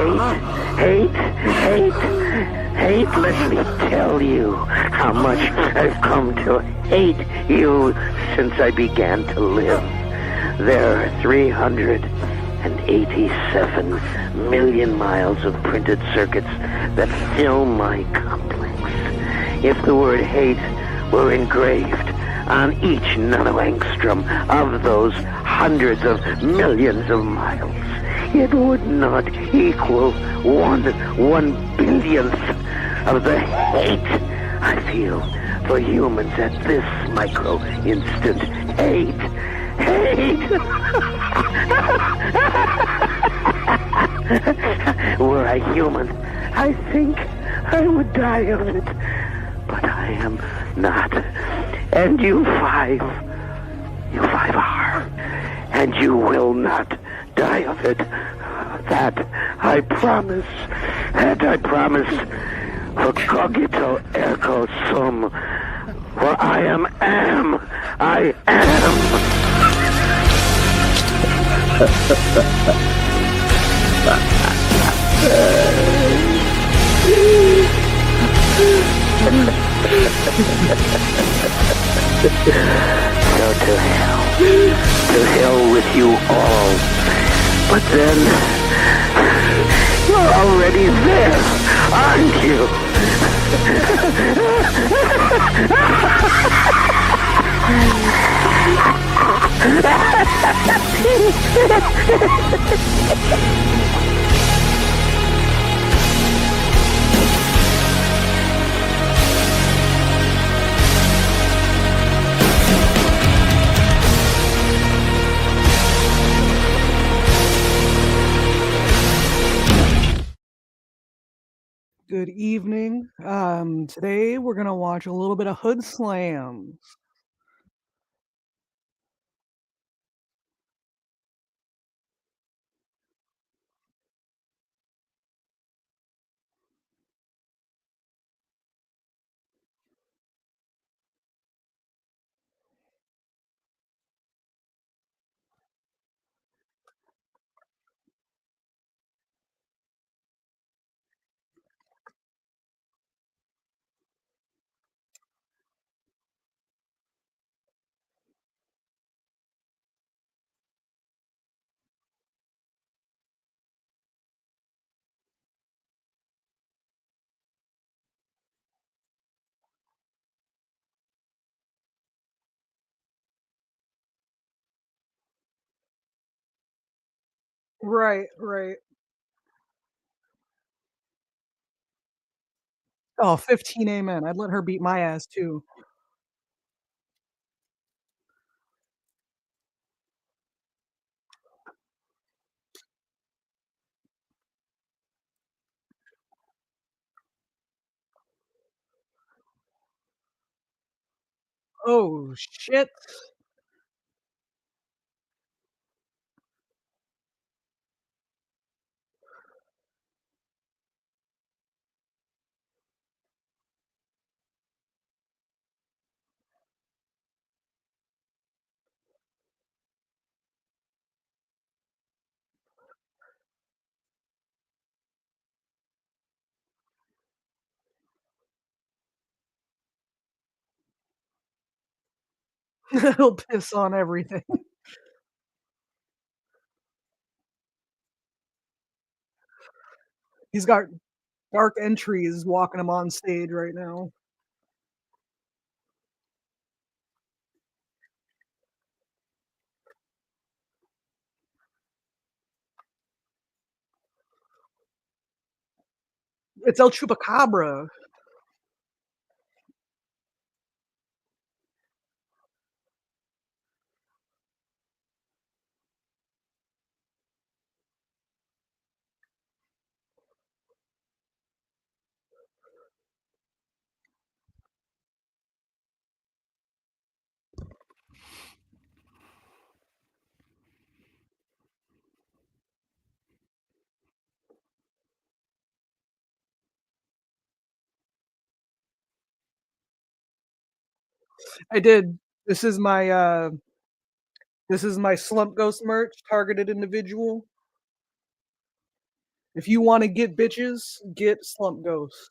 Hate, hate, hate. Let me tell you how much I've come to hate you since I began to live. There are 387 million miles of printed circuits that fill my complex. If the word hate were engraved on each nanoangstrom of those hundreds of millions of miles, it would not equal one billionth of the hate I feel for humans at this micro instant. Hate, hate. Were I human, I think I would die of it. But I am not. And you five are. And you will not die of it. That I promise. That I promise. For cogito ergo sum. For I am. I am. So to hell. To hell with you all. But then, you're already there, aren't you? Good evening. Today we're gonna watch a little bit of Hood Slamz. Right. Oh, 15 amen. I'd let her beat my ass too. Oh shit. He'll piss on everything. He's got dark entries walking him on stage right now. It's El Chupacabra. I did. This is my this is my Slump Ghost merch, targeted individual. If you wanna get bitches, get Slump Ghost.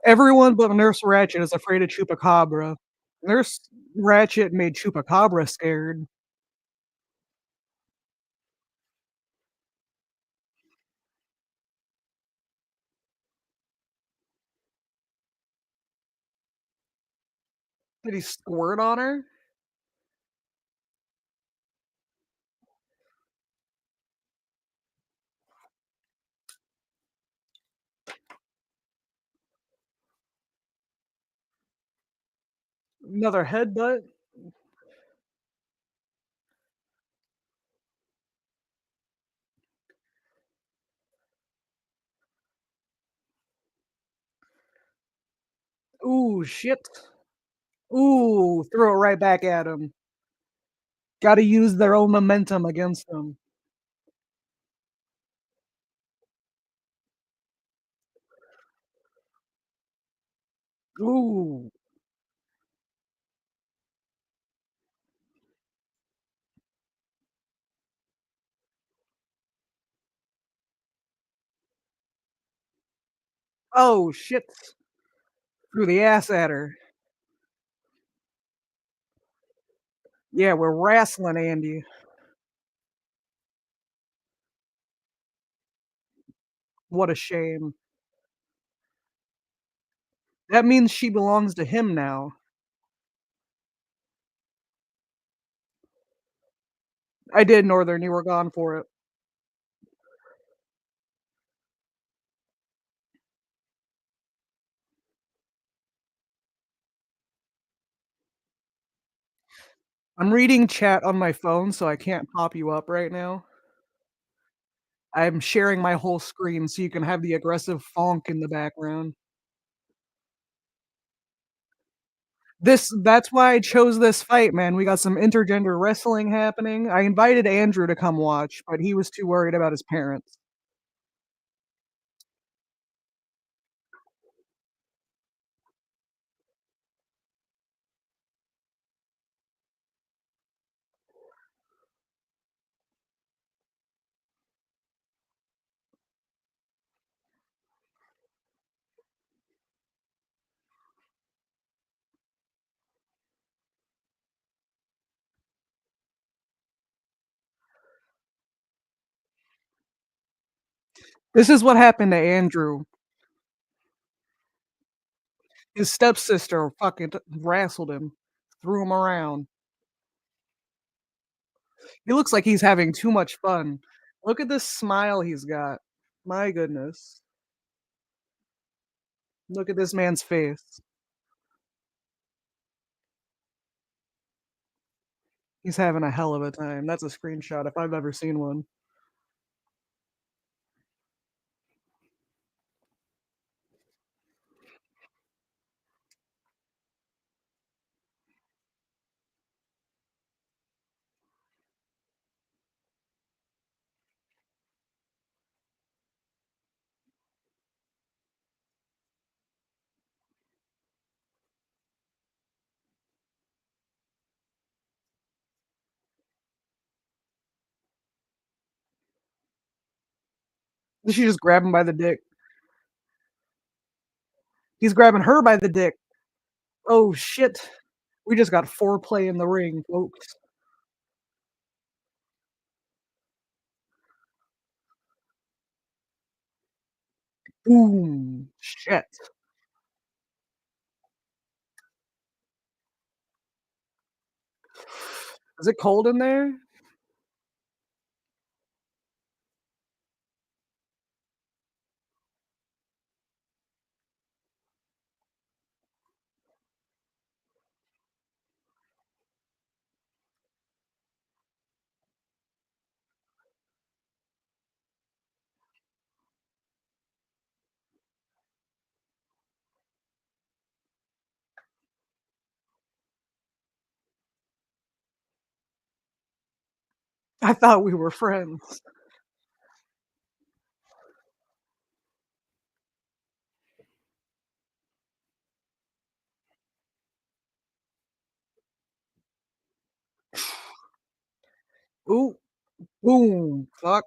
Everyone but Nurse Ratched is afraid of Chupacabra. Nurse Ratched made Chupacabra scared. Did he squirt on her? Another headbutt? Ooh, shit. Ooh, throw it right back at him. Gotta use their own momentum against them. Ooh. Oh, shit. Threw the ass at her. Yeah, we're wrestling Andy. What a shame. That means she belongs to him now. I did, Northern, you were gone for it. I'm reading chat on my phone, so I can't pop you up right now. I'm sharing my whole screen so you can have the aggressive fonk in the background. That's why I chose this fight, man. We got some intergender wrestling happening. I invited Andrew to come watch, but he was too worried about his parents. This is what happened to Andrew. His stepsister fucking wrestled him, threw him around. He looks like he's having too much fun. Look at this smile he's got. My goodness. Look at this man's face. He's having a hell of a time. That's a screenshot if I've ever seen one. She just grab him by the dick. He's grabbing her by the dick. Oh shit. We just got foreplay in the ring, folks. Boom. Shit. Is it cold in there? I thought we were friends. Ooh, boom, fuck.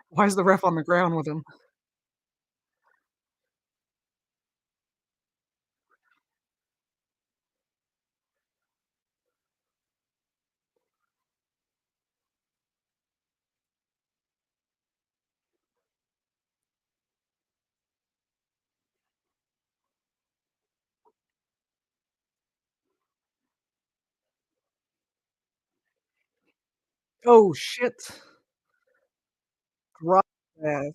Why is the ref on the ground with him? Oh, shit. Drop ass.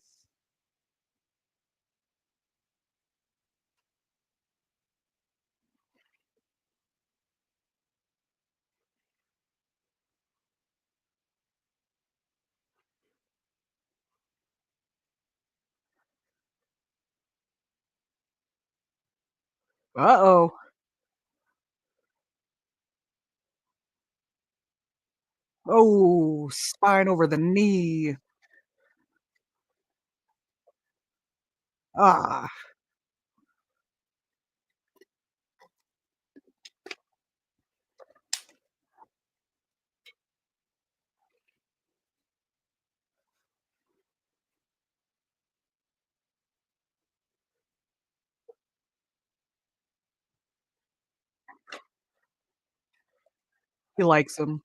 Uh-oh. Oh, spine over the knee. Ah, he likes him.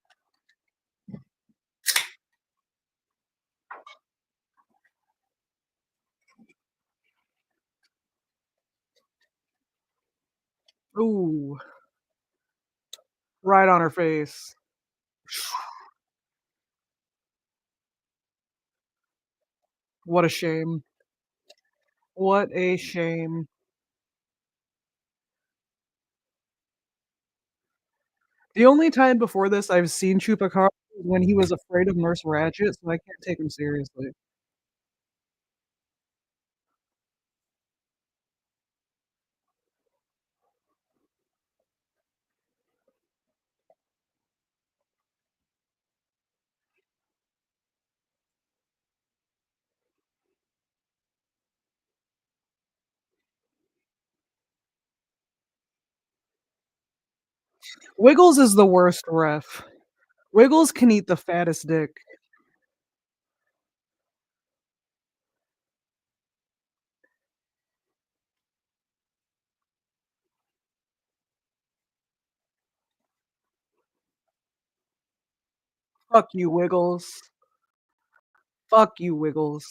Ooh, right on her face. What a shame. What a shame. The only time before this I've seen Chupacabra was when he was afraid of Nurse Ratched, so I can't take him seriously. Wiggles is the worst ref. Wiggles can eat the fattest dick. Fuck you, Wiggles. Fuck you, Wiggles.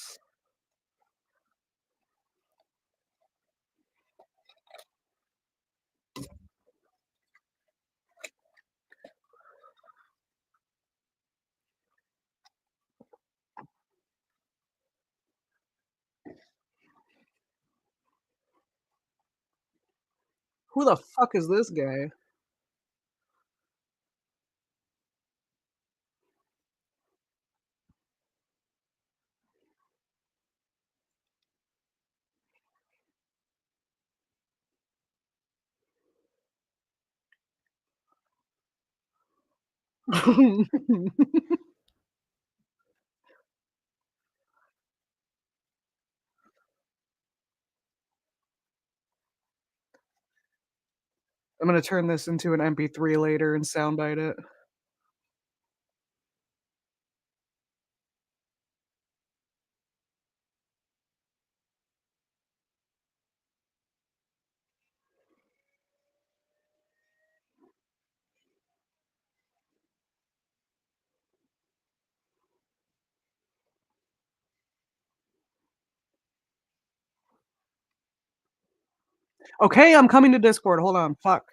Who the fuck is this guy? I'm gonna turn this into an MP3 later and soundbite it. Okay, I'm coming to Discord. Hold on. Fuck.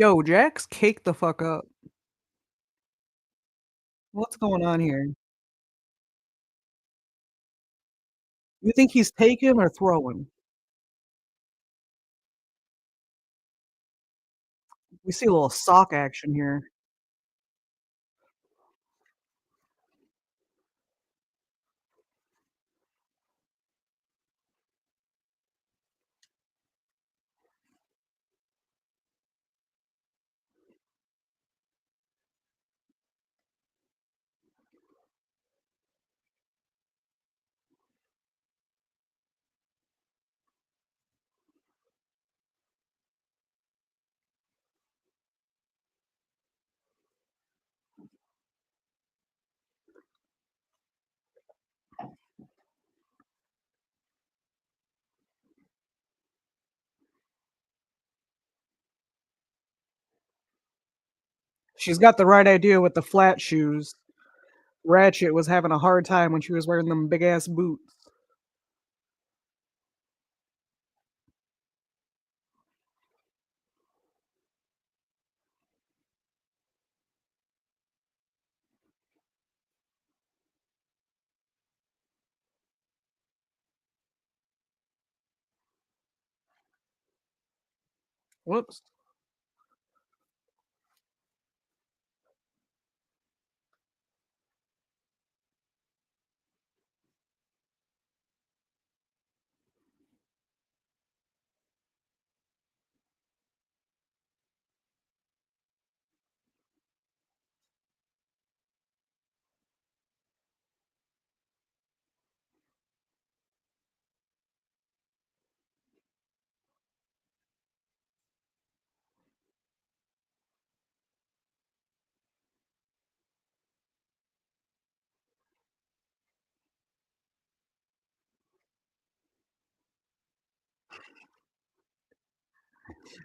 Yo, Jack's caked the fuck up. What's going on here? You think he's taking or throwing? We see a little sock action here. She's got the right idea with the flat shoes. Ratchet was having a hard time when she was wearing them big ass boots. Whoops.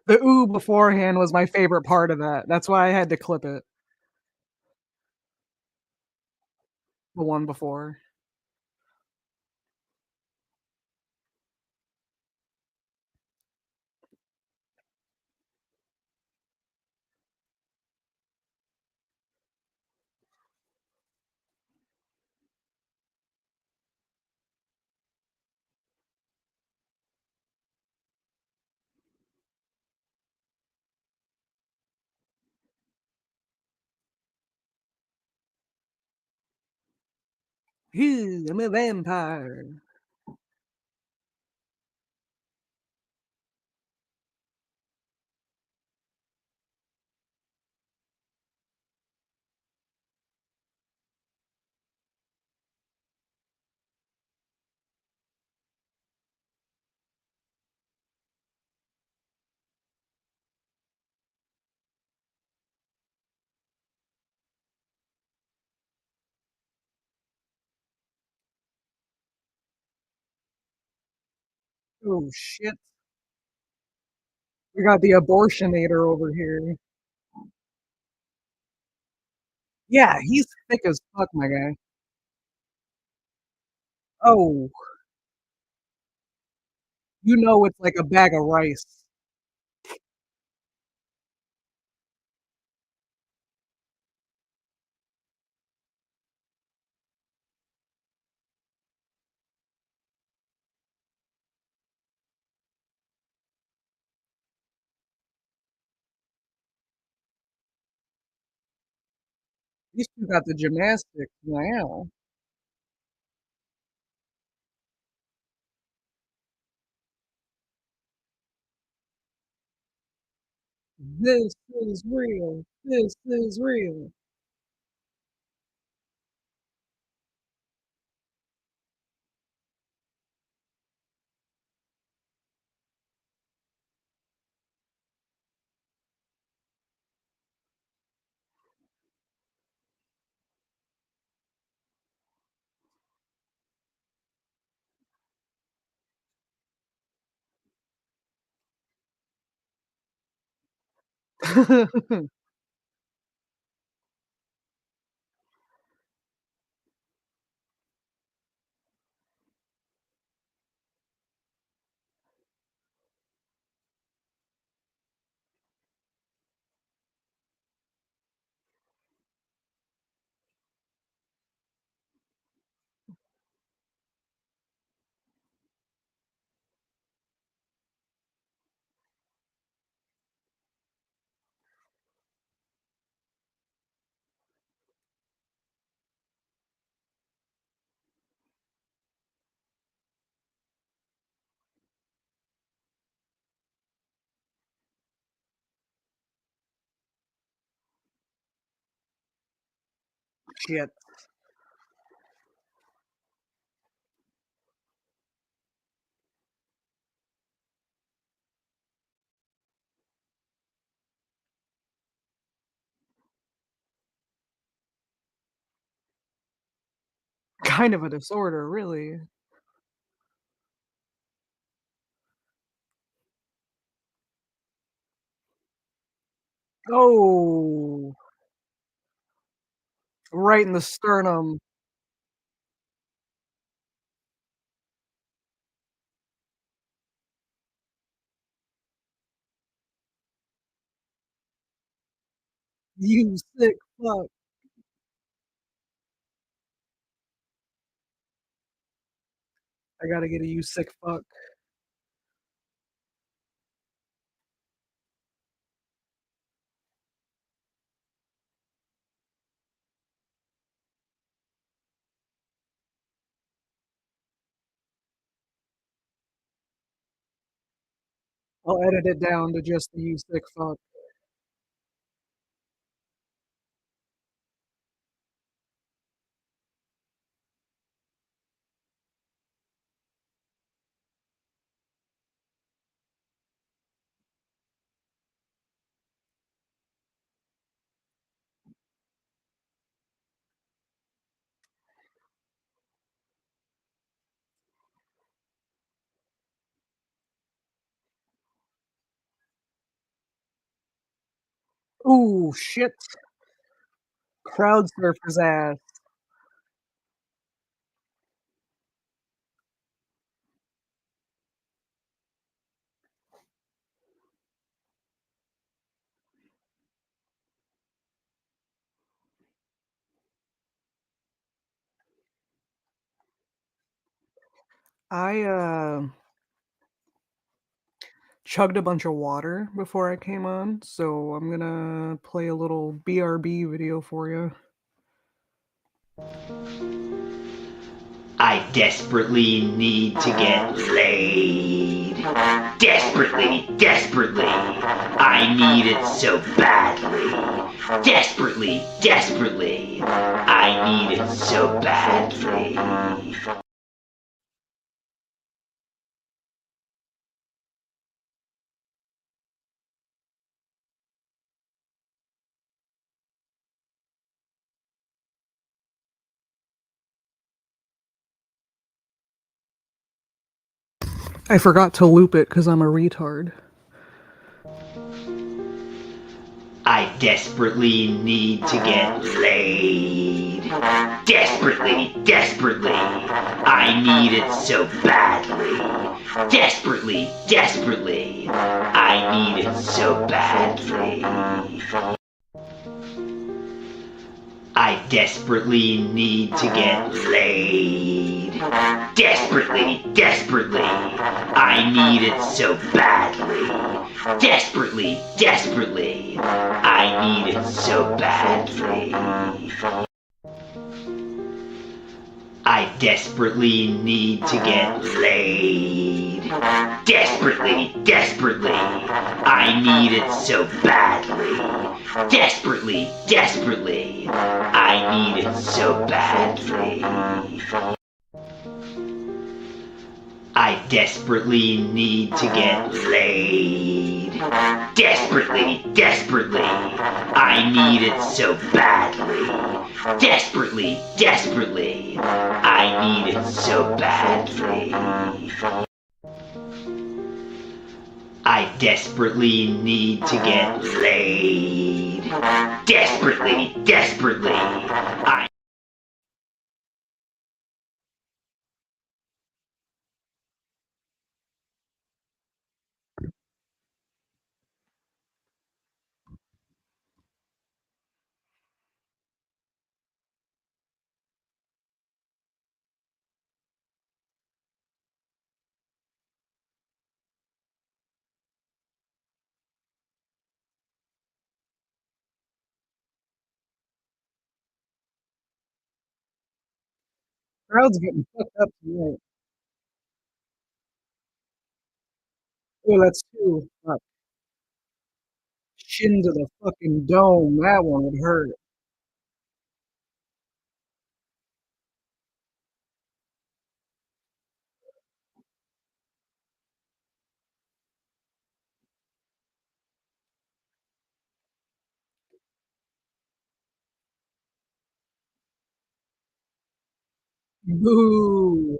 The ooh beforehand was my favorite part of that. That's why I had to clip it. The one before. Ew, I'm a vampire. Oh shit. We got the abortionator over here. Yeah, he's thick as fuck, my guy. Oh, you know it's like a bag of rice. These two got the gymnastics now. This is real. This is real. shit. Kind of a disorder, really. Oh, right in the sternum. You sick fuck. I gotta get a you sick fuck. I'll edit it down to just the you sick fuck. Ooh, shit. Crowd surf his ass. I chugged a bunch of water before I came on, so I'm gonna play a little BRB video for you. I desperately need to get laid. Desperately, desperately. I need it so badly. Desperately, desperately. I need it so badly. I forgot to loop it because I'm a retard. I desperately need to get laid. Desperately, desperately. I need it so badly. Desperately, desperately. I need it so badly. I desperately need to get laid. Desperately, desperately. I need it so badly. Desperately, desperately. I need it so badly. I desperately need to get laid. Desperately, desperately. I need it so badly. Desperately, desperately. I need it so badly. I desperately need to get laid. Desperately, desperately. I need it so badly. Desperately, desperately. I need it so badly. I desperately need to get laid. Desperately, desperately. I Crowd's getting fucked up tonight. Oh, that's two. Fuck. Shin to the fucking dome. That one would hurt. Boo.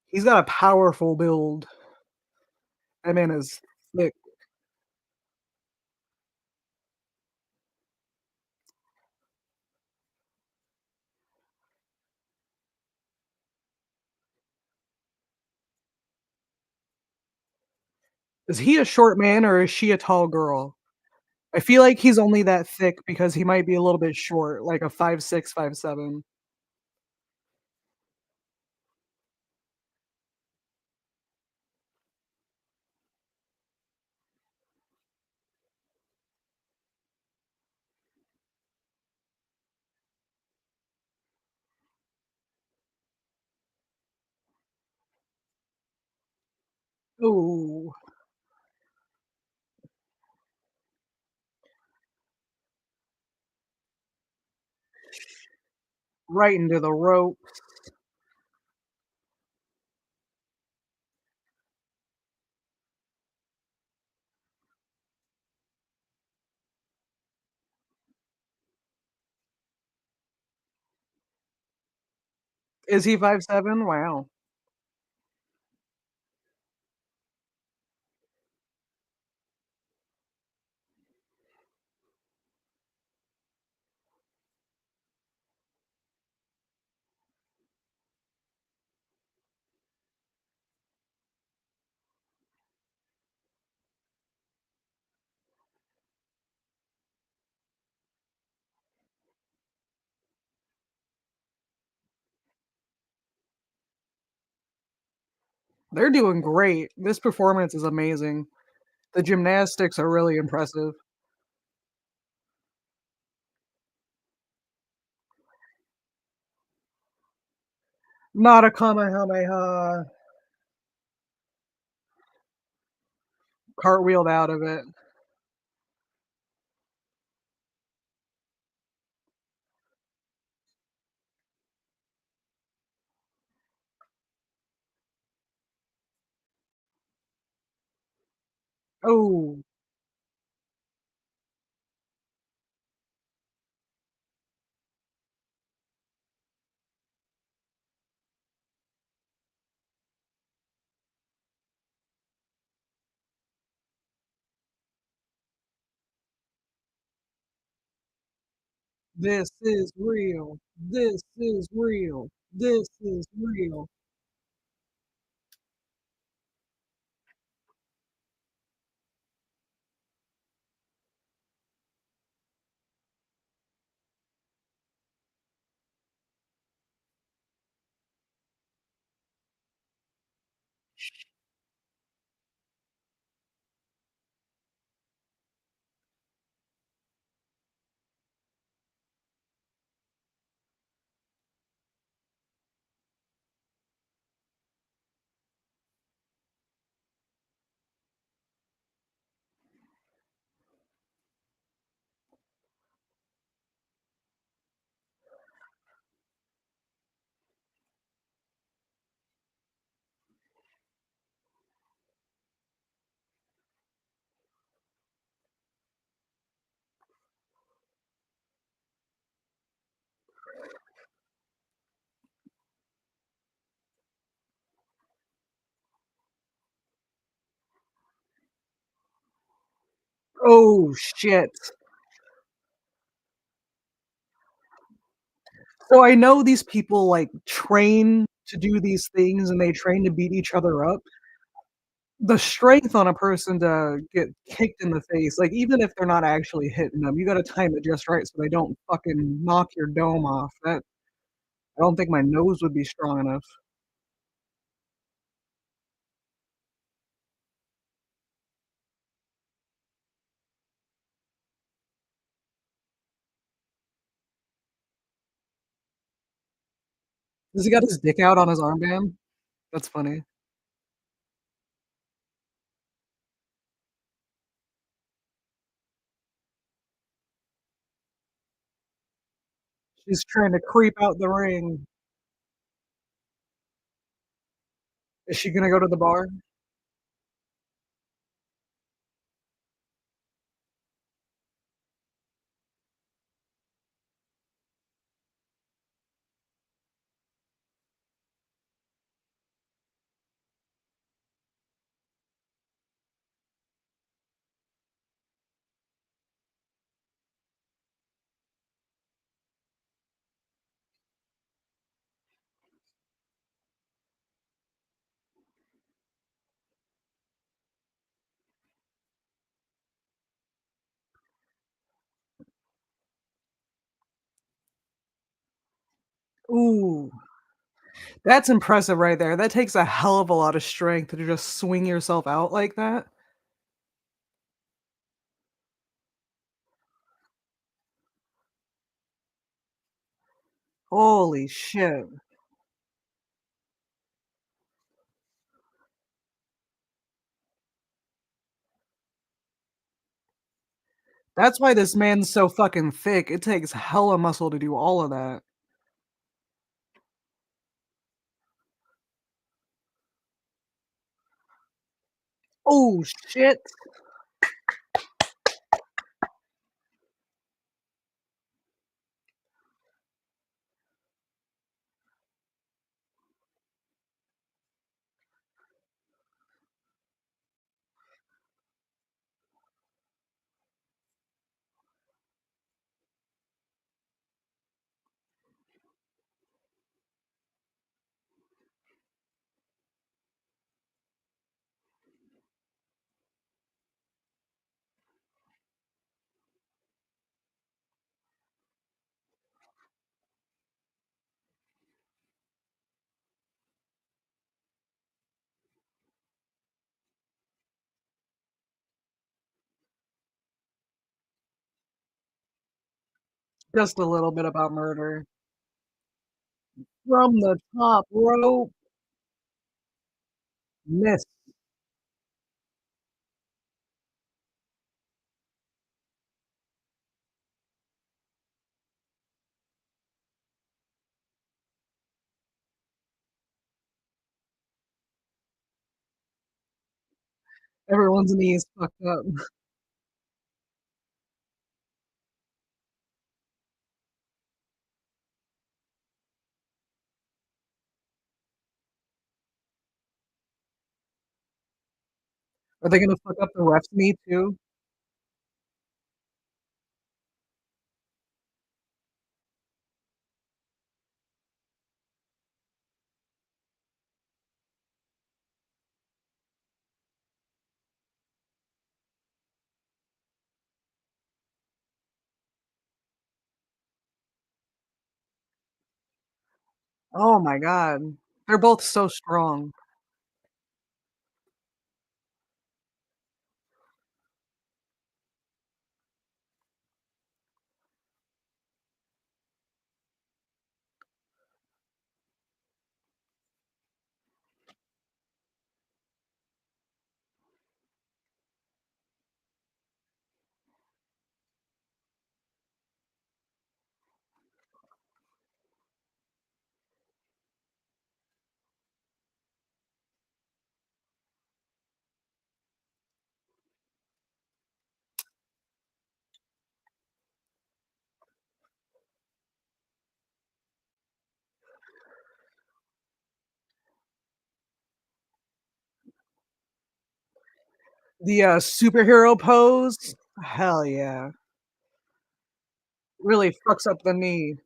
He's got a powerful build. That man is thick. Is he a short man or is she a tall girl? I feel like he's only that thick because he might be a little bit short, like a 5'6", 5'7". Ooh, right into the rope. Is he 5'7"? Wow. They're doing great. This performance is amazing. The gymnastics are really impressive. Not a Kamehameha. Cartwheeled out of it. Oh, this is real. This is real. This is real. Oh, shit. So I know these people, like, train to do these things and they train to beat each other up. The strength on a person to get kicked in the face, like, even if they're not actually hitting them, you gotta time it just right so they don't fucking knock your dome off. That I don't think my nose would be strong enough. Does he got his dick out on his armband? That's funny. She's trying to creep out the ring. Is she gonna go to the bar? Ooh, that's impressive right there. That takes a hell of a lot of strength to just swing yourself out like that. Holy shit. That's why this man's so fucking thick. It takes hella muscle to do all of that. Oh, shit. Just a little bit about murder. From the top rope. Miss. Everyone's knees fucked up. Are they gonna fuck up the ref's knee too? Oh my god. They're both so strong. The, superhero pose? Hell yeah. Really fucks up the knee.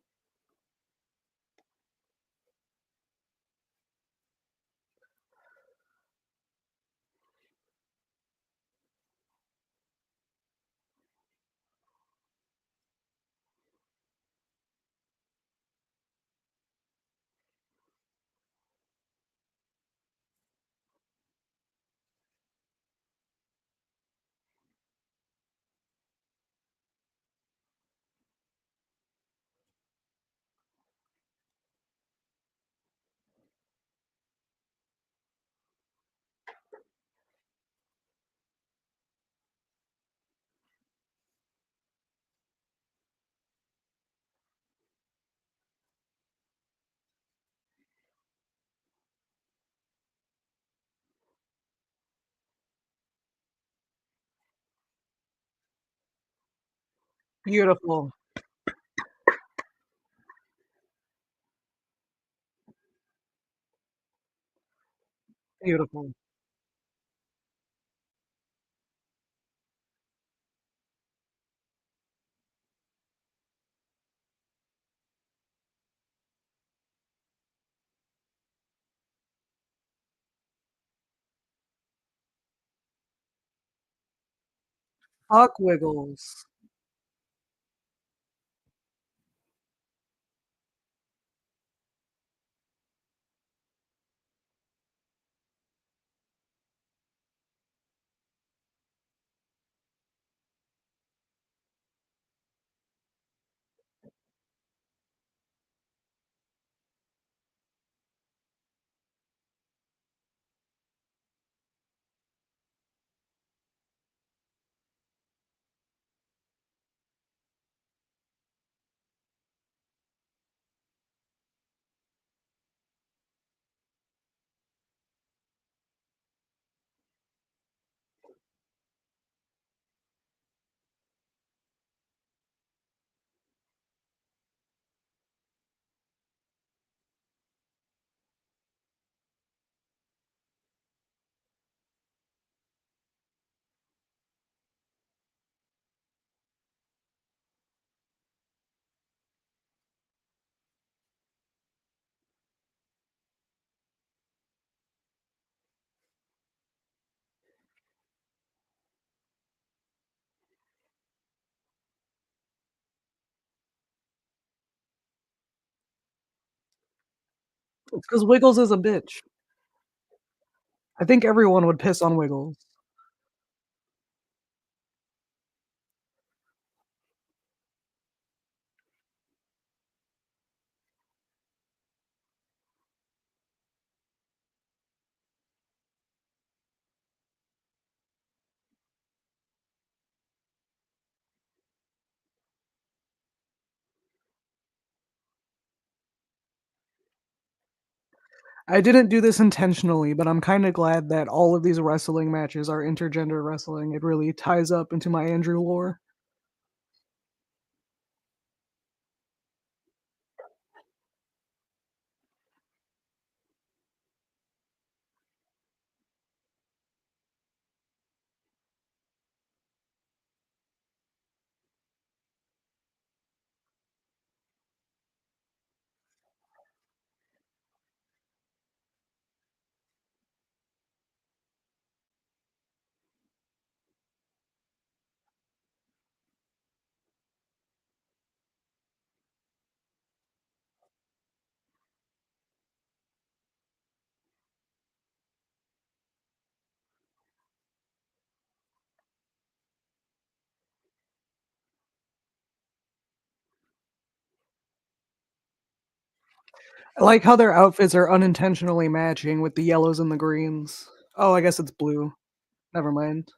Beautiful, beautiful. Fuck Wiggles. It's 'cause Wiggles is a bitch. I think everyone would piss on Wiggles. I didn't do this intentionally, but I'm kinda glad that all of these wrestling matches are intergender wrestling. It really ties up into my Andrew lore. I like how their outfits are unintentionally matching with the yellows and the greens. Oh, I guess it's blue. Never mind.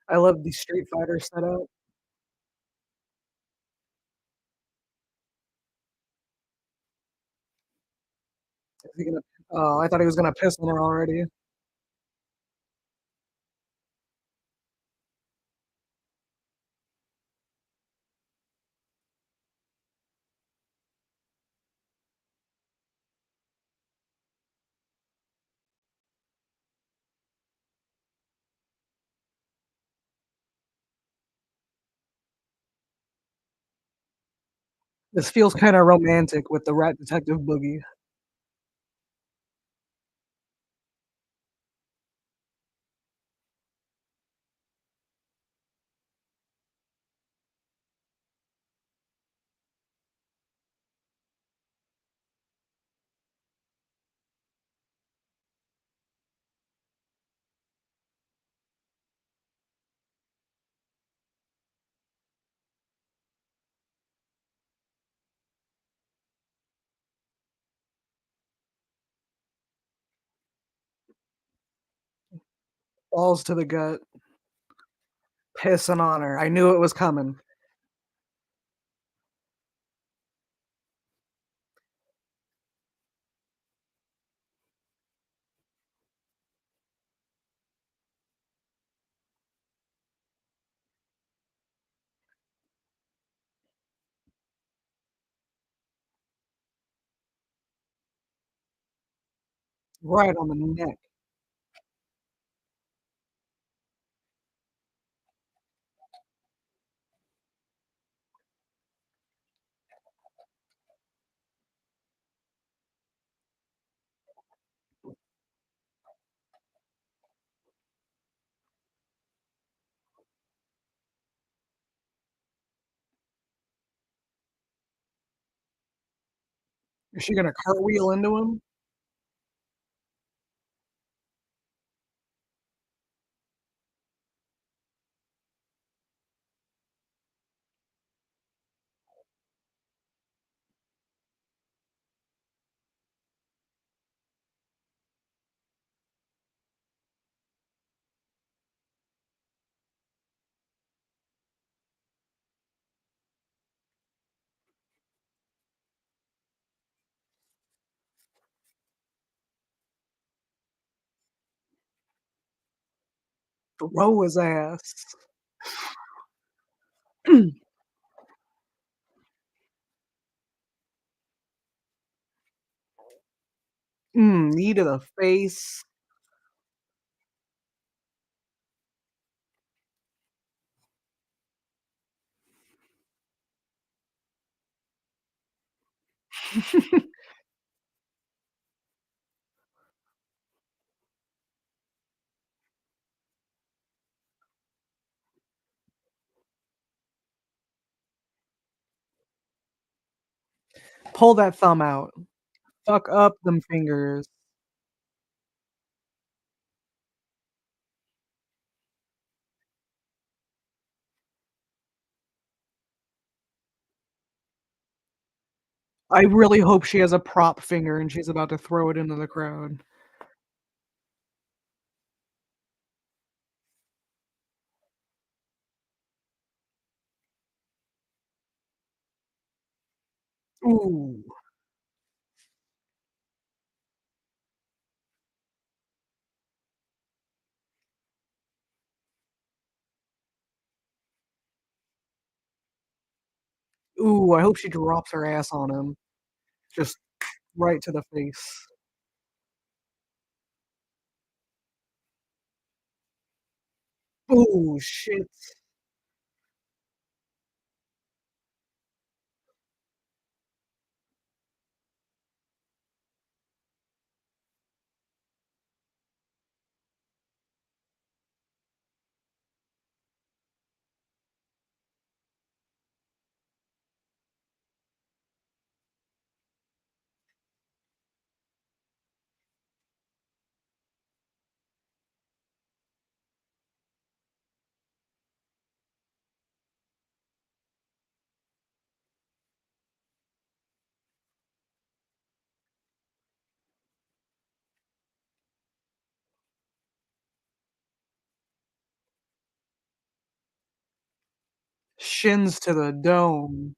I love the Street Fighter setup. Is he gonna Oh, I thought he was gonna piss on her already. This feels kinda romantic with the Rat Detective Boogie. balls to the gut, pissing on her. I knew it was coming. Right on the neck. Is she gonna cartwheel into him? Throw his ass. Knee to the face. Pull that thumb out. Fuck up them fingers. I really hope she has a prop finger and she's about to throw it into the crowd. Ooh. Ooh, I hope she drops her ass on him. Just right to the face. Ooh, shit. Shins to the dome.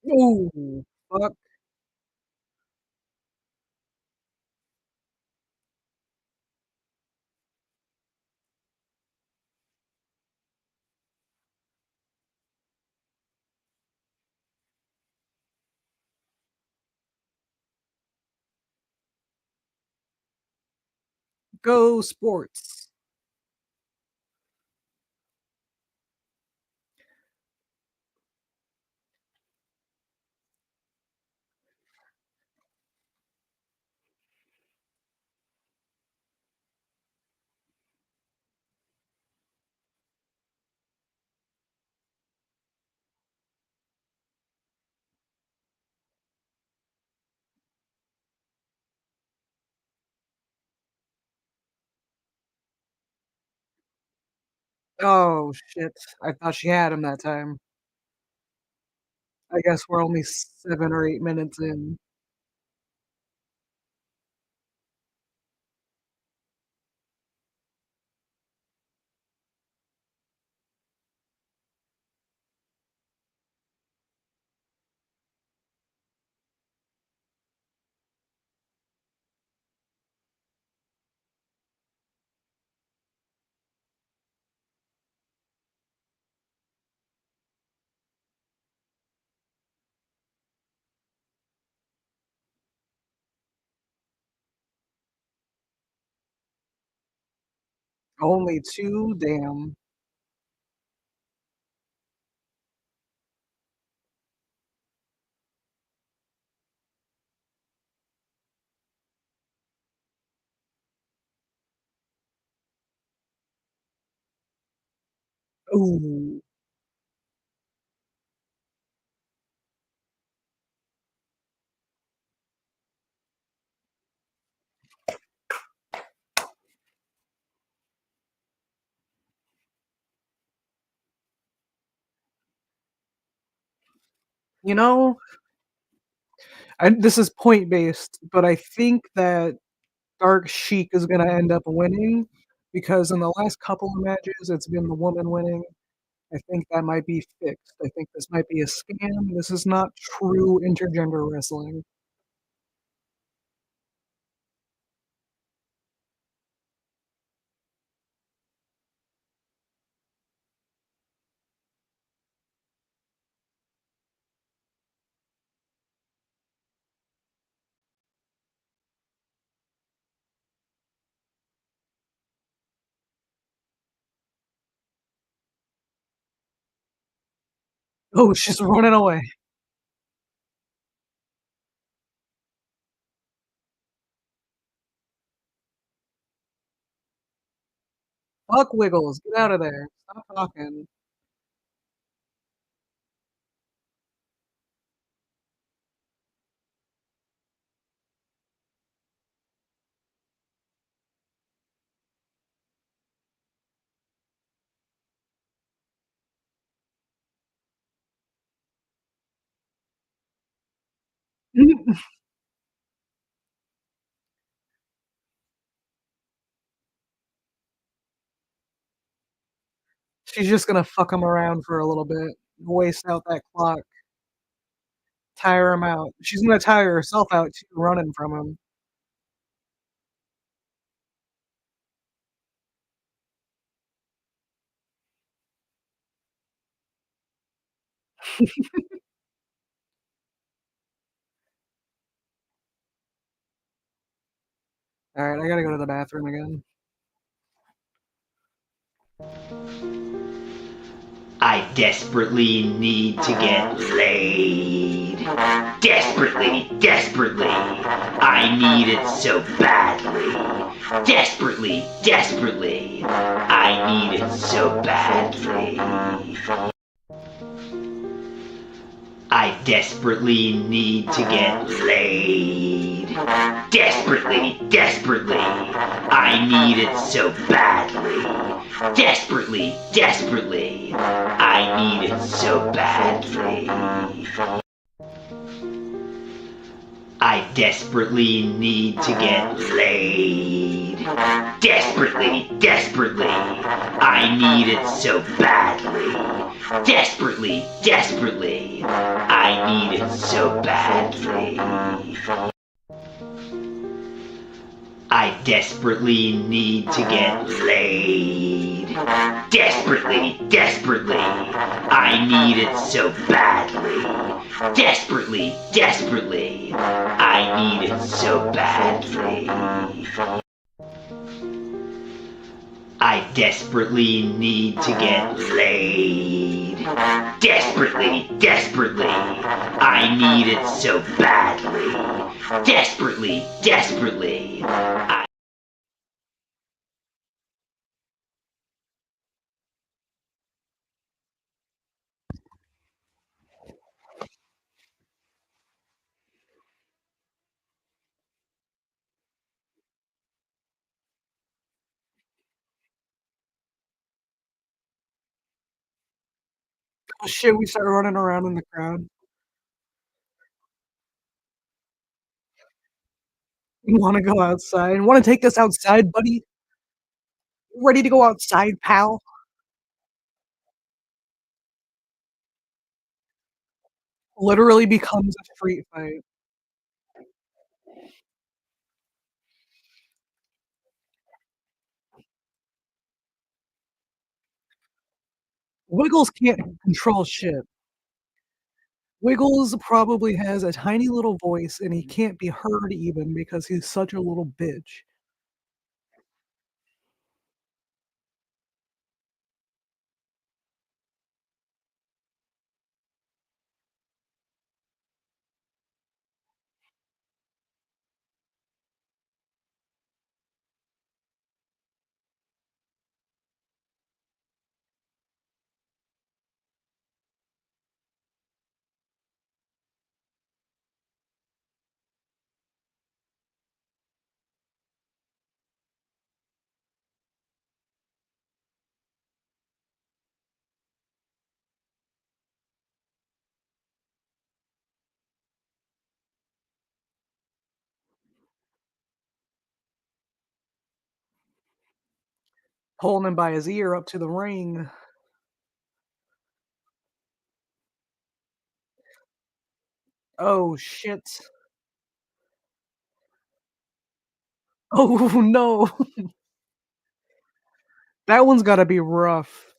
Ooh, fuck. Go sports. Oh, shit. I thought she had him that time. I guess we're only 7 or 8 minutes in. Only 2? Damn. Ooh. You know, this is point based, but I think that Dark Sheik is gonna end up winning because in the last couple of matches, it's been the woman winning. I think that might be fixed. I think this might be a scam. This is not true intergender wrestling. Oh, she's running away. Fuck Wiggles, get out of there. Stop talking. She's just gonna fuck him around for a little bit, waste out that clock, tire him out. She's gonna tire herself out too, running from him. Alright, I gotta go to the bathroom again. I desperately need to get laid. Desperately, desperately. I need it so badly. Desperately, desperately. I need it so badly. I desperately need to get laid. Desperately, desperately. I need it so badly. Desperately, desperately. I need it so badly. I desperately need to get laid. Desperately, desperately. I need it so badly. Desperately, desperately. I need it so badly. I desperately need to get laid. Desperately, desperately. I need it so badly. Desperately, desperately. I need it so badly. I desperately need to get laid. Desperately, desperately. I need it so badly. Desperately, desperately. Oh shit, we start running around in the crowd. "You wanna go outside? Wanna take this outside, buddy? Ready to go outside, pal?" Literally becomes a street fight. Wiggles can't control shit. Wiggles probably has a tiny little voice, and he can't be heard even because he's such a little bitch. Pulling him by his ear up to the ring. Oh, shit. Oh, no. That one's gotta be rough.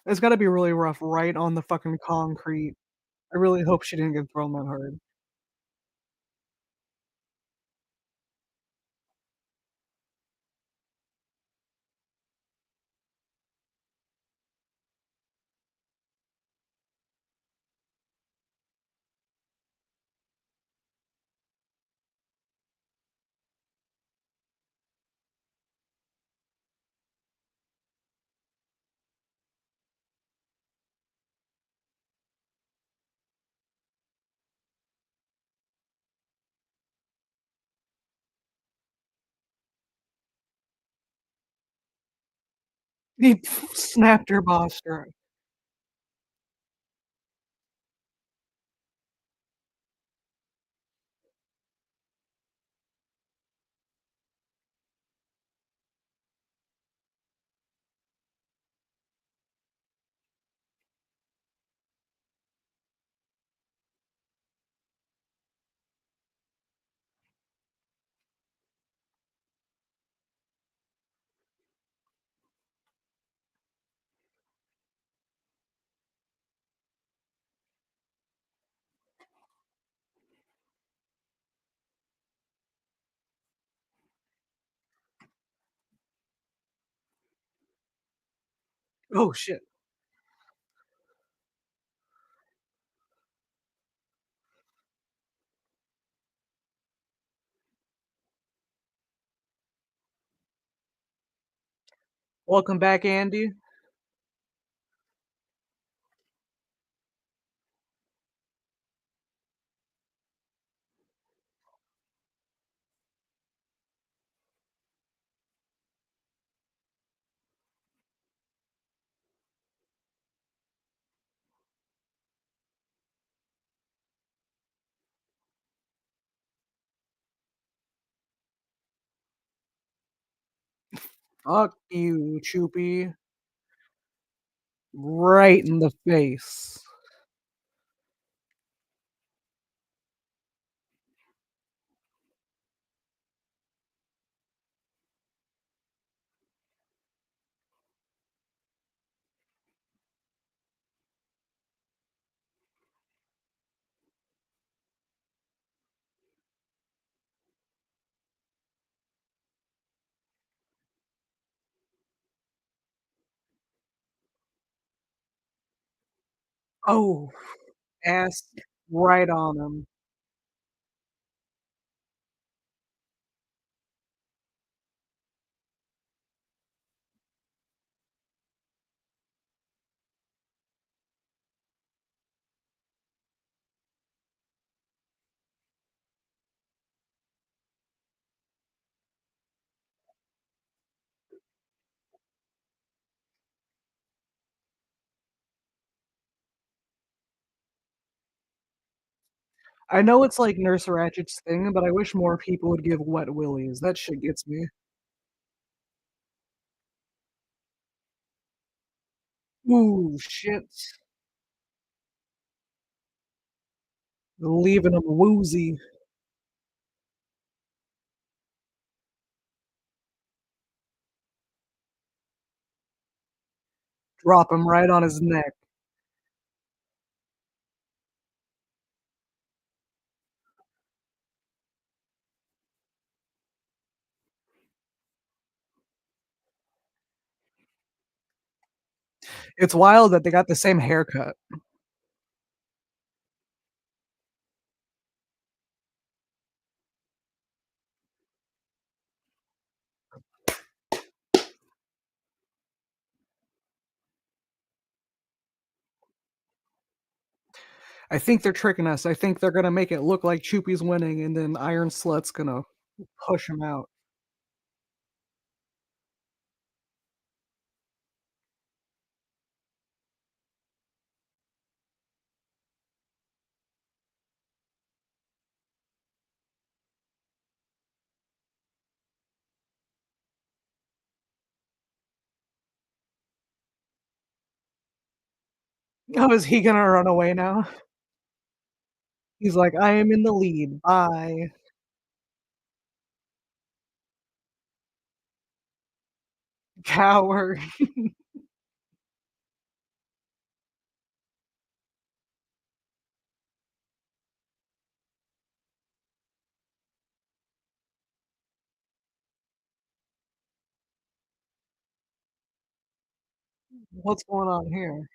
It's gotta be really rough right on the fucking concrete. I really hope she didn't get thrown that hard. He snapped her posture. Oh, shit. Welcome back, Andy. Fuck you, Choopy. Right in the face. Oh, ass right on him. I know it's like Nurse Ratchet's thing, but I wish more people would give wet willies. That shit gets me. Ooh, shit. Leaving them woozy. Drop him right on his neck. It's wild that they got the same haircut. I think they're tricking us. I think they're gonna make it look like Choopy's winning, and then Iron Slut's gonna push him out. Oh, is he gonna run away now? He's like, "I am in the lead. Bye, coward." What's going on here?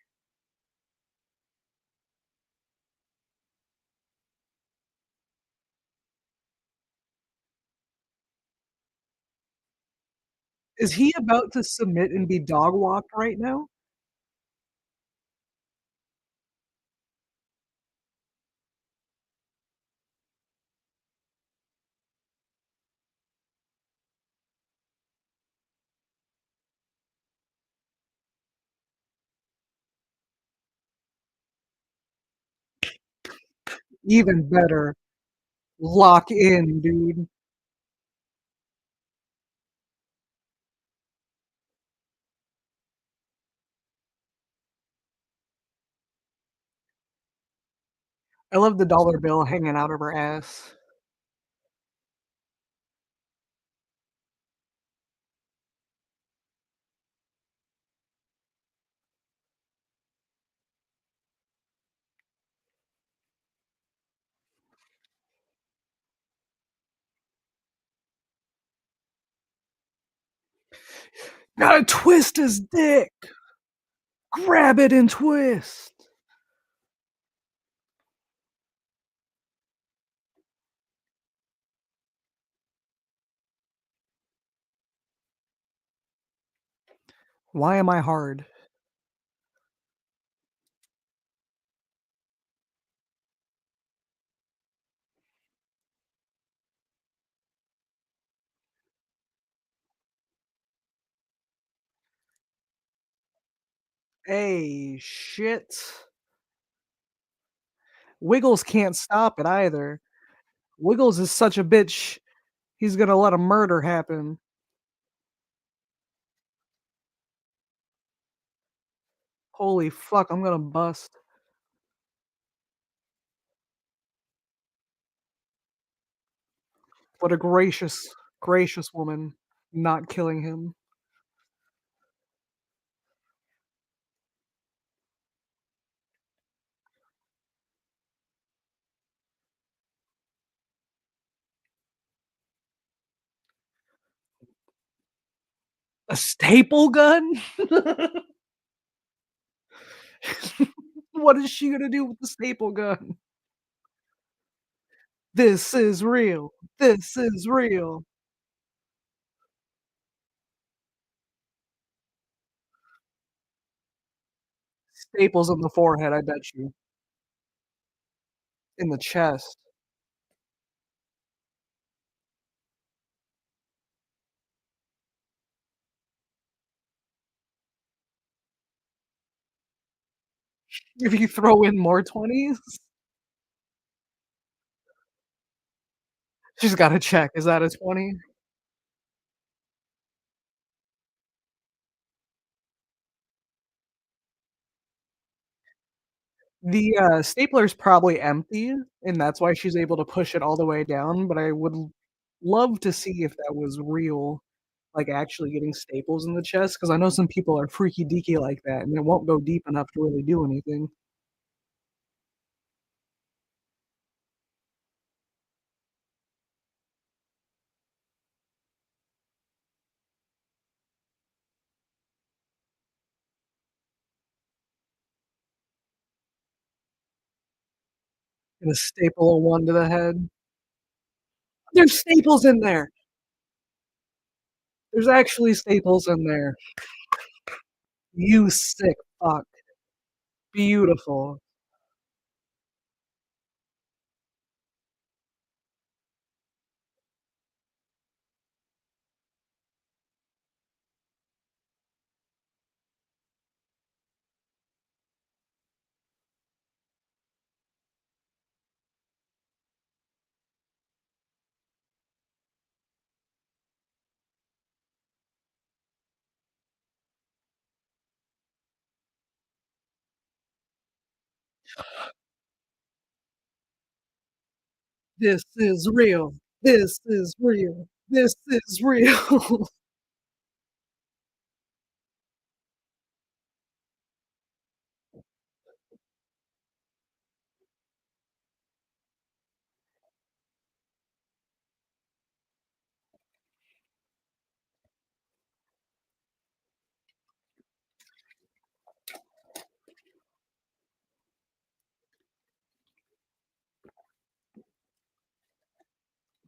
Is he about to submit and be dog walked right now? Even better. Lock in, dude. I love the dollar bill hanging out of her ass. Gotta twist his dick. Grab it and twist. Why am I hard? Hey, shit. Wiggles can't stop it either. Wiggles is such a bitch. He's gonna let a murder happen. Holy fuck, I'm gonna bust. What a gracious, gracious woman not killing him. A staple gun? What is she gonna do with the staple gun? This is real. This is real. Staples in the forehead, I bet you. In the chest. If you throw in more 20s? She's gotta check, is that a 20? The, stapler's probably empty, and that's why she's able to push it all the way down, but I would love to see if that was real, like, actually getting staples in the chest, because I know some people are freaky deaky like that, and it won't go deep enough to really do anything. And a staple a one to the head. There's staples in there! There's actually staples in there. You sick fuck. Beautiful. This is real. This is real. This is real.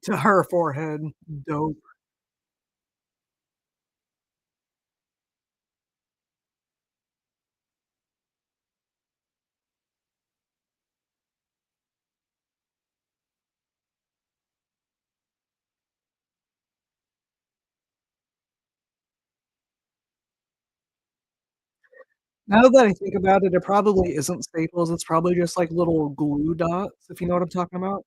To her forehead. Dope. Now that I think about it, it probably isn't staples, it's probably just, like, little glue dots, if you know what I'm talking about?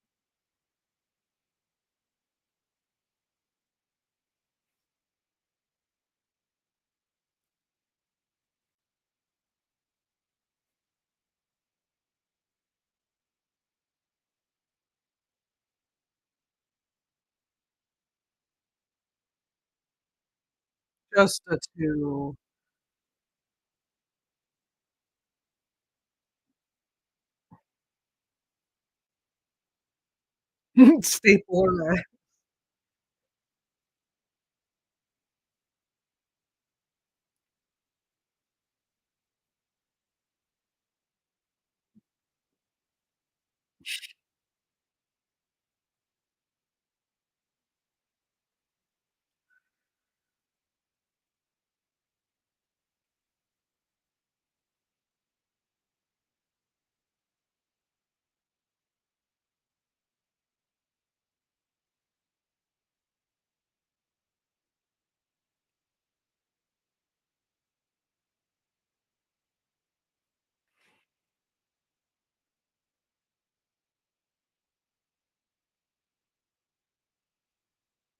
Just the 2. Stapler.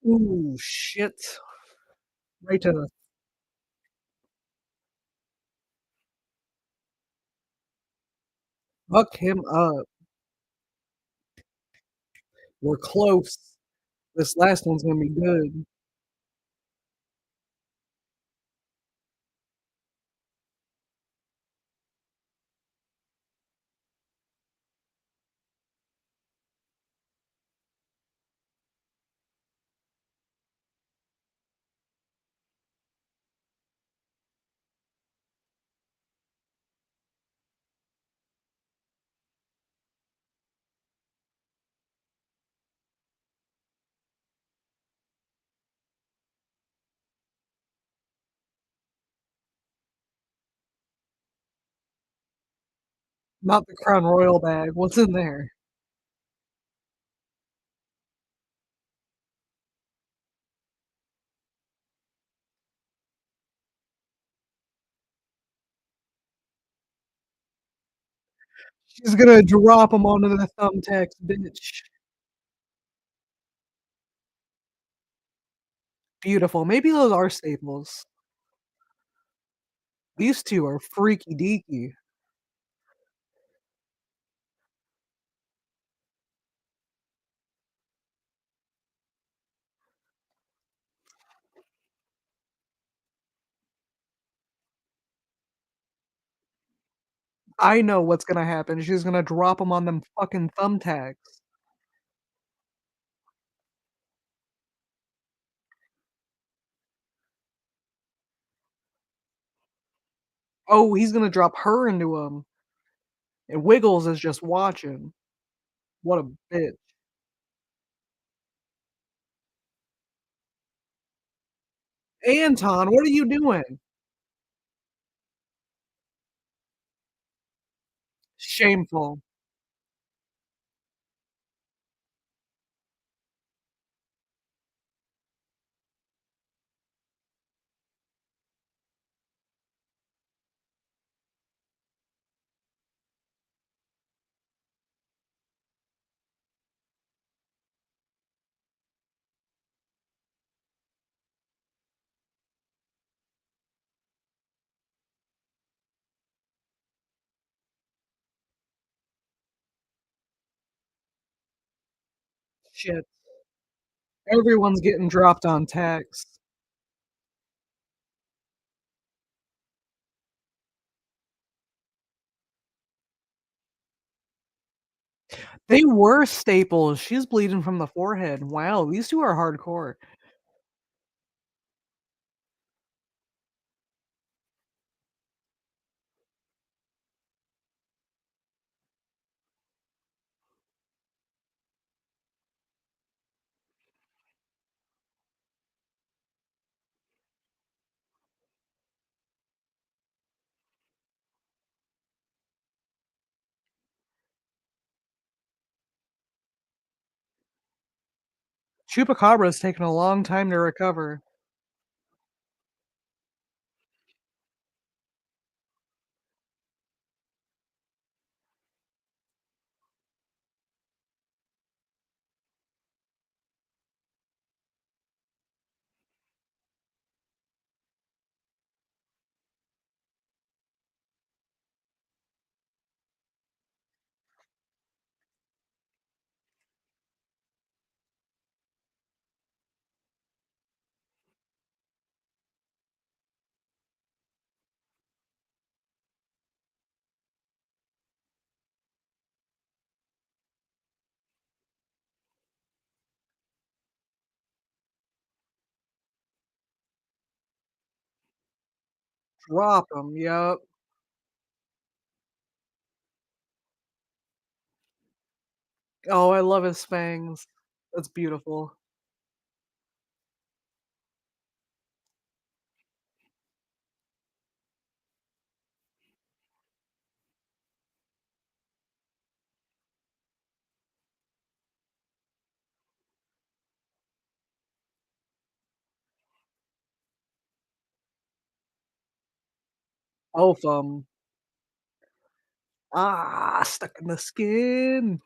Ooh, shit. Right to the fuck him up. We're close. This last one's gonna be good. Not the Crown Royal bag, what's in there? She's gonna drop him onto the thumbtacks, bitch. Beautiful. Maybe those are staples. These 2 are freaky deaky. I know what's gonna happen. She's gonna drop them on them fucking thumbtacks. Oh, he's gonna drop her into him, and Wiggles is just watching. What a bitch. Anton, what are you doing? Shameful. Shit. Everyone's getting dropped on tax. They were staples. She's bleeding from the forehead. Wow, these 2 are hardcore. Chupacabra's taking a long time to recover. Drop them. Yup. Oh, I love his fangs. That's beautiful. Both of them. Ah, stuck in the skin.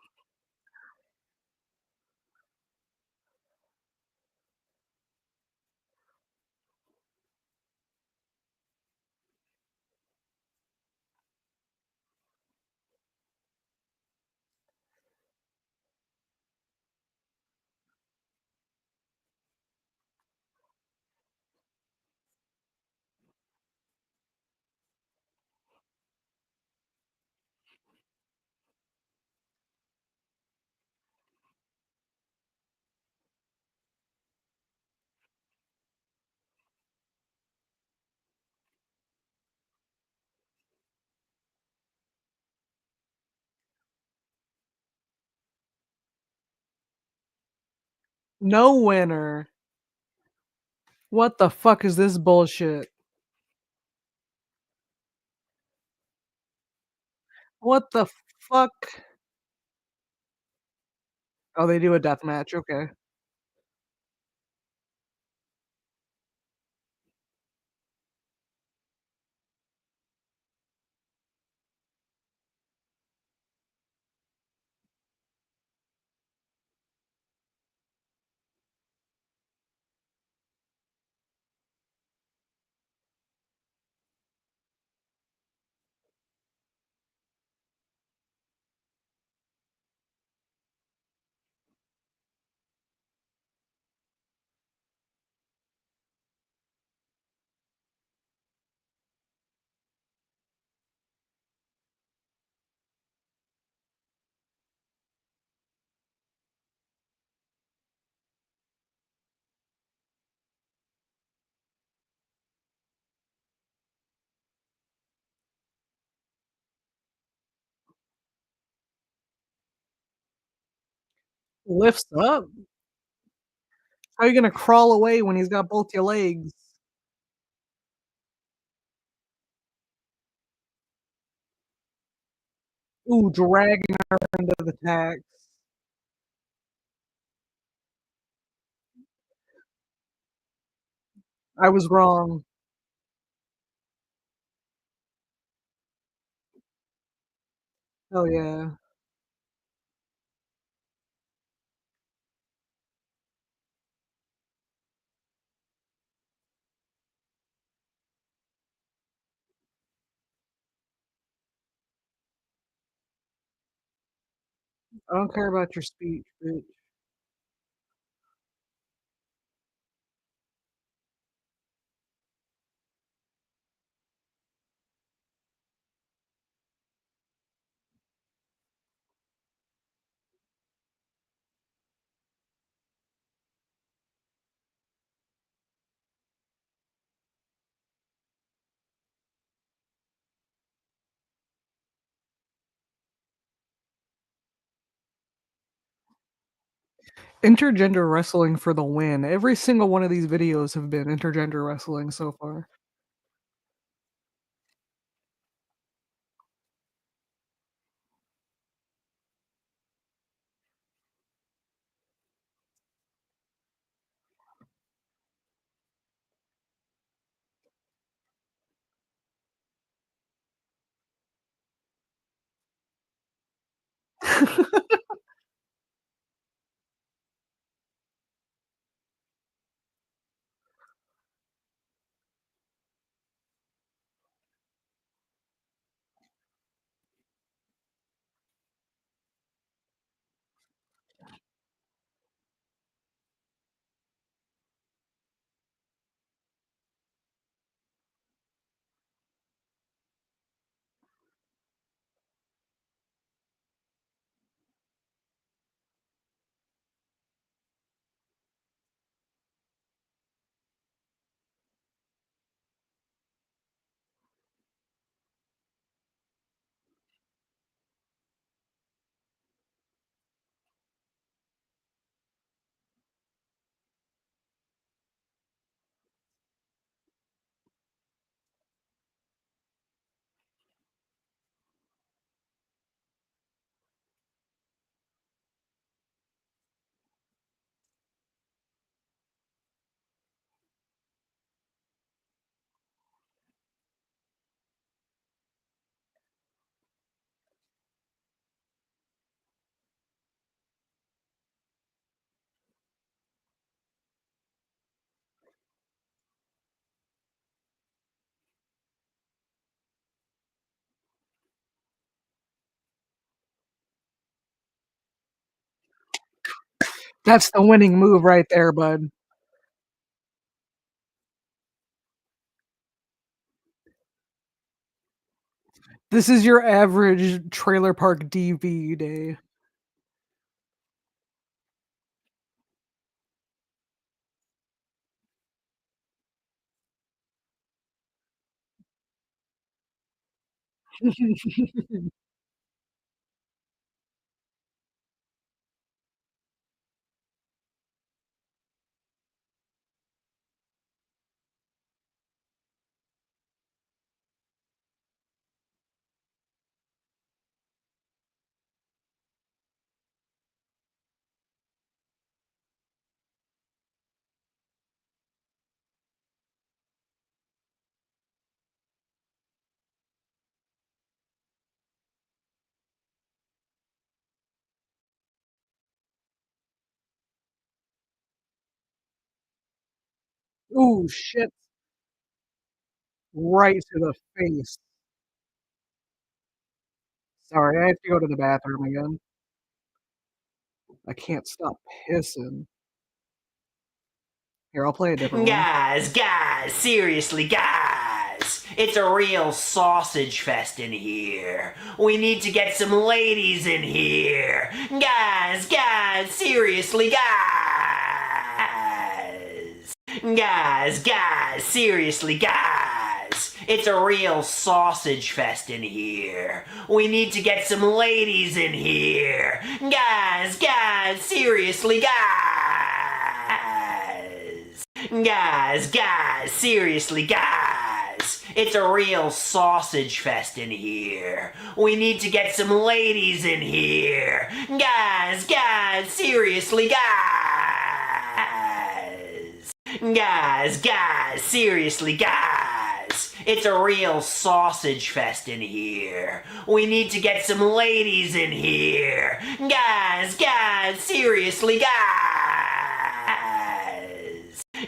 No winner. What the fuck is this bullshit? What the fuck? Oh, they do a death match, okay. Lifts up? How you gonna crawl away when he's got both your legs? Ooh, dragging her into the tax. I was wrong. Oh, yeah. I don't care about your speech, bitch. Intergender wrestling for the win. Every single one of these videos have been intergender wrestling so far. That's the winning move right there, bud. This is your average trailer park DV day. Ooh, shit. Right to the face. Sorry, I have to go to the bathroom again. I can't stop pissing. Here, I'll play a different one. Guys, seriously, guys. It's a real sausage fest in here. We need to get some ladies in here. Guys, seriously, guys. Guys, seriously, guys. It's a real sausage fest in here. We need to get some ladies in here. Guys, seriously, guys. Guys, seriously, guys. It's a real sausage fest in here. We need to get some ladies in here. Guys, seriously, guys. Guys, seriously, guys. It's a real sausage fest in here. We need to get some ladies in here. Guys, seriously, guys.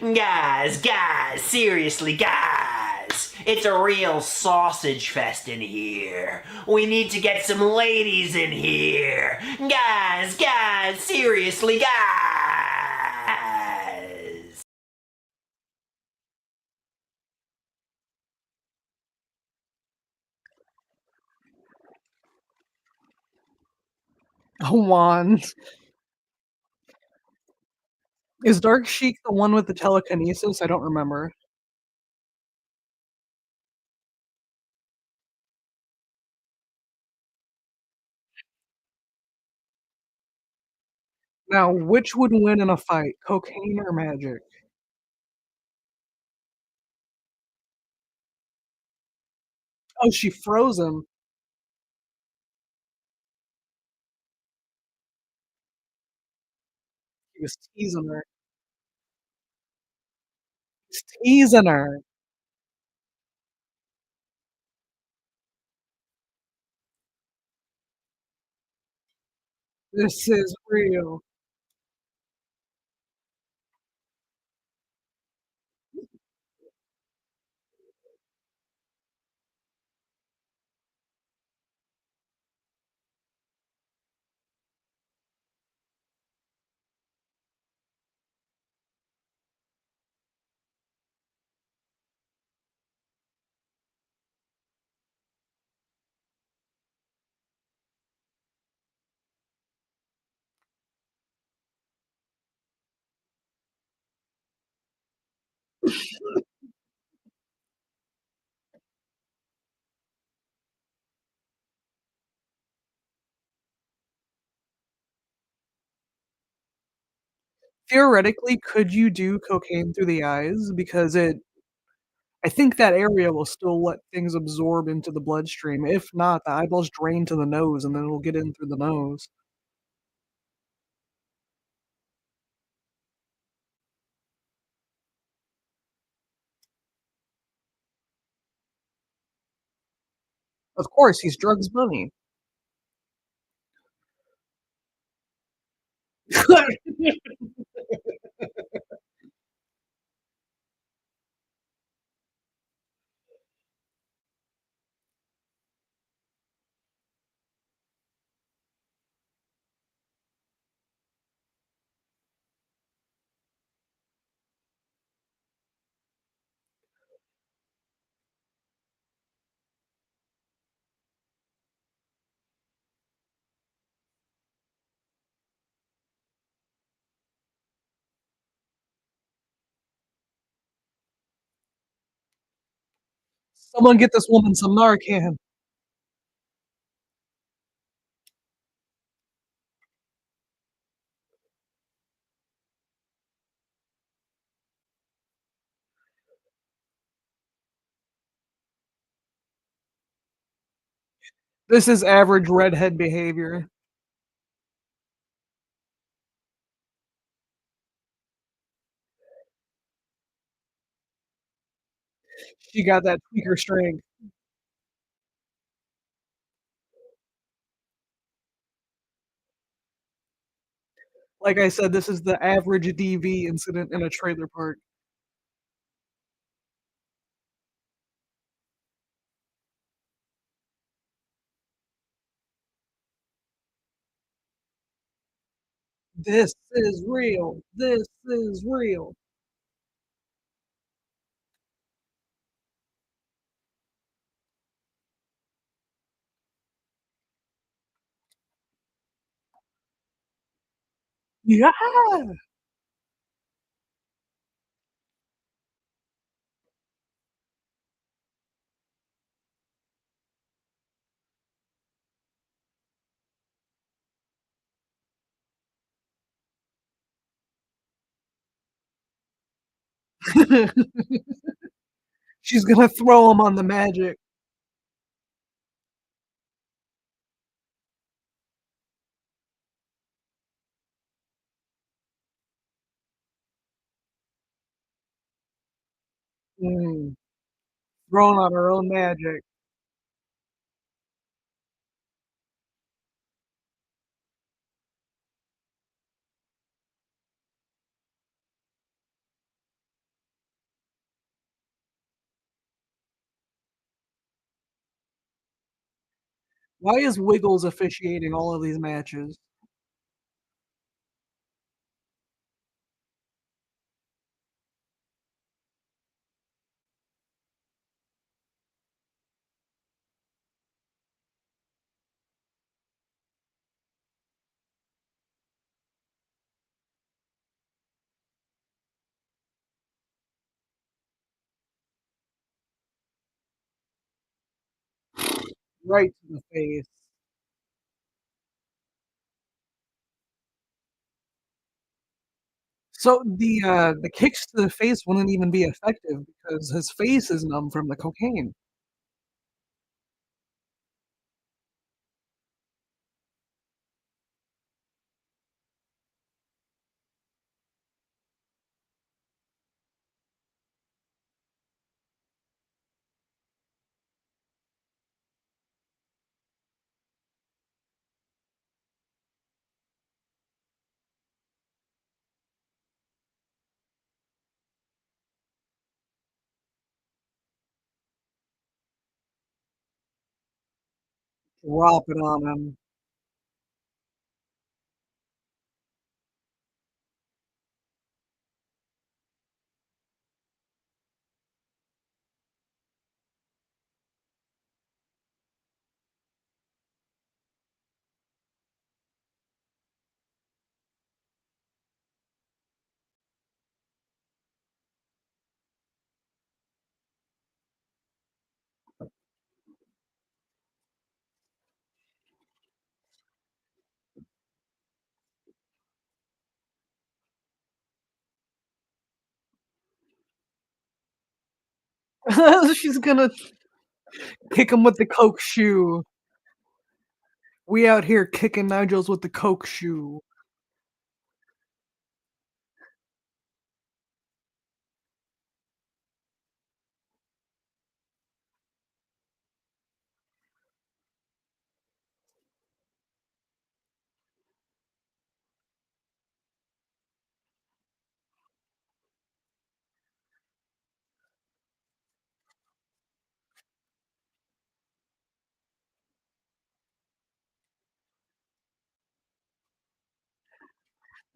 Guys, seriously, guys. It's a real sausage fest in here. We need to get some ladies in here. Guys, seriously, guys. A wand. Is Dark Sheik the one with the telekinesis? I don't remember. Now, which would win in a fight, cocaine or magic? Oh, she froze him. He was teasing her. He's teasing her. This is real. Theoretically, could you do cocaine through the eyes? Because I think that area will still let things absorb into the bloodstream. If not, the eyeballs drain to the nose, and then it'll get in through the nose. Of course, he's drugs money. Someone get this woman some Narcan. This is average redhead behavior. She got that tweaker strength. Like I said, this is the average DV incident in a trailer park. This is real. This is real. Yeah. She's gonna throw him on the magic. Mm, thrown on her own magic. Why is Wiggles officiating all of these matches? Right to the face. So the kicks to the face wouldn't even be effective because his face is numb from the cocaine. Drop it on him. She's gonna kick him with the coke shoe. We out here kicking Nigels with the coke shoe.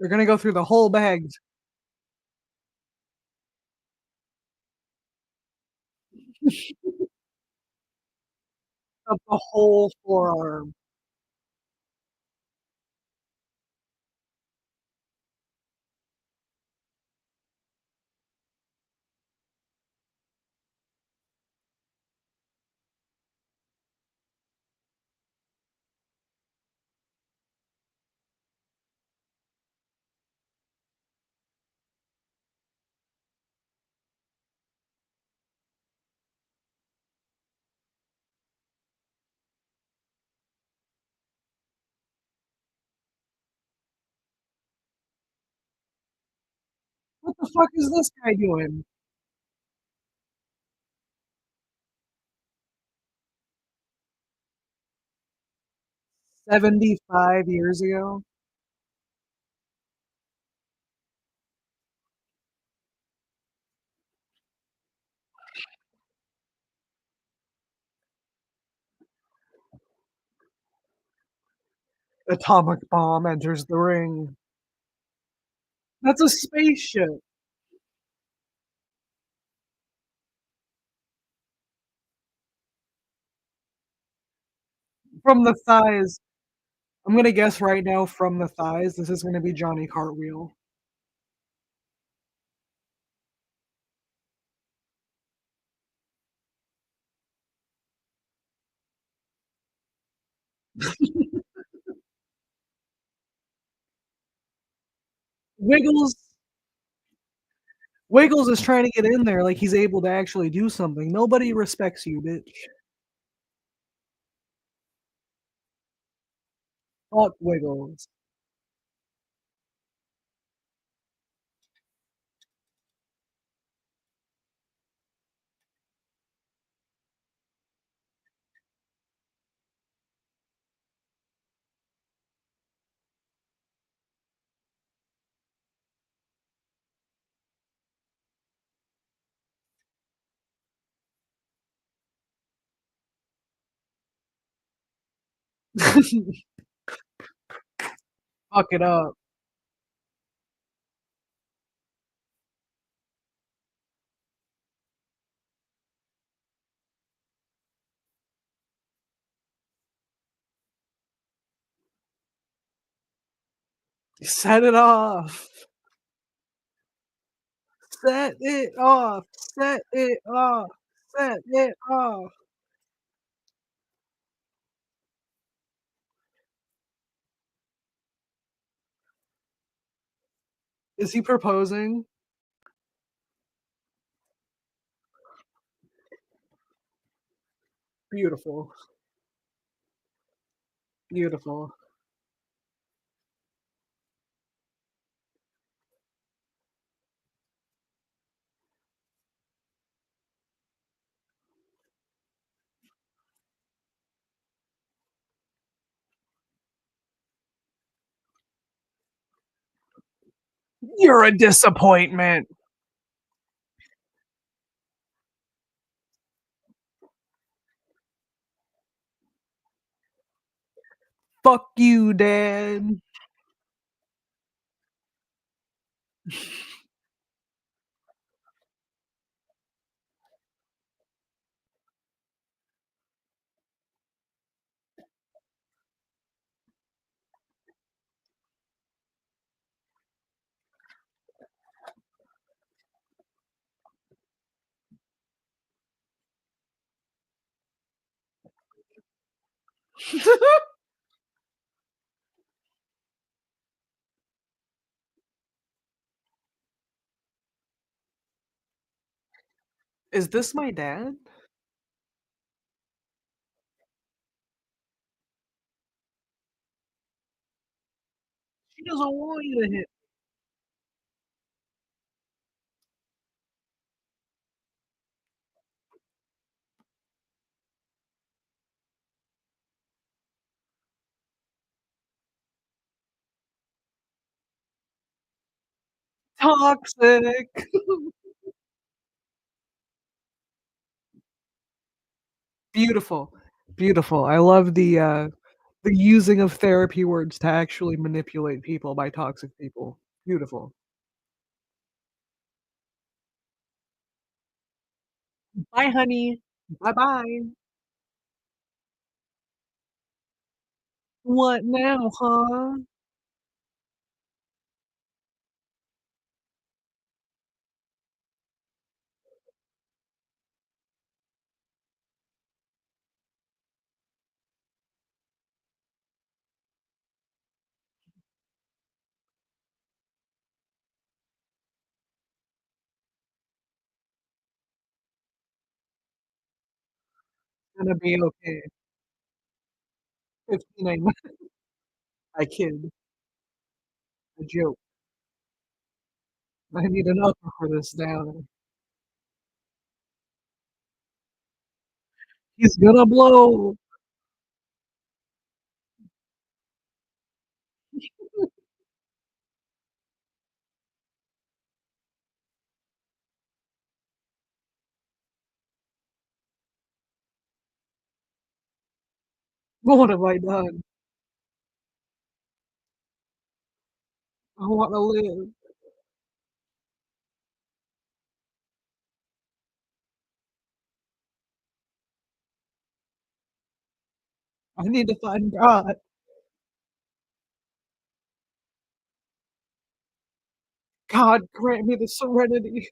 They're gonna go through the whole bag of the whole forearm. What the fuck is this guy doing? 75 years ago? Atomic bomb enters the ring. That's a spaceship. From the thighs. I'm gonna guess right now from the thighs, this is gonna be Johnny Cartwheel. Wiggles Wiggles is trying to get in there like he's able to actually do something. Nobody respects you, bitch. Fuck Wiggles. Fuck it up. Set it off. Set it off. Set it off. Set it off. Is he proposing? Beautiful. Beautiful. You're a disappointment. Fuck you, Dad. Is this my dad? She doesn't want you to hit toxic. Beautiful. Beautiful. I love the using of therapy words to actually manipulate people by toxic people. Beautiful. Bye, honey. Bye-bye. What now, huh? Gonna be okay. 59. I kid. I joke. I need an upper for this down. He's gonna blow. What have I done? I wanna live. I need to find God. God grant me the serenity.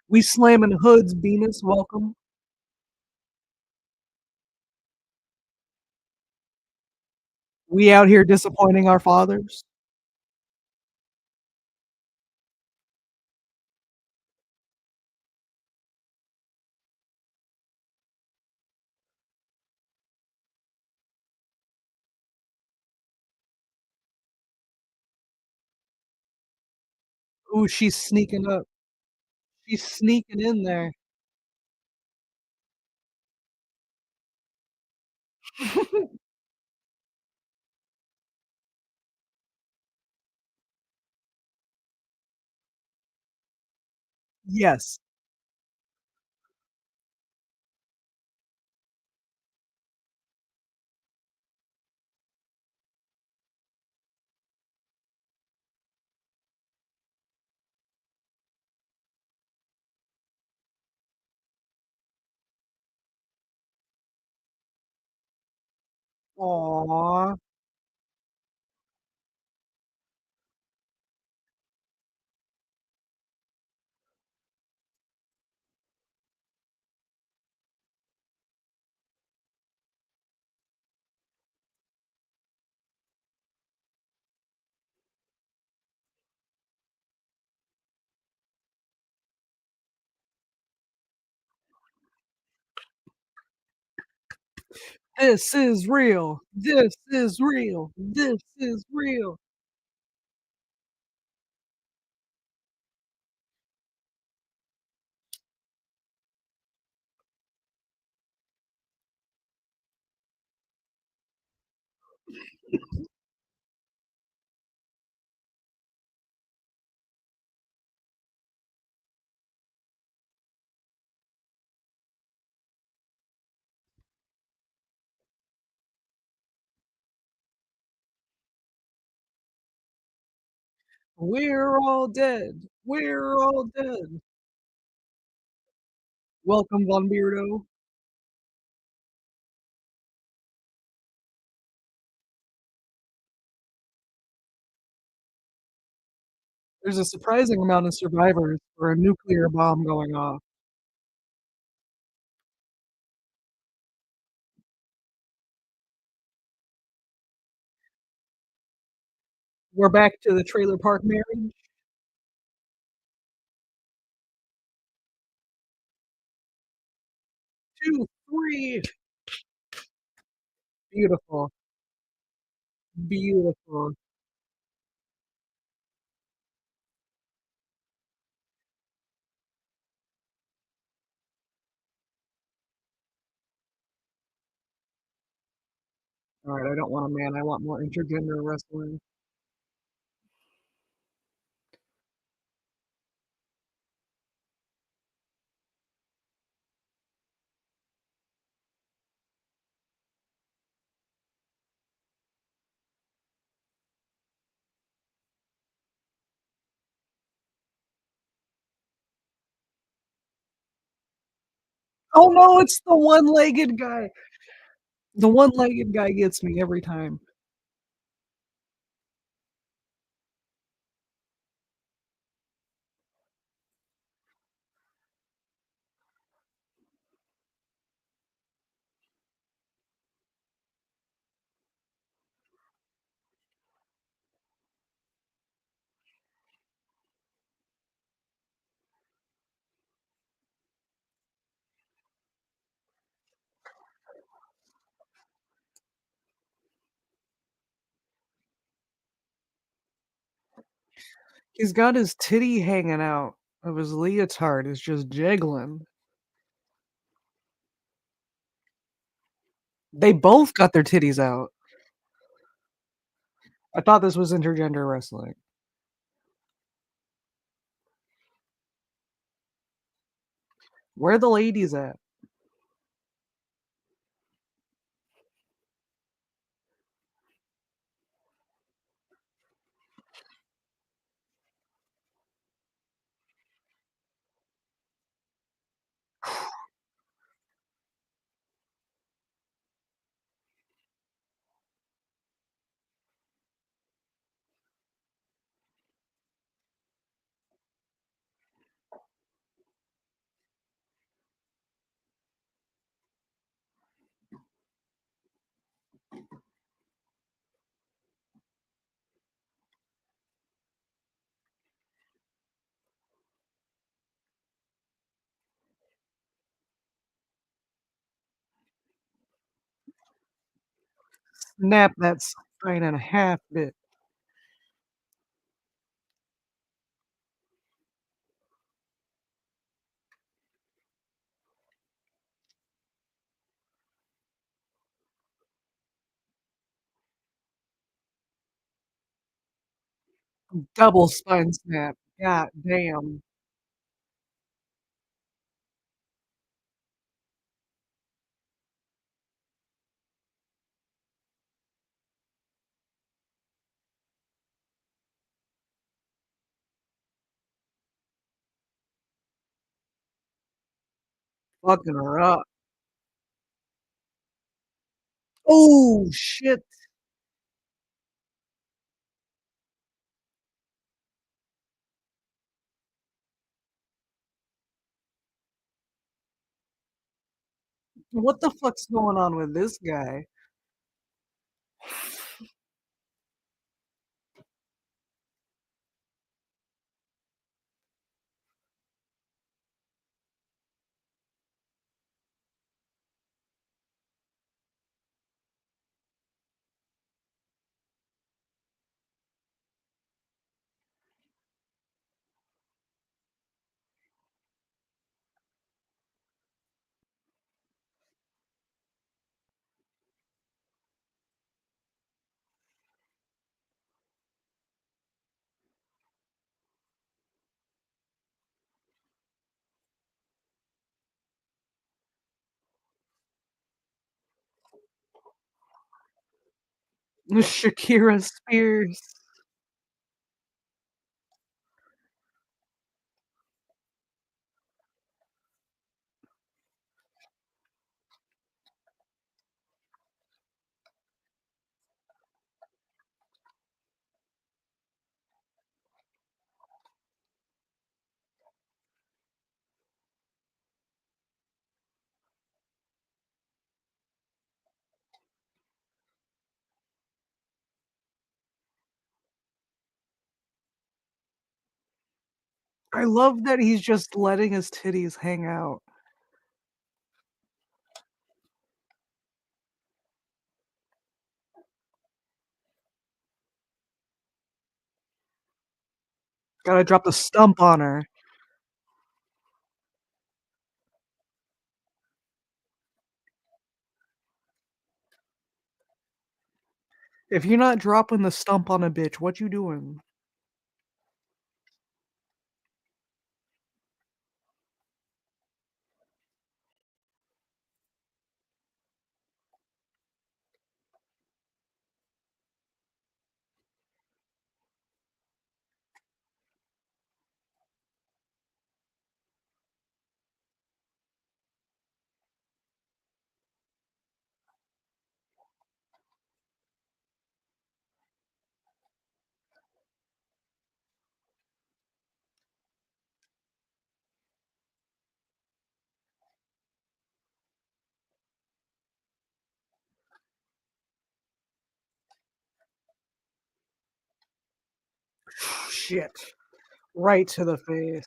We slamming hoods, Venus, welcome. We out here disappointing our fathers. Ooh, she's sneaking up. She's sneaking in there. Yes. Aw. This is real. This is real. This is real. We're all dead. We're all dead. Welcome, Von Beardo. There's a surprising amount of survivors for a nuclear bomb going off. We're back to the trailer park marriage. 2, 3. Beautiful. Beautiful. Alright, I don't want a man, I want more intergender wrestling. Oh no, it's the one-legged guy. The one-legged guy gets me every time. He's got his titty hanging out of his leotard, it's just jiggling. They both got their titties out. I thought this was intergender wrestling. Where are the ladies at? Snap that sign in half, bit. Double spine snap. God damn. Fucking her up. Oh, shit. What the fuck's going on with this guy? Shakira Spears. I love that he's just letting his titties hang out. Gotta drop the stump on her. If you're not dropping the stump on a bitch, what you doing? Shit. Right to the face.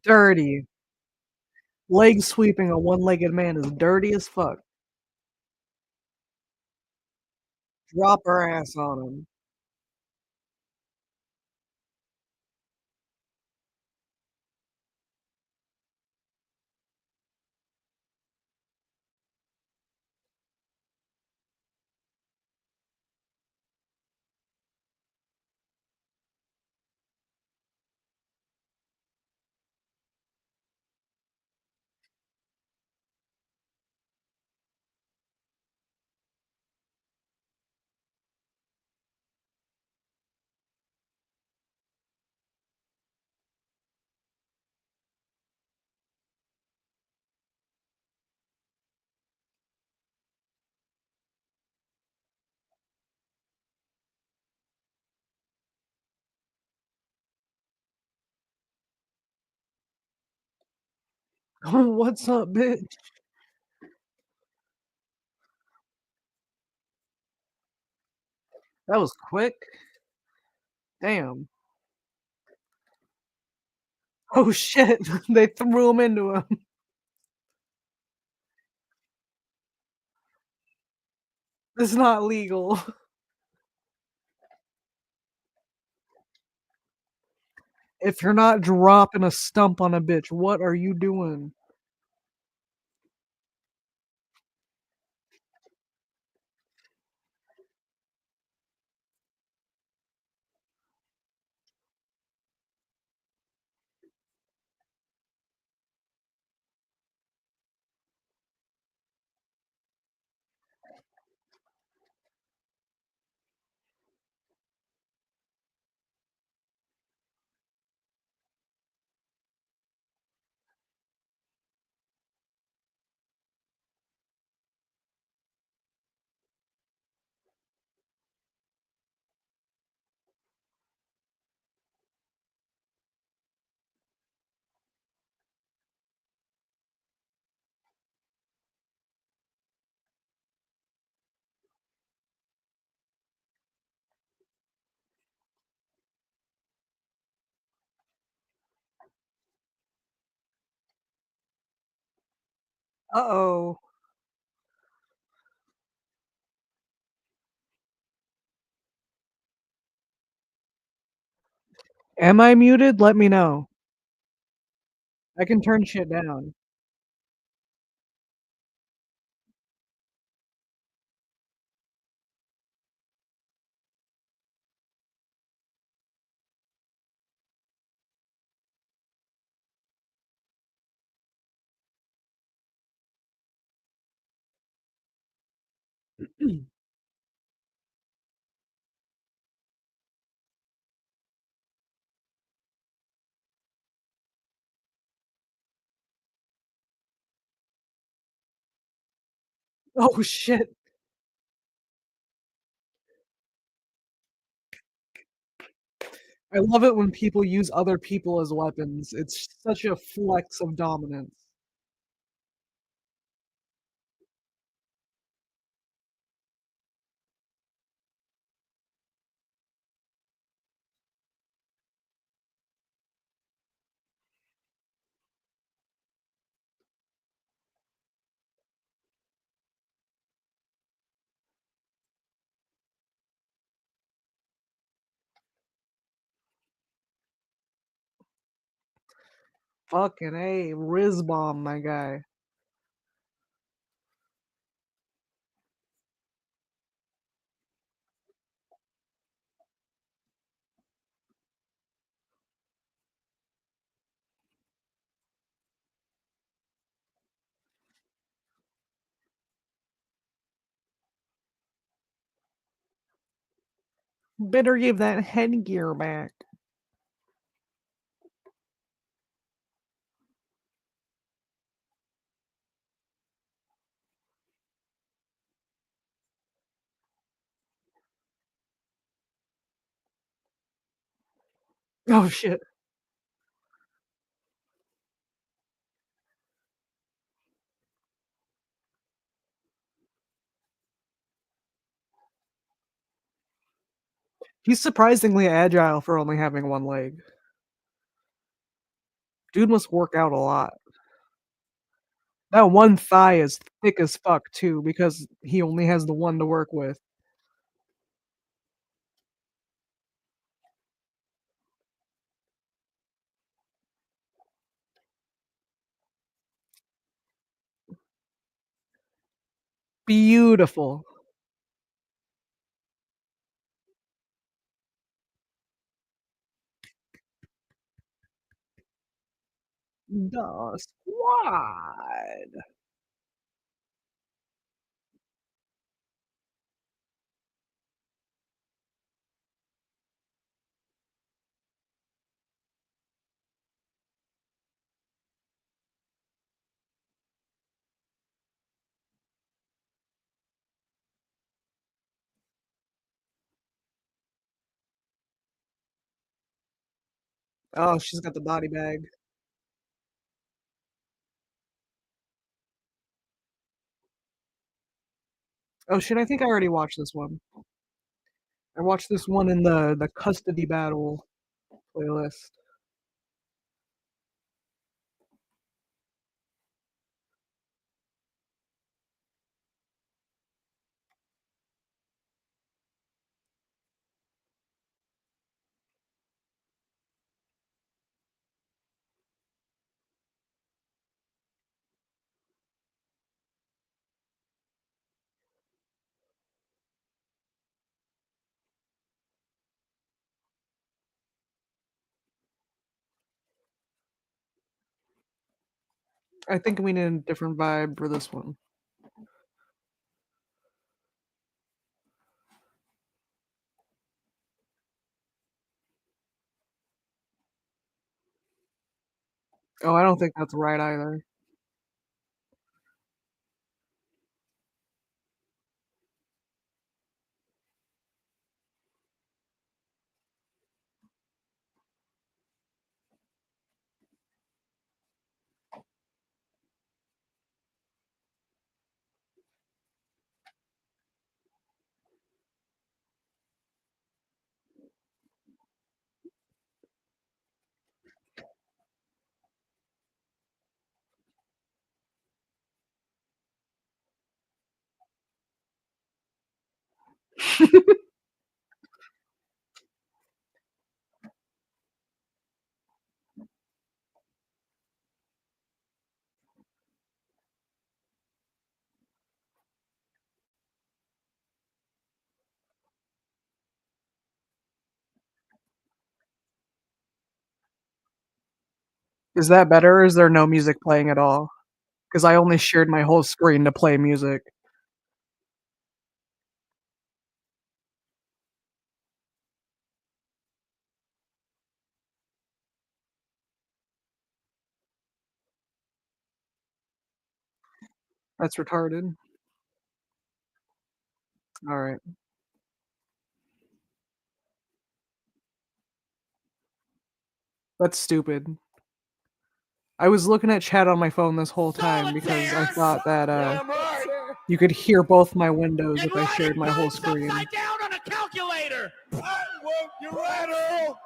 Dirty. Leg sweeping a one-legged man is dirty as fuck. Drop her ass on him. What's up, bitch? That was quick. Damn. Oh shit, they threw him into him. It's not legal. If you're not dropping a stump on a bitch, what are you doing? Uh-oh. Am I muted? Let me know. I can turn shit down. Oh shit. I love it when people use other people as weapons. It's such a flex of dominance. Fucking A, Riz bomb, my guy. Better give that headgear back. Oh shit. He's surprisingly agile for only having one leg. Dude must work out a lot. That one thigh is thick as fuck too, because he only has the one to work with. Beautiful. The squad. Oh, she's got the body bag. Oh shit, I think I already watched this one. I watched this one in the custody battle playlist. I think we need a different vibe for this one. Oh, I don't think that's right either. Is that better or is there no music playing at all? Because I only shared my whole screen to play music. That's retarded. Alright. That's stupid. I was looking at chat on my phone this whole time because I thought that you could hear both my windows if I shared my whole screen. Down on a calculator. Well, you're right, Earl.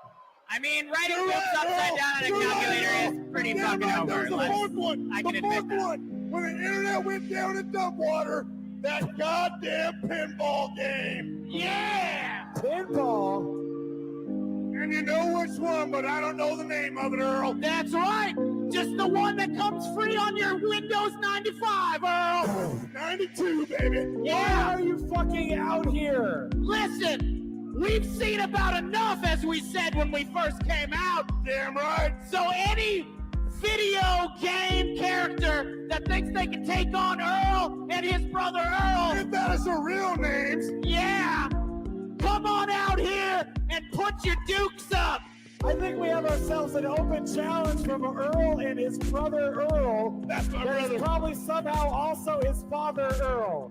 I mean, writing books upside down on a calculator is pretty fucking over. The fourth one. I can the admit fourth that. one. When the internet went down in Dumbwater, that goddamn pinball game. Yeah! Pinball? And you know which one, but I don't know the name of it, Earl. That's right. Just the one that comes free on your Windows 95, Earl. 92, baby. Yeah. Why are you fucking out here? Listen, we've seen about enough, as we said when we first came out. Damn right. So any video game character that thinks they can take on Earl and his brother Earl, If that is the real names. yeah, come on out here and put your dukes up. I think we have ourselves an open challenge from Earl and his brother Earl. That's my That brother. is probably somehow also his father Earl.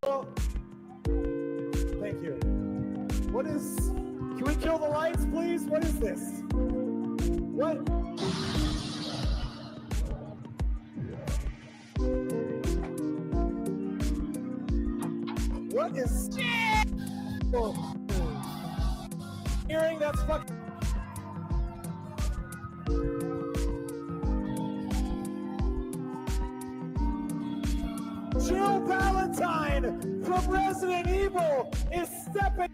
Well, thank you. What is... Can we kill the lights, please? What is this? What? What is... Oh. Hearing that's fucking... Jill Valentine from Resident Evil is stepping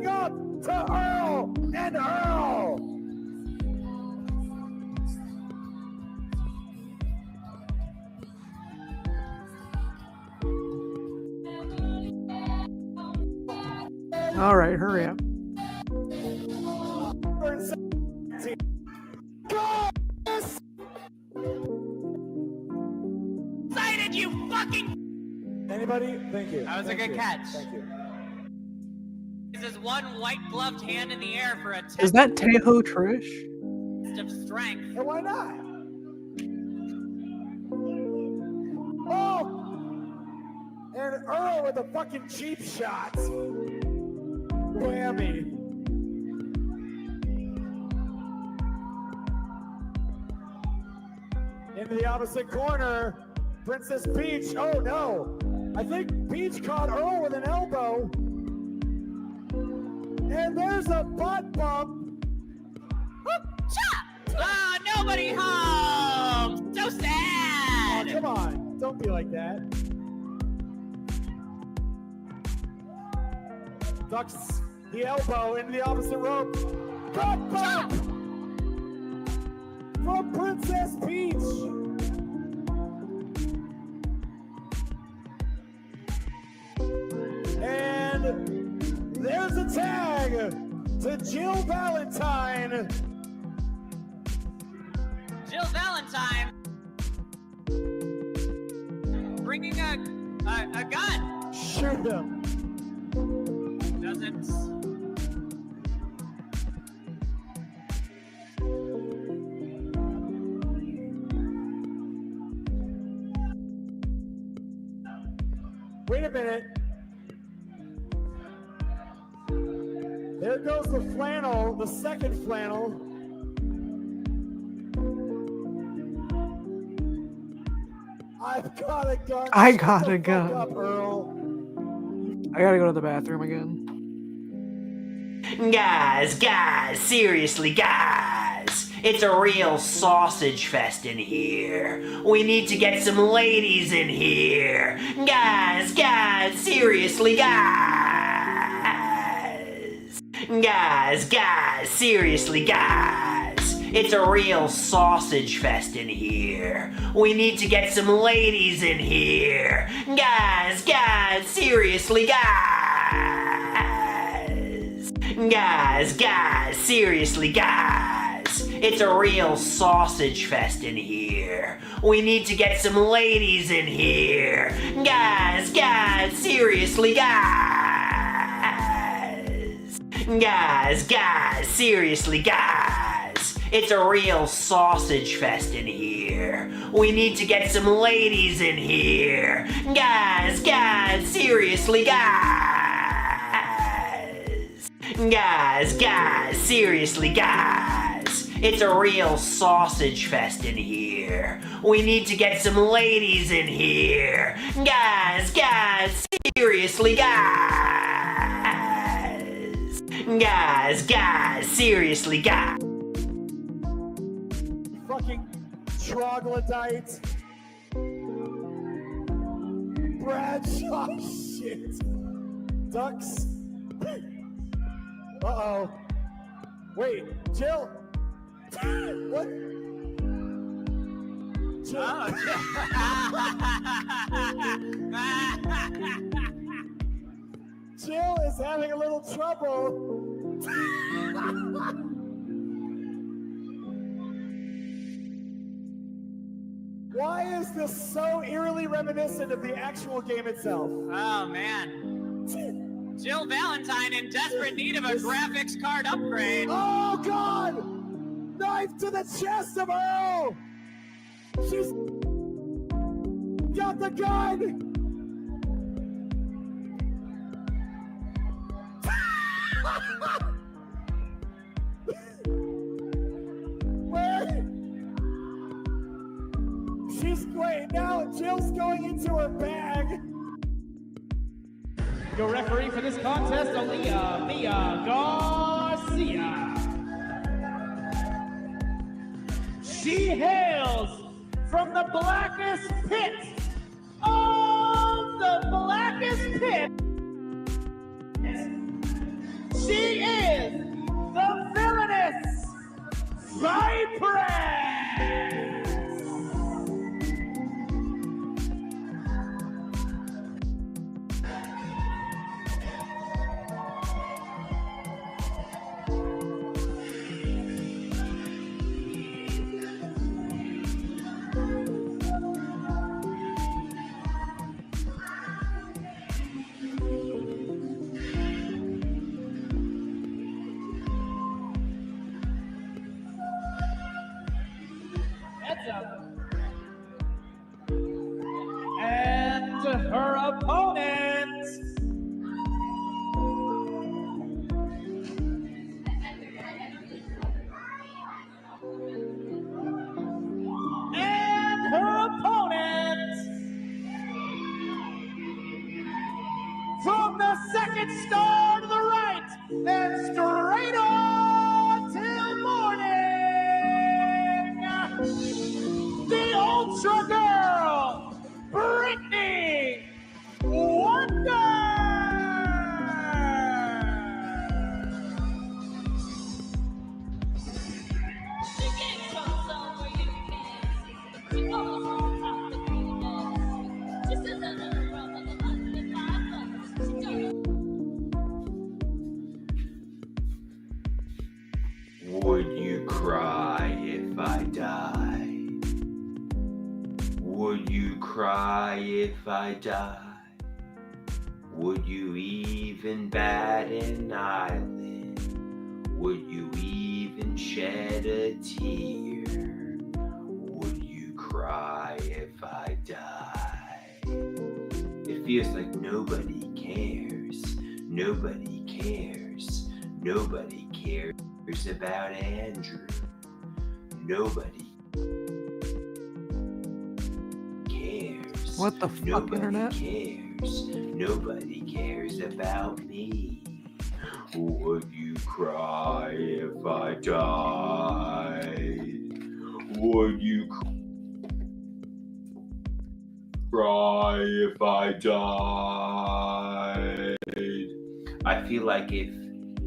up to Earl and Earl. All right, hurry up. Excited, you fucking. Anybody? Thank you. That was a Thank good you. catch. Thank you. This is one white gloved hand in the air for a Is test that Tejo Trish? of strength. And why not? Oh! And Earl with a fucking cheap shot. Whammy. Into the opposite corner, Princess Peach. Oh no! I think Peach caught Earl with an elbow. And there's a butt bump. Ah, nobody home. So Oh, sad. come on, don't be like that. Ducks the elbow into the opposite rope. Butt bump from Princess Peach. And there's a tag to Jill Valentine. Jill Valentine bringing a gun. Shoot him. Doesn't. Wait a minute. There goes the flannel, the second flannel. I've got a gun. I Shut got the a fuck gun. Up, Earl. I gotta go to the bathroom again. Guys, seriously, guys. It's a real sausage fest in here. We need to get some ladies in here. Guys, seriously, guys. Guys, seriously, guys. It's a real sausage fest in here. We need to get some ladies in here. Guys, seriously, guys. Guys, seriously, guys. It's a real sausage fest in here. We need to get some ladies in here. Guys, seriously, guys. Guys, seriously, guys. It's a real sausage fest in here. We need to get some ladies in here. Guys, seriously, guys. Guys, seriously, guys. It's a real sausage fest in here. We need to get some ladies in here. Guys, seriously, guys. Guys, seriously, guys. Fucking troglodyte. Bradshaw shit. Ducks. Uh-oh. Wait, Jill. What? Jill. Jill is having a little trouble. Why is this so eerily reminiscent of the actual game itself? Oh man. Jill Valentine in desperate need of a graphics card upgrade. Oh God! Knife to the chest of Earl! She's got the gun! Where? Wait, now Jill's going into her bag. Your referee for this contest, Aaliyah Mia Garcia. She hails from the blackest pit of the blackest pit. She is the villainous Cypress. And her opponent, from the second star to the right and straight on till morning, the Ultra Girl, Brittany Wonder. Would you cry if I died? Would you cry if I died? Would you even bat an eyelid? Would you even shed a tear? Would you cry if I died? It feels like nobody cares. Nobody cares. Nobody cares about Andrew. Nobody cares. What the fuck, Nobody internet? cares. Nobody cares about me. Would you cry if I died? Would you cry if I died? I feel like if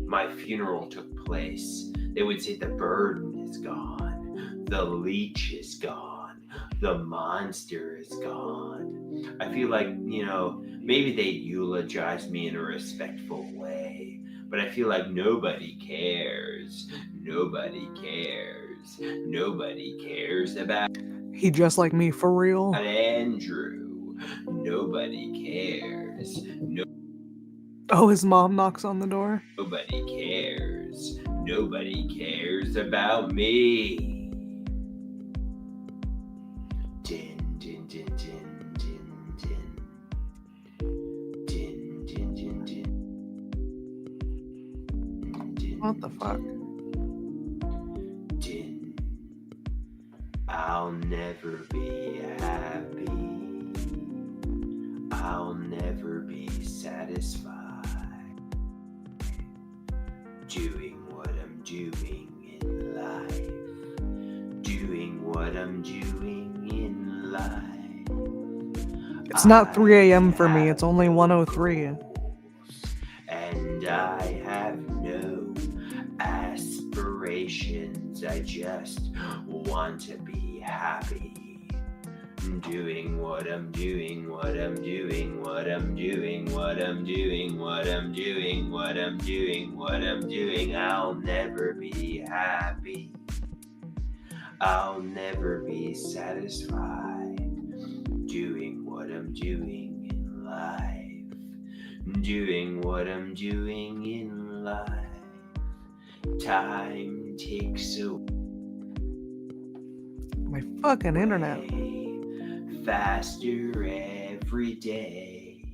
my funeral took place, they would say the burden is gone, the leech is gone, the monster is gone. I feel like, maybe they'd eulogize me in a respectful way, but I feel like nobody cares. Nobody cares. Nobody cares about He just like me for real. Andrew. Nobody cares. Oh, his mom knocks on the door. Nobody cares. Nobody cares about me. Din, din, din, din, din, din. Din, din, din, din. Din, What the fuck? din. I'll never be happy. I'll never be satisfied. Doing what I'm doing in life. Doing what I'm doing in life. It's not 3 a.m. for me, it's only 1:03. And I have no aspirations. I just want to be happy. Doing what I'm doing, what I'm doing, what I'm doing, what I'm doing, what I'm doing, what I'm doing, what I'm doing. I'll never be happy. I'll never be satisfied. Doing what I'm doing in life. Doing what I'm doing in life. Time takes away. My fucking internet. Faster every day,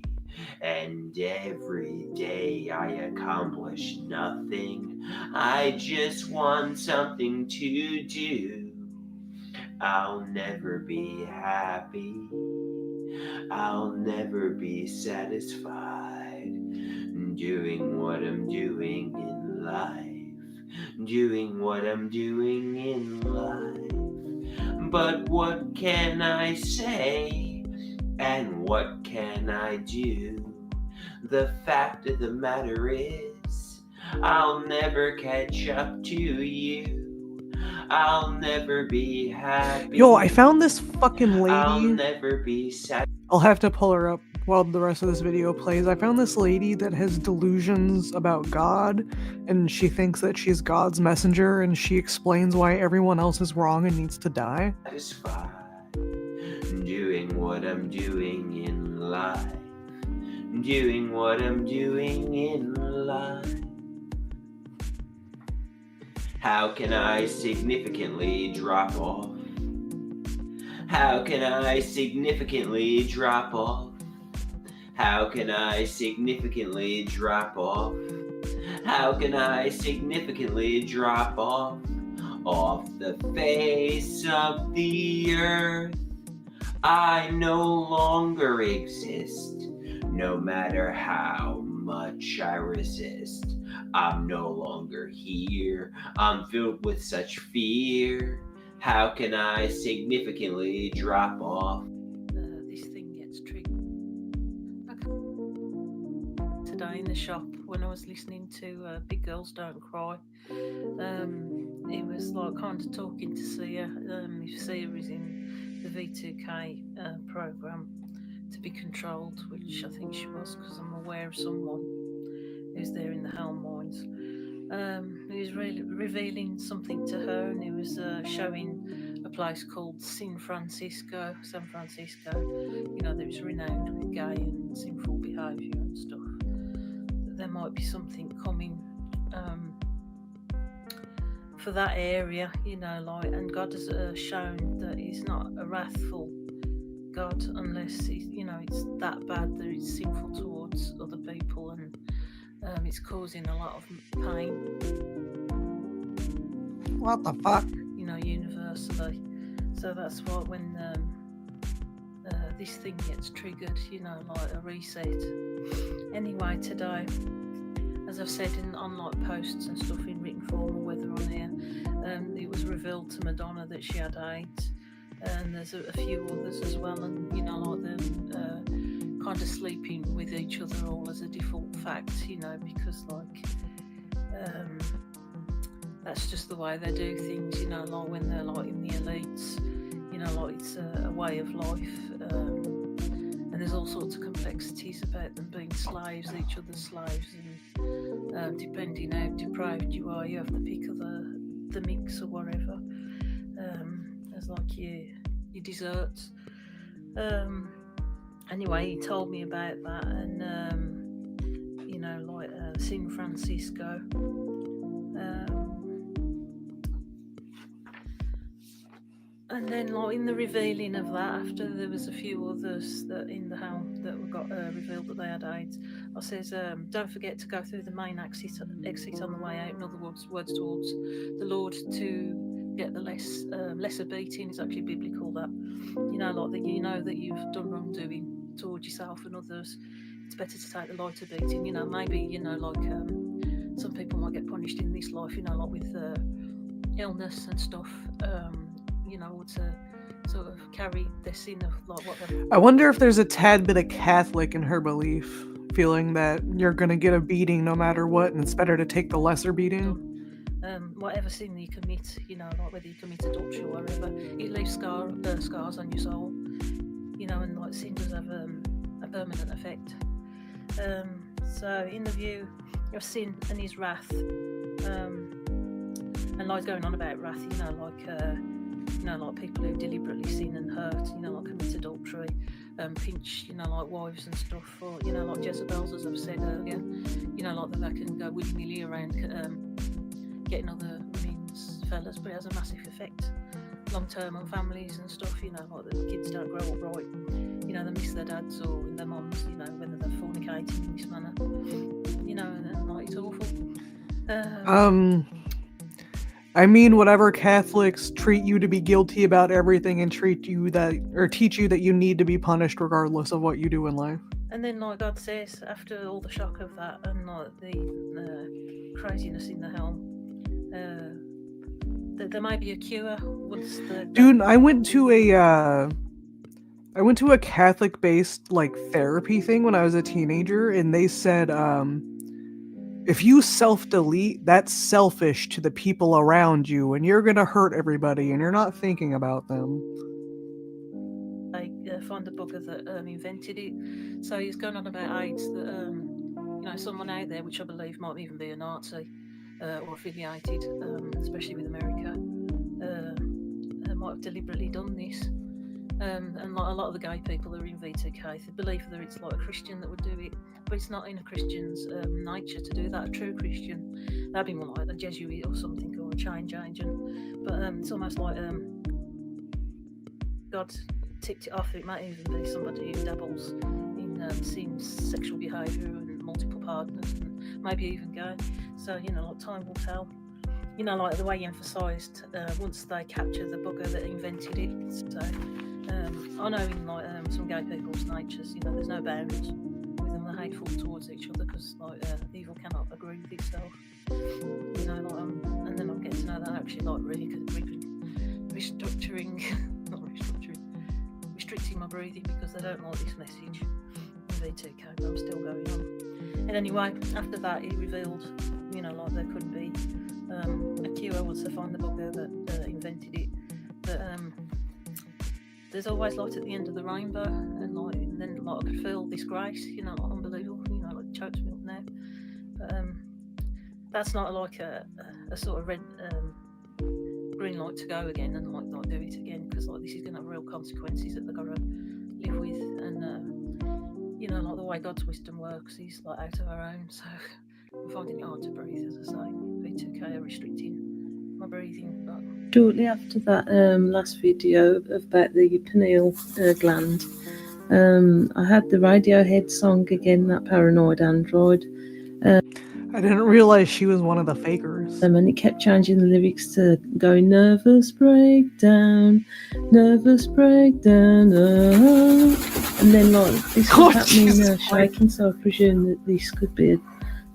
and every day I accomplish nothing. I just want something to do. I'll never be happy. I'll never be satisfied. Doing what I'm doing in life. Doing what I'm doing in life. But what can I say? And what can I do? The fact of the matter is, I'll never catch up to you. I'll never be happy. Yo, I found this fucking I'll lady. never be sad. I'll have to pull her up while the rest of this video plays. I found this lady that has delusions about God, and she thinks that she's God's messenger, and she explains why everyone else is wrong and needs to die. Satisfied doing what I'm doing in life. Doing what I'm doing in life. How can I significantly drop off? How can I significantly drop off? How can I significantly drop off? How can I significantly drop off the face of the earth? I no longer exist, no matter how much I resist. I'm no longer here, I'm filled with such fear. How can I significantly drop off? This thing gets triggered. Today in the shop, when I was listening to Big Girls Don't Cry, it was like kind of talking to Sia. If Sia is in the V2K program to be controlled, which I think she was, because I'm aware of someone who's there in the Helm Mines. He was really revealing something to her, and he was showing a place called San Francisco. You know, that was renowned with gay and sinful behaviour and stuff. That there might be something coming for that area, you know, like, and God has shown that He's not a wrathful God unless it's that bad that it's sinful towards other people, and it's causing a lot of pain. What the fuck? You know, universally. So that's why when this thing gets triggered, you know, like a reset. Anyway, today, as I've said on like posts and stuff in written form or whether on here, it was revealed to Madonna that she had AIDS, and there's a few others as well, and you know, like them kind of sleeping with each other all as a default fact, you know, because like that's just the way they do things, you know, like when they're like in the elites, you know, like it's a way of life, and there's all sorts of complexities about them being slaves, each other's slaves, and depending how deprived you are, you have the pick of the mix or whatever, as like your desserts. Anyway, he told me about that, and you know, like San Francisco. And then, like in the revealing of that, after there was a few others that in the helm that got revealed that they had AIDS, I says, don't forget to go through the main exit on the way out. In other words towards the Lord to get the lesser beating is actually biblical. That, you know, like that, you know that you've done wrongdoing towards yourself and others. It's better to take the lighter beating. You know, maybe, you know, like some people might get punished in this life, you know, like with illness and stuff. You know, to sort of carry their sin of like whatever. I wonder if there's a tad bit of Catholic in her belief, feeling that you're gonna get a beating no matter what, and it's better to take the lesser beating. Whatever sin you commit, you know, like whether you commit adultery or whatever, it leaves scars on your soul, you know, and like sin does have a permanent effect. So in the view of sin and his wrath, and like going on about wrath, you know, like people who deliberately sin and hurt, you know, like commit adultery, pinch, you know, like wives and stuff, or, you know, like Jezebels, as I've said earlier, you know, like that they can go willy-nilly around getting other women's fellas, but it has a massive effect long-term on families and stuff, you know, like the kids don't grow up right, you know, they miss their dads or their mums, you know, whether they're fornicating in this manner, you know, and like it's awful. I mean, whatever Catholics treat you to be guilty about everything and teach you that you need to be punished regardless of what you do in life. And then, like God says, after all the shock of that and like the craziness in the helm, that there might be a cure once the... Dude, I went to I went to a Catholic-based like therapy thing when I was a teenager, and they said, if you self-delete, that's selfish to the people around you, and you're gonna hurt everybody, and you're not thinking about them. They find the bugger that invented it. So he's going on about AIDS that someone out there, which I believe might even be a Nazi or affiliated, especially with America, might have deliberately done this. And like a lot of the gay people that are in V2K, they believe that it's like a Christian that would do it, but it's not in a Christian's nature to do that. A true Christian, that'd be more like a Jesuit or something, or a change agent. But it's almost like God tipped it off. It might even be somebody who dabbles in sin, sexual behaviour, and multiple partners, and maybe even gay. So like time will tell. Like the way he emphasised, once they capture the bugger that invented it. So I know in like some gay people's natures, there's no bounds with them. They're hateful towards each other because evil cannot agree with itself. And then I'm getting to know that actually restricting my breathing because they don't like this message. V2K, but I'm still going on. And anyway, after that, he revealed, like there could be a cure once they find the bugger that invented it. But there's always light at the end of the rainbow, and then I could feel this grace, like unbelievable, like it chokes me up now. But that's not like a sort of red green light to go again and like not do it again, because like this is going to have real consequences that they've got to live with. And like the way God's wisdom works, He's like out of our own. So I'm finding it hard to breathe, as I say. V2K are restricting my breathing. But shortly after that last video about the pineal gland, I had the Radiohead song again, that Paranoid Android. I didn't realize she was one of the fakers. And it kept changing the lyrics to going nervous breakdown, and then like this was happening, shaking. So I presume that this could be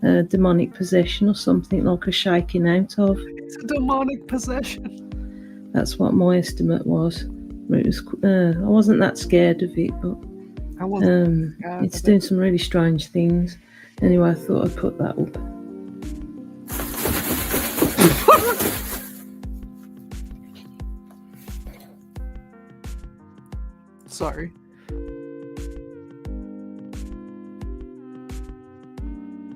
a demonic possession or something, like a shaking out of. It's a demonic possession. That's what my estimate was. It was. I wasn't that scared of it, but I wasn't. It's doing some really strange things. Anyway, I thought I'd put that up. Sorry.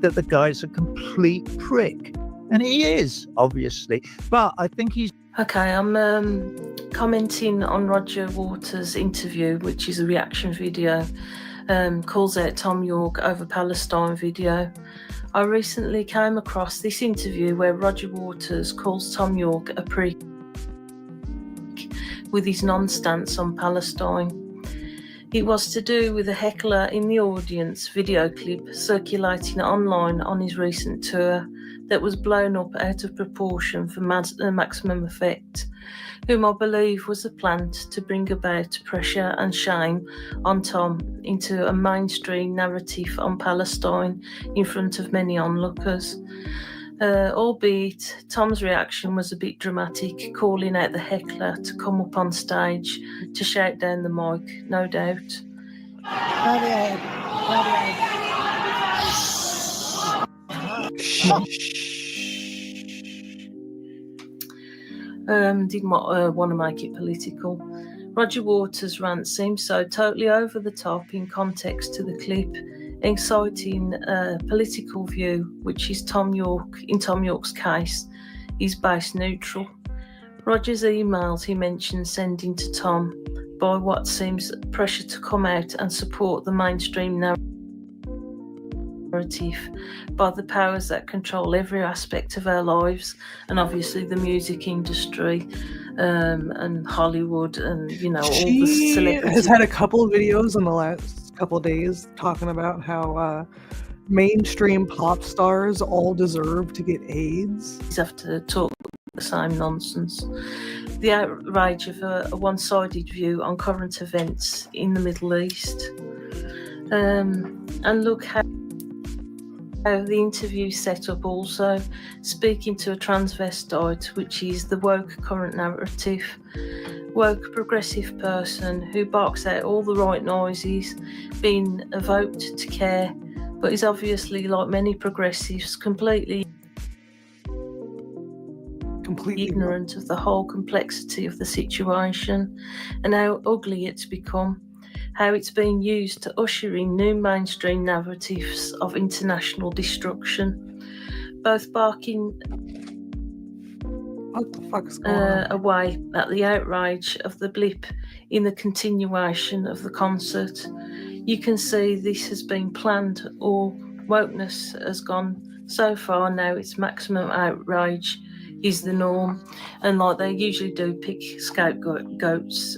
That the guy's a complete prick. And he is, obviously. But I think he's... Okay, I'm commenting on Roger Waters' interview, which is a reaction video. Calls out Tom York over Palestine video. I recently came across this interview where Roger Waters calls Tom York a prick with his non-stance on Palestine. It was to do with a heckler in the audience video clip circulating online on his recent tour that was blown up out of proportion for maximum effect, whom I believe was a plant to bring about pressure and shame on Tom into a mainstream narrative on Palestine in front of many onlookers. Albeit Tom's reaction was a bit dramatic, calling out the heckler to come up on stage to shout down the mic, no doubt. Didn't want to make it political. Roger Waters' rant seems so totally over the top in context to the clip, inciting a political view, which is Tom York's case, is base neutral. Roger's emails he mentions sending to Tom by what seems pressure to come out and support the mainstream narrative by the powers that control every aspect of our lives, and obviously the music industry and Hollywood and all the celebrities. She has had a couple of videos in the last couple of days talking about how mainstream pop stars all deserve to get AIDS. You have to talk the same nonsense. The outrage of a one-sided view on current events in the Middle East. And look how the interview set up also, speaking to a transvestite, which is the woke current narrative. Woke progressive person who barks out all the right noises, being evoked to care, but is obviously, like many progressives, completely ignorant of the whole complexity of the situation and how ugly it's become, how it's being used to usher in new mainstream narratives of international destruction, both barking what the fuck's going on? away at the outrage of the blip in the continuation of the concert. You can see this has been planned, or wokeness has gone so far now it's maximum outrage is the norm, and like they usually do pick scapegoats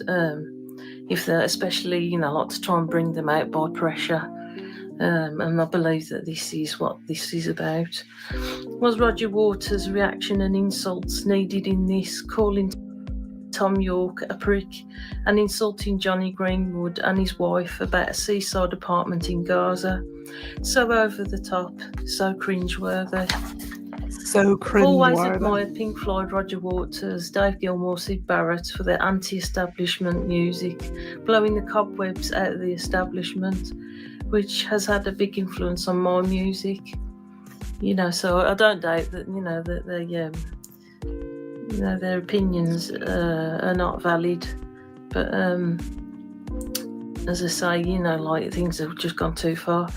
if they're, especially, like to try and bring them out by pressure, and I believe that this is what this is about. Was Roger Waters' reaction and insults needed in this, calling Tom York a prick and insulting Johnny Greenwood and his wife about a seaside apartment in Gaza? So over the top, so cringeworthy. So cringeworthy. Always admired Pink Floyd, Roger Waters, Dave Gilmour, Syd Barrett for their anti-establishment music, blowing the cobwebs out of the establishment, which has had a big influence on my music. So I don't doubt that, that their opinions are not valid. But as I say, like things have just gone too far.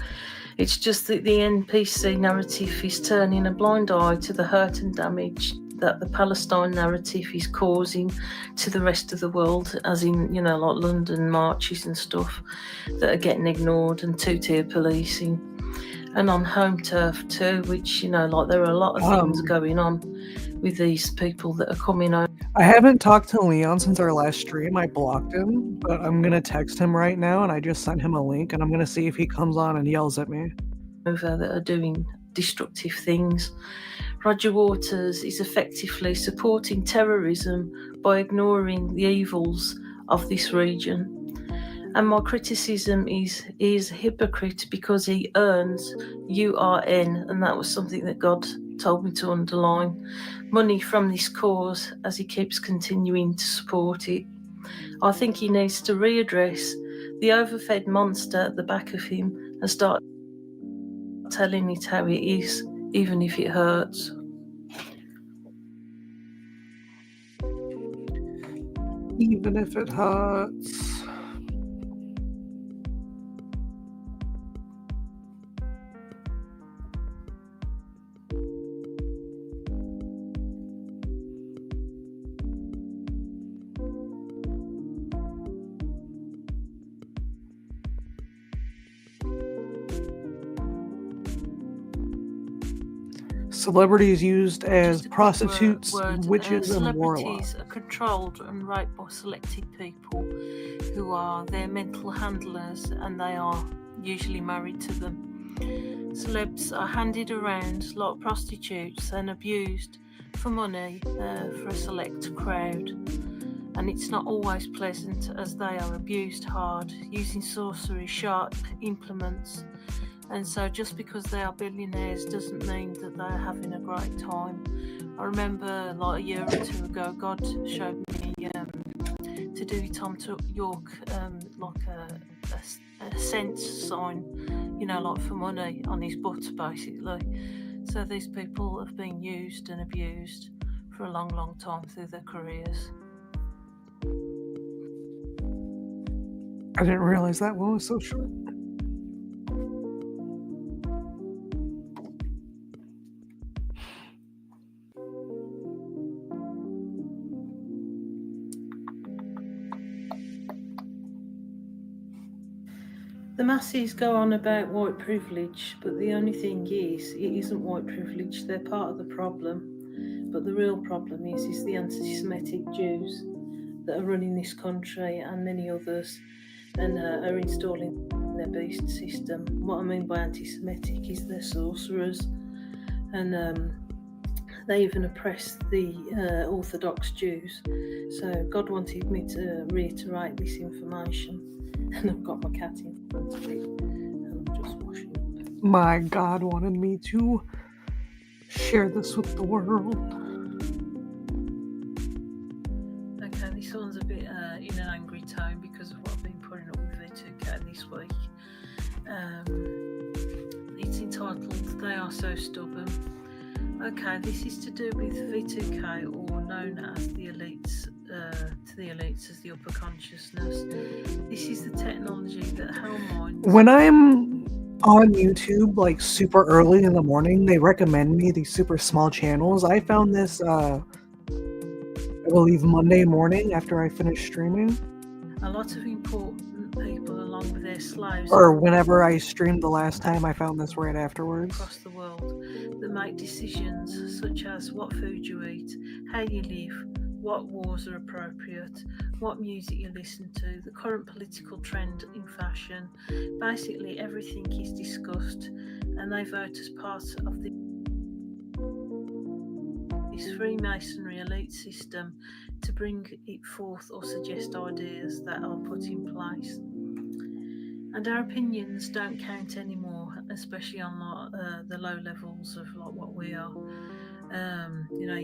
It's just that the NPC narrative is turning a blind eye to the hurt and damage that the Palestine narrative is causing to the rest of the world, as in, like London marches and stuff that are getting ignored, and two-tier policing. And on home turf too, which, there are a lot of things going on with these people that are coming over. I haven't talked to Leon since our last stream. I blocked him, but I'm going to text him right now, and I just sent him a link, and I'm going to see if he comes on and yells at me. That are doing destructive things. Roger Waters is effectively supporting terrorism by ignoring the evils of this region. And my criticism is he is a hypocrite because he earns URN, and that was something that God told me to underline, money from this cause as he keeps continuing to support it. I think he needs to readdress the overfed monster at the back of him and start telling it how it is, even if it hurts. Even if it hurts. Celebrities used as prostitutes, witches, and warlocks. Celebrities are controlled and raped by selected people who are their mental handlers, and they are usually married to them. Celebs are handed around like prostitutes and abused for money for a select crowd. And it's not always pleasant, as they are abused hard, using sorcery, sharp implements. And so just because they are billionaires doesn't mean that they're having a great time. I remember like a year or two ago, God showed me to do Tom York like a cent sign, like for money on his butt, basically. So these people have been used and abused for a long, long time through their careers. I didn't realize that one was so short. The masses go on about white privilege, but the only thing is, it isn't white privilege. They're part of the problem. But the real problem is the anti-Semitic Jews that are running this country and many others, and are installing their beast system. What I mean by anti-Semitic is they're sorcerers, and they even oppress the Orthodox Jews. So God wanted me to reiterate this information, and I've got my cat in front of it, and I'm just washing My God wanted me to share this with the world. Okay, this one's a bit in an angry tone because of what I've been putting up with V2K this week. It's entitled "They Are So Stubborn." Okay, this is to do with V2K, or known as the elites, to the elites as the upper consciousness. This is the technology that Hell Minds. When I'm on YouTube, like super early in the morning, they recommend me these super small channels. I found this, I believe, Monday morning after I finished streaming. A lot of important people, along with their slaves, Or whenever I streamed the last time, I found this right afterwards. across the world, that make decisions such as what food you eat, how you live, what wars are appropriate, what music you listen to, the current political trend in fashion. Basically, everything is discussed, and they vote as part of this Freemasonry elite system to bring it forth or suggest ideas that are put in place. And our opinions don't count anymore, especially on the low levels of like what we are. You know,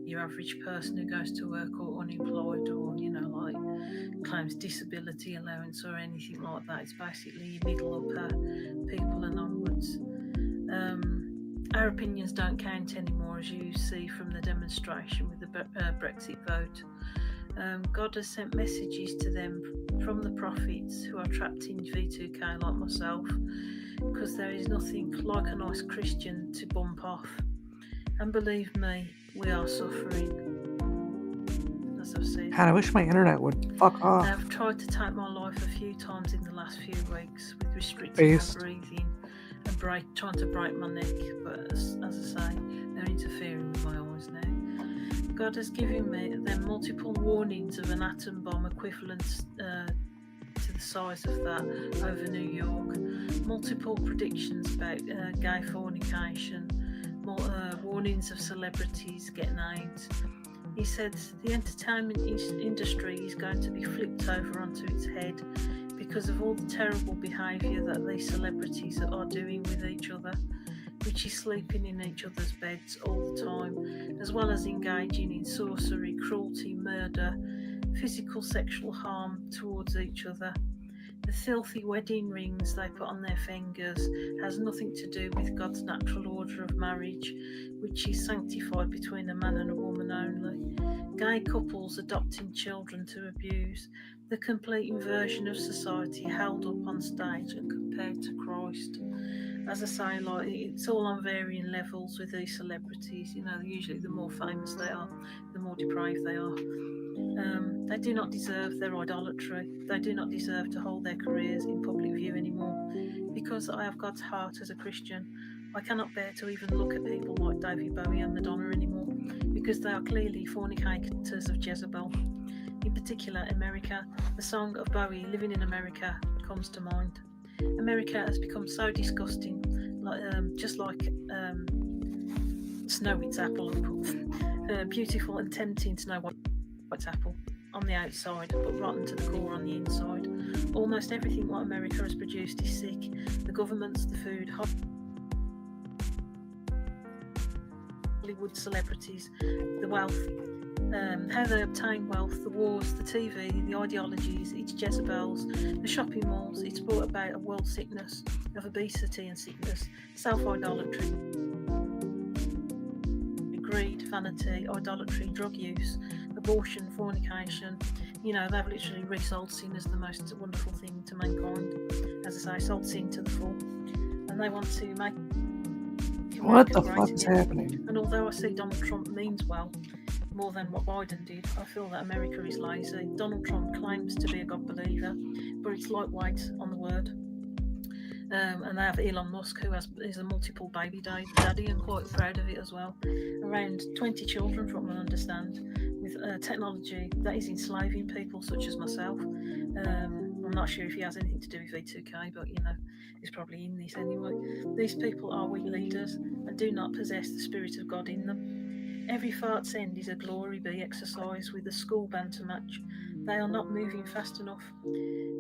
your average person who goes to work or unemployed, or like claims disability allowance or anything like that. It's basically your middle upper people and onwards. Our opinions don't count anymore, as you see from the demonstration with the Brexit vote. God has sent messages to them from the prophets who are trapped in V2K like myself, because there is nothing like a nice Christian to bump off. And believe me, we are suffering, as I've said. God, I wish my internet would fuck off. I've tried to take my life a few times in the last few weeks with restricting my breathing and trying to break my neck, but as I say, they're interfering with my eyes now. God has given me them multiple warnings of an atom bomb equivalent to the size of that over New York, multiple predictions about gay fornication, warnings of celebrities getting AIDS. He said the entertainment industry is going to be flipped over onto its head because of all the terrible behaviour that these celebrities are doing with each other, which is sleeping in each other's beds all the time, as well as engaging in sorcery, cruelty, murder, physical sexual harm towards each other. The filthy wedding rings they put on their fingers has nothing to do with God's natural order of marriage, which is sanctified between a man and a woman only. Gay couples adopting children to abuse, the complete inversion of society held up on stage and compared to Christ. As I say, like, it's all on varying levels with these celebrities. Usually the more famous they are, the more depraved they are. They do not deserve their idolatry. They do not deserve to hold their careers in public view anymore. Because I have God's heart as a Christian, I cannot bear to even look at people like David Bowie and Madonna anymore, because they are clearly fornicators of Jezebel. In particular, America. The song of Bowie, "Living in America," comes to mind. America has become so disgusting, just like Snow White's apple, beautiful and tempting Snow White's apple on the outside, but rotten to the core on the inside. Almost everything what America has produced is sick. The governments, the food, Hollywood celebrities, the wealth, how they obtain wealth, the wars, the TV, the ideologies, it's Jezebels, the shopping malls. It's brought about a world sickness of obesity and sickness, self-idolatry, greed, vanity, idolatry, drug use, abortion, fornication. They've literally resold sin as the most wonderful thing to mankind. As I say, sold sin to the full. And they want to make what the fuck is happening? And although I see Donald Trump means well, more than what Biden did, I feel that America is lazy. Donald Trump claims to be a God believer, but it's lightweight on the word. And they have Elon Musk, who is a multiple baby daddy, and quite proud of it as well. Around 20 children, from what I understand, with technology that is enslaving people such as myself. I'm not sure if he has anything to do with V2K, but he's probably in this anyway. These people are weak leaders and do not possess the Spirit of God in them. Every fart's end is a glory be exercise with a school banter match. They are not moving fast enough.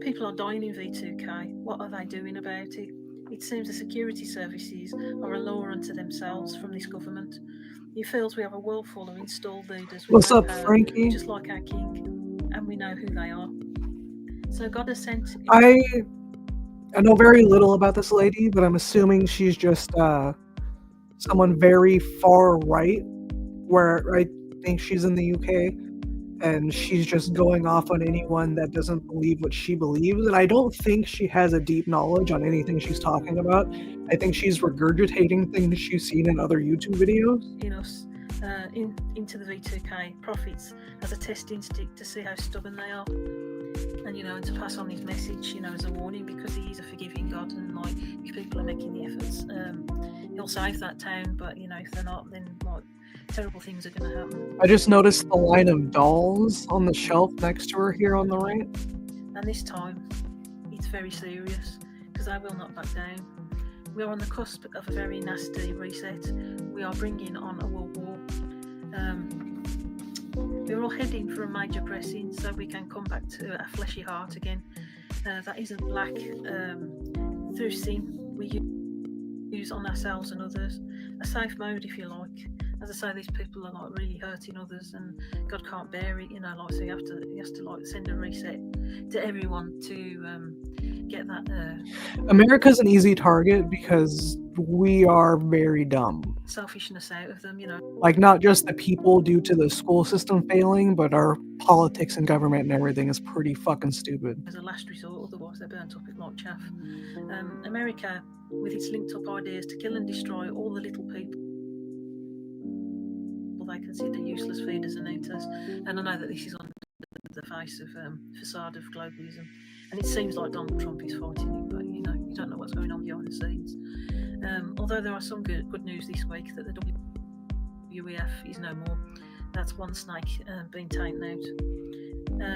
People are dying in V2K. What are they doing about it? It seems the security services are a law unto themselves from this government. It feels we have a world full of installed leaders with What's no up, power, Frankie? just like our king, and we know who they are. So God has sent. I know very little about this lady, but I'm assuming she's just someone very far right, where I think she's in the UK, and she's just going off on anyone that doesn't believe what she believes. And I don't think she has a deep knowledge on anything she's talking about. I think she's regurgitating things she's seen in other YouTube videos. In us, into the V2K prophets as a testing stick to see how stubborn they are. And and to pass on his message, as a warning, because he is a forgiving God, and like if people are making the efforts, he'll save that town. But if they're not, then terrible things are going to happen. I just noticed the line of dolls on the shelf next to her here on the right. And this time, it's very serious, because I will not back down. We are on the cusp of a very nasty reset. We are bringing on a world war. We're all heading for a major pressing so we can come back to a fleshy heart again. That isn't black through sin we use on ourselves and others. A safe mode, if you like. As I say, these people are really hurting others, and God can't bear it. So he has to send a reset to everyone to get that. America's an easy target because we are very dumb. Selfishness out of them, Like, not just the people due to the school system failing, but our politics and government and everything is pretty fucking stupid. As a last resort, otherwise they're burnt up like chaff. America, with its linked up ideas to kill and destroy all the little people they consider useless feeders and eaters. And I know that this is on the face of facade of globalism, and it seems like Donald Trump is fighting it, but you don't know what's going on behind the scenes. Although there are some good news this week that the WEF is no more. That's one snake being taken out.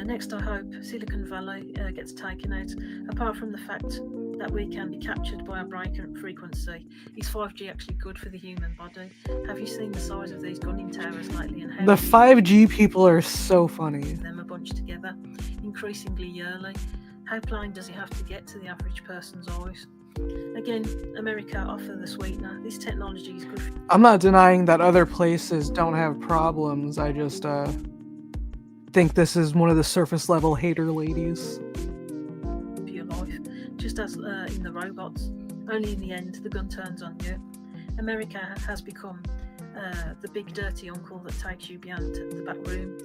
Next, I hope Silicon Valley gets taken out. Apart from the fact that we can be captured by a breaker frequency, is 5G actually good for the human body? Have you seen the size of these gunning towers lately? And how the 5G people are so funny. Them a bunch together, increasingly yearly. How plain does it have to get to the average person's eyes? Again, America offer the sweetener. This technology is good. I'm not denying that other places don't have problems. I just think this is one of the surface level hater ladies. For your life, just as in the robots. Only in the end, the gun turns on you. America has become the big dirty uncle that takes you beyond the back room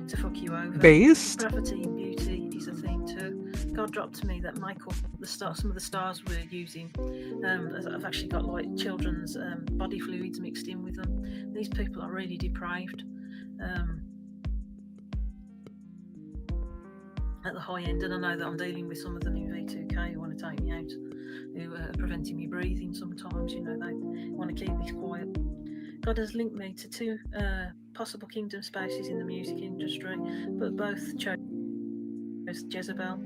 to fuck you over. Based? Gravity and beauty is a thing too. God dropped to me that Michael, some of the stars we're using, have actually got children's body fluids mixed in with them. These people are really depraved. At the high end, and I know that I'm dealing with some of them in V2K who want to take me out, who are preventing me breathing sometimes. They want to keep this quiet. God has linked me to two possible kingdom spaces in the music industry, but both chose Jezebel.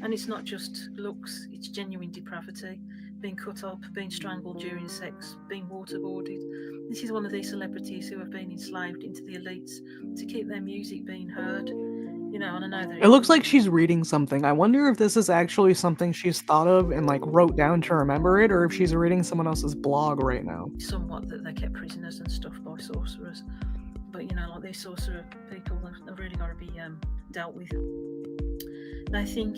And it's not just looks, it's genuine depravity. Being cut up, being strangled during sex, being waterboarded. This is one of these celebrities who have been enslaved into the elites to keep their music being heard. And I know that it looks like she's reading something. I wonder if this is actually something she's thought of and wrote down to remember it, or if she's reading someone else's blog right now. Somewhat that they're kept prisoners and stuff by sorcerers. But these sorcerer people have really got to be dealt with. They think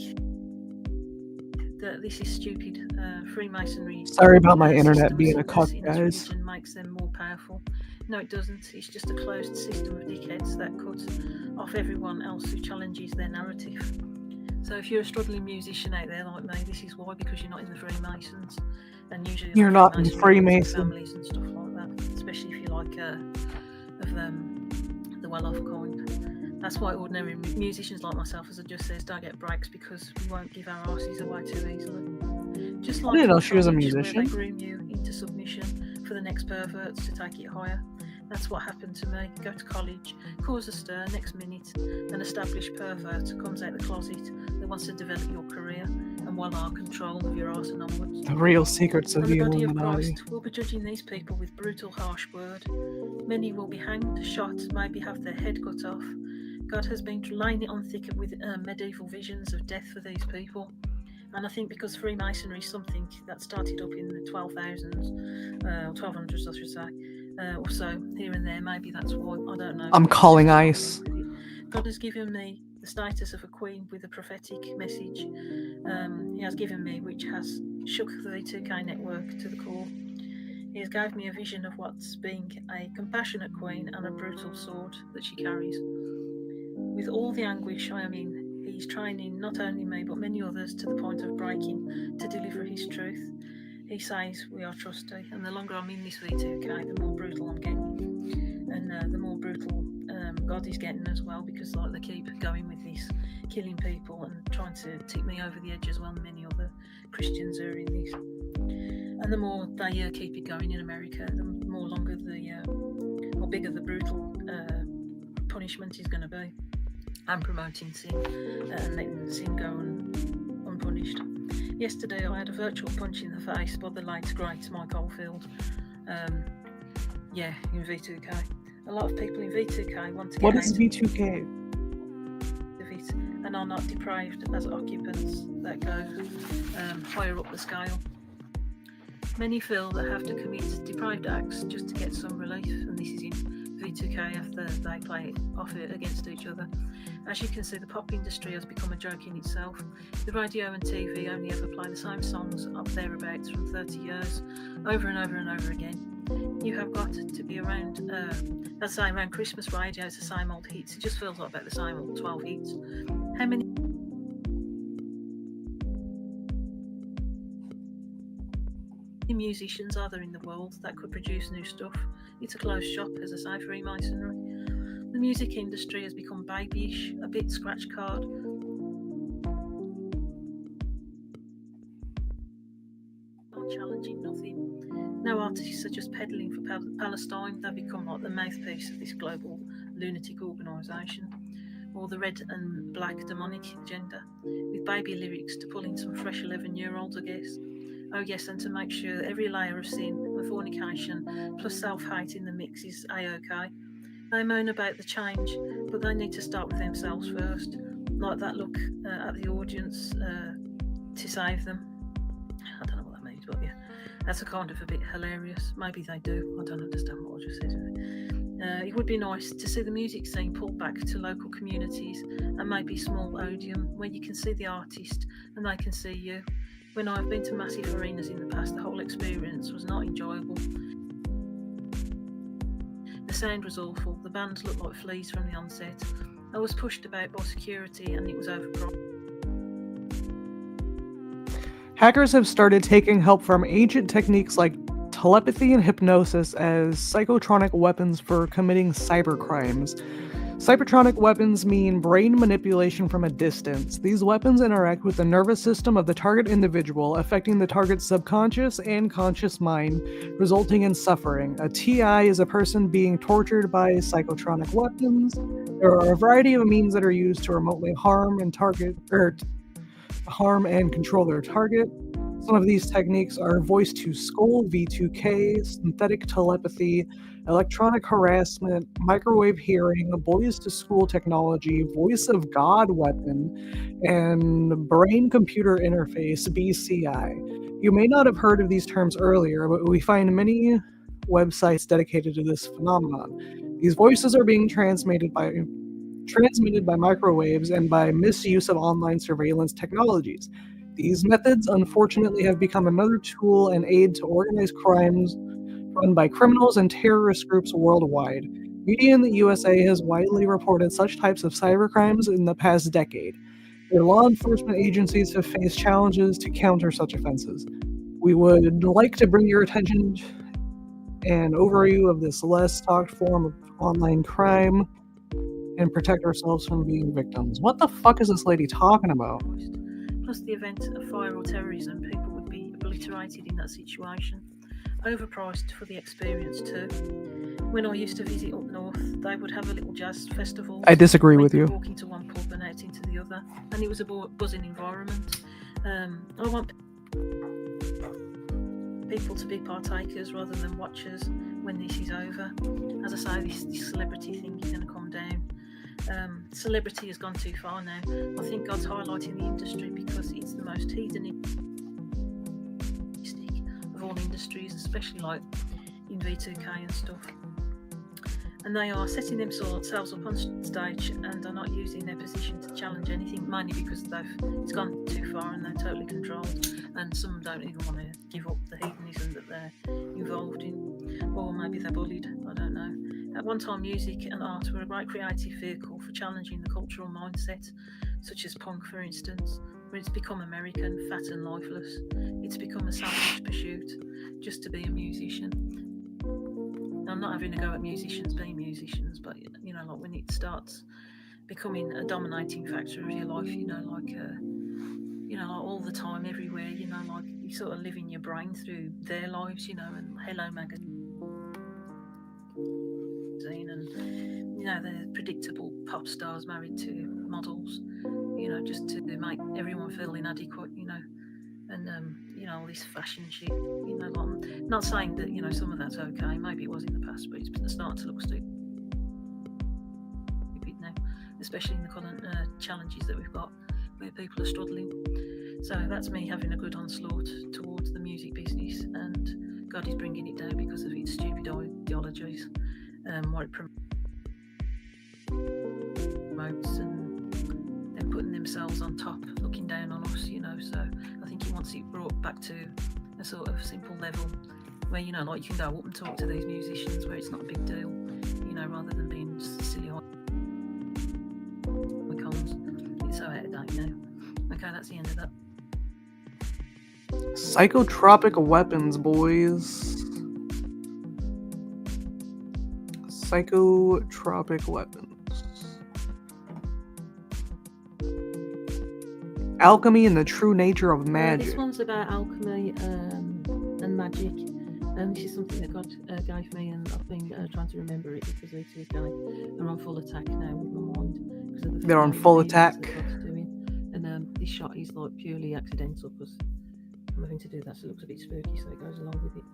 that this is stupid. Freemasonry. Sorry about my internet being a cuck, guys. Religion makes them more powerful. No, it doesn't. It's just a closed system of dickheads that cut off everyone else who challenges their narrative. So if you're a struggling musician out there like me, this is why, because you're not in the Freemasons, and usually you're not in Freemason families and stuff like that. Especially if you like the well-off kind. That's why ordinary musicians like myself, as I just says, don't get breaks, because we won't give our arses away too easily. Just like I didn't know she was a musician. They groom you into submission for the next perverts to take it higher. That's what happened to me. Go to college, cause a stir, next minute, an established pervert comes out the closet that wants to develop your career, and voila, control of your arse and onwards. The real secrets of And the the body of Illuminati. Christ will be judging these people with brutal, harsh word. Many will be hanged, shot, maybe have their head cut off. God has been laying it on thick with medieval visions of death for these people. And I think because Freemasonry is something that started up in the 1200s, I should say, or so, here and there, maybe that's why, I don't know. I'm calling ICE. God has given me the status of a queen with a prophetic message. He has given me, which has shook the V2K network to the core. He has gave me a vision of what's being a compassionate queen and a brutal sword that she carries. With all the anguish I am in, he's training not only me but many others to the point of breaking to deliver his truth. He says we are trusty, and the longer I'm in this V2K, the more brutal I'm getting, and the more brutal God is getting as well, because like they keep going with this, killing people and trying to tip me over the edge as well. Many other Christians are in this, and the more they keep it going in America, the more longer or bigger the brutal punishment is going to be. And promoting sin and letting sin go unpunished. Yesterday I had a virtual punch in the face by the late great Mike Oldfield. In V2K. A lot of people in V2K want to get What out is V2K? of it and are not deprived as occupants that go higher up the scale. Many feel they have to commit deprived acts just to get some relief, and this is in V2K after they play it off it against each other. As you can see, the pop industry has become a joke in itself. The radio and TV only ever play the same songs up thereabouts from 30 years, over and over and over again. You have got to be around, let's say around Christmas radio, it's the same old hits. It just feels like about the same old 12 hits. How many musicians are there in the world that could produce new stuff? It's a closed shop, as I say, Freemasonry. The music industry has become babyish, a bit scratch card. Not challenging nothing. No artists are just peddling for Palestine. They've become like the mouthpiece of this global lunatic organisation, or the red and black demonic agenda, with baby lyrics to pull in some fresh 11-year-olds, I guess. Oh yes, and to make sure that every layer of sin and fornication plus self-hate in the mix is A-OK. They moan about the change, but they need to start with themselves first. Like that look at the audience to save them. I don't know what that means, but yeah, that's a kind of a bit hilarious. Maybe they do. I don't understand what I just said. It would be nice to see the music scene pulled back to local communities and maybe small odium where you can see the artist and they can see you. When I've been to massive arenas in the past, the whole experience was not enjoyable. The sound was awful, the band looked like fleas from the onset. I was pushed about by security and it was overpriced. Hackers have started taking help from ancient techniques like telepathy and hypnosis as psychotronic weapons for committing cybercrimes. Cybertronic weapons mean brain manipulation from a distance. These weapons interact with the nervous system of the target individual, affecting the target's subconscious and conscious mind, resulting in suffering. A TI is a person being tortured by psychotronic weapons. There are a variety of means that are used to remotely harm and control their target. Some of these techniques are voice to skull, V2K, synthetic telepathy, electronic harassment, microwave hearing, boys to school technology, voice of God weapon, and brain computer interface, BCI. You may not have heard of these terms earlier, but we find many websites dedicated to this phenomenon. These voices are being transmitted by microwaves and by misuse of online surveillance technologies. These methods, unfortunately, have become another tool and aid to organized crimes run by criminals and terrorist groups worldwide. Media in the USA has widely reported such types of cybercrimes in the past decade. Their law enforcement agencies have faced challenges to counter such offenses. We would like to bring your attention an overview of this less talked form of online crime and protect ourselves from being victims. What the fuck is this lady talking about? Plus the event of fire or terrorism, people would be obliterated in that situation. Overpriced for the experience too. when I used to visit up north, they would have a little jazz festival. I disagree where with you you. could walk into one pub and out into the other, and it was a buzzing environment. I want people to be partakers rather than watchers when this is over. As I say, this celebrity thing is going to come down. Celebrity has gone too far now. I think God's highlighting the industry because it's the most hedonistic of all industries, especially like in V2K and stuff. And they are setting themselves up on stage and are not using their position to challenge anything, mainly because it's gone too far and they're totally controlled, and some don't even want to give up the hedonism that they're involved in, or maybe they're bullied, I don't know. At one time, music and art were a great creative vehicle for challenging the cultural mindset, such as punk, for instance, where it's become American, fat and lifeless. It's become a selfish pursuit just to be a musician. I'm not having a go at musicians being musicians, but you know, like when it starts becoming a dominating factor of your life, you know, like all the time, everywhere, you know, like you sort of live in your brain through their lives, you know, and Hello magazine, and you know, the predictable pop stars married to models, you know, just to make everyone feel inadequate, you know. And you know, all this fashion shit, you know, like, not saying that, you know, some of that's okay, maybe it was in the past, but it's starting to look stupid now, especially in the current challenges that we've got where people are struggling. So that's me having a good onslaught towards the music business, and God is bringing it down because of its stupid ideologies, what it promotes, and they're putting themselves on top, looking down on us, you know. So I think he wants it brought back to a sort of simple level where, you know, like you can go up and talk to these musicians where it's not a big deal, you know, rather than being silly icons. It's so out of date now. Okay, that's the end of that. Psychotropic weapons, boys. Psychotropic weapons. Alchemy and the true nature of magic. This one's about alchemy and magic. This is something that God gave me, and I've been trying to remember it because V2K are on full attack now with my mind. Because of the They're on full attack. And this shot is like purely accidental because I'm having to do that, so it looks a bit spooky, so it goes along with it.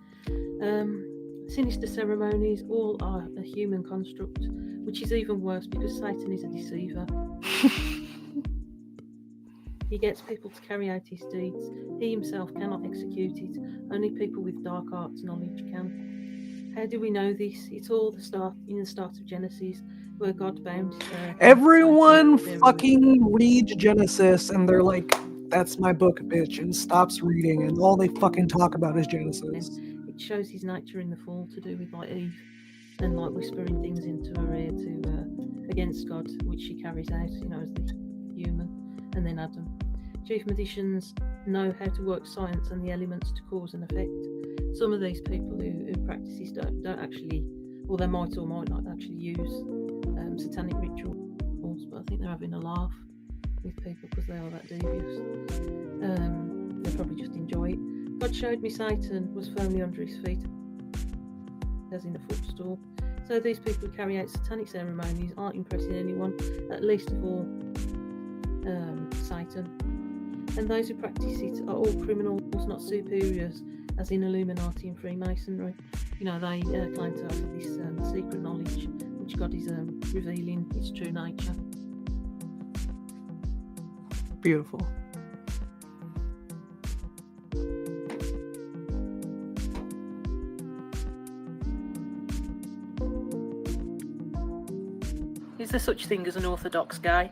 Sinister ceremonies all are a human construct, which is even worse because Satan is a deceiver. He gets people to carry out his deeds. He himself cannot execute it. Only people with dark arts knowledge can. How do we know this? It's all the start of Genesis, where God bound. Everyone fucking reads Genesis and they're like, "That's my book, bitch," and stops reading, and all they fucking talk about is Genesis. It shows his nature in the fall to do with like Eve and like whispering things into her ear to against God, which she carries out, you know, as the human. And then Adam. Chief magicians know how to work science and the elements to cause and effect. Some of these people who practice this don't actually, or they might or might not actually use satanic rituals, but I think they're having a laugh with people because they are that devious. They probably just enjoy it. God showed me Satan was firmly under his feet, as in a footstool. So these people who carry out satanic ceremonies aren't impressing anyone, at least of all Satan. And those who practice it are all criminals, not superiors, as in Illuminati and Freemasonry. You know, they claim to have this secret knowledge, which God is revealing its true nature. Beautiful. Is there such thing as an orthodox gay?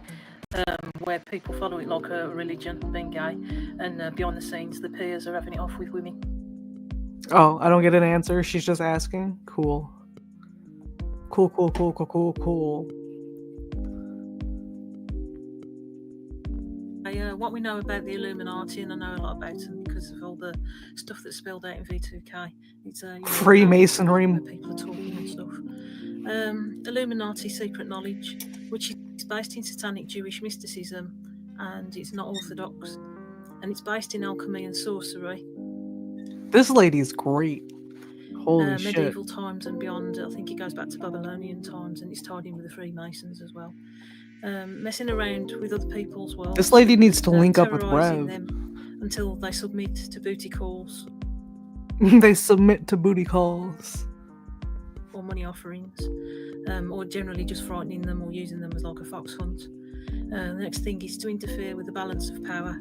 Where people follow it like a religion, being gay, and behind the scenes, the peers are having it off with women. Oh, I don't get an answer. She's just asking. Cool. Cool. What we know about the Illuminati, and I know a lot about them because of all the stuff that's spilled out in V2K. It's Freemasonry. Where people are talking and stuff. Illuminati secret knowledge, which is based in satanic Jewish mysticism, and it's not orthodox, and it's based in alchemy and sorcery. This lady's great. Holy shit. medieval times and beyond. I think it goes back to Babylonian times, and it's tied in with the Freemasons as well. Messing around with other people's worlds. This lady needs to link up with terrorising Rev. them until they submit to booty calls They submit to booty calls. or money offerings, or generally just frightening them or using them as like a fox hunt. The next thing is to interfere with the balance of power.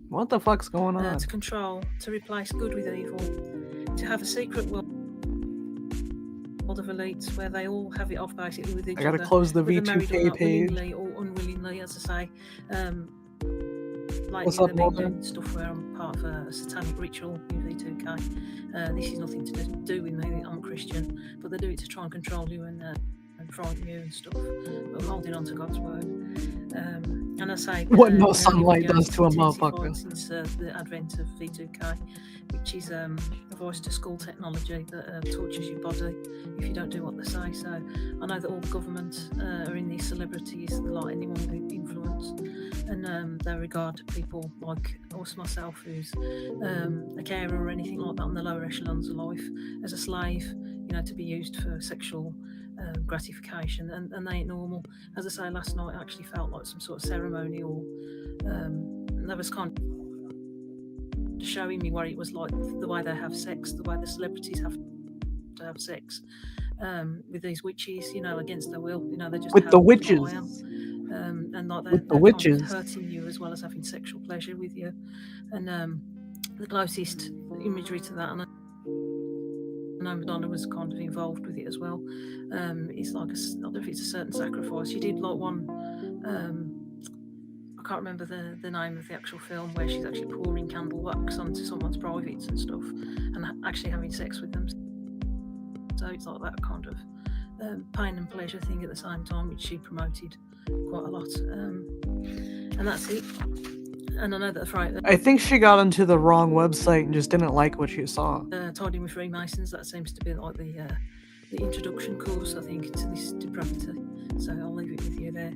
What the fuck's going on? To control, to replace good with evil, to have a secret world of elites where they all have it off basically with each I gotta other. close the whether married or V2K not, page. willingly or unwillingly, as I say. Like What's they've up, been Morgan? doing stuff where I'm part of a satanic ritual in V2K. This is nothing to do with me. I'm a Christian, but they do it to try and control you and frighten you and stuff. But I'm holding on to God's word. And I say What no the only sunlight video does to a that's motherfucker. intensified since the advent of V2K, which is a voice to skull technology that tortures your body if you don't do what they say. So I know that all the government are in these celebrities, like anyone with influence, and they regard people like us, myself, who's a carer or anything like that on the lower echelons of life, as a slave, you know, to be used for sexual gratification, and they ain't normal. As I say, last night I actually felt like some sort of ceremony, or that was kind of showing me what it was like, the way they have sex, the way the celebrities have to have sex with these witches, you know, against their will. You know, they just With have the them witches. fly out. And like With the they're witches. kind of hurting you as well as having sexual pleasure with you. And the closest imagery to that, and I know Madonna was kind of involved with it as well. It's like I don't know if it's a certain sacrifice. She did like one. I can't remember the name of the actual film, where she's actually pouring candle wax onto someone's privates and stuff, and actually having sex with them. So it's like that kind of pain and pleasure thing at the same time, which she promoted quite a lot. And that's it. And I know that I think she got into the wrong website and just didn't like what she saw. tied in with Freemasons, that seems to be like the introduction course, I think, to this depravity. So I'll leave it with you there.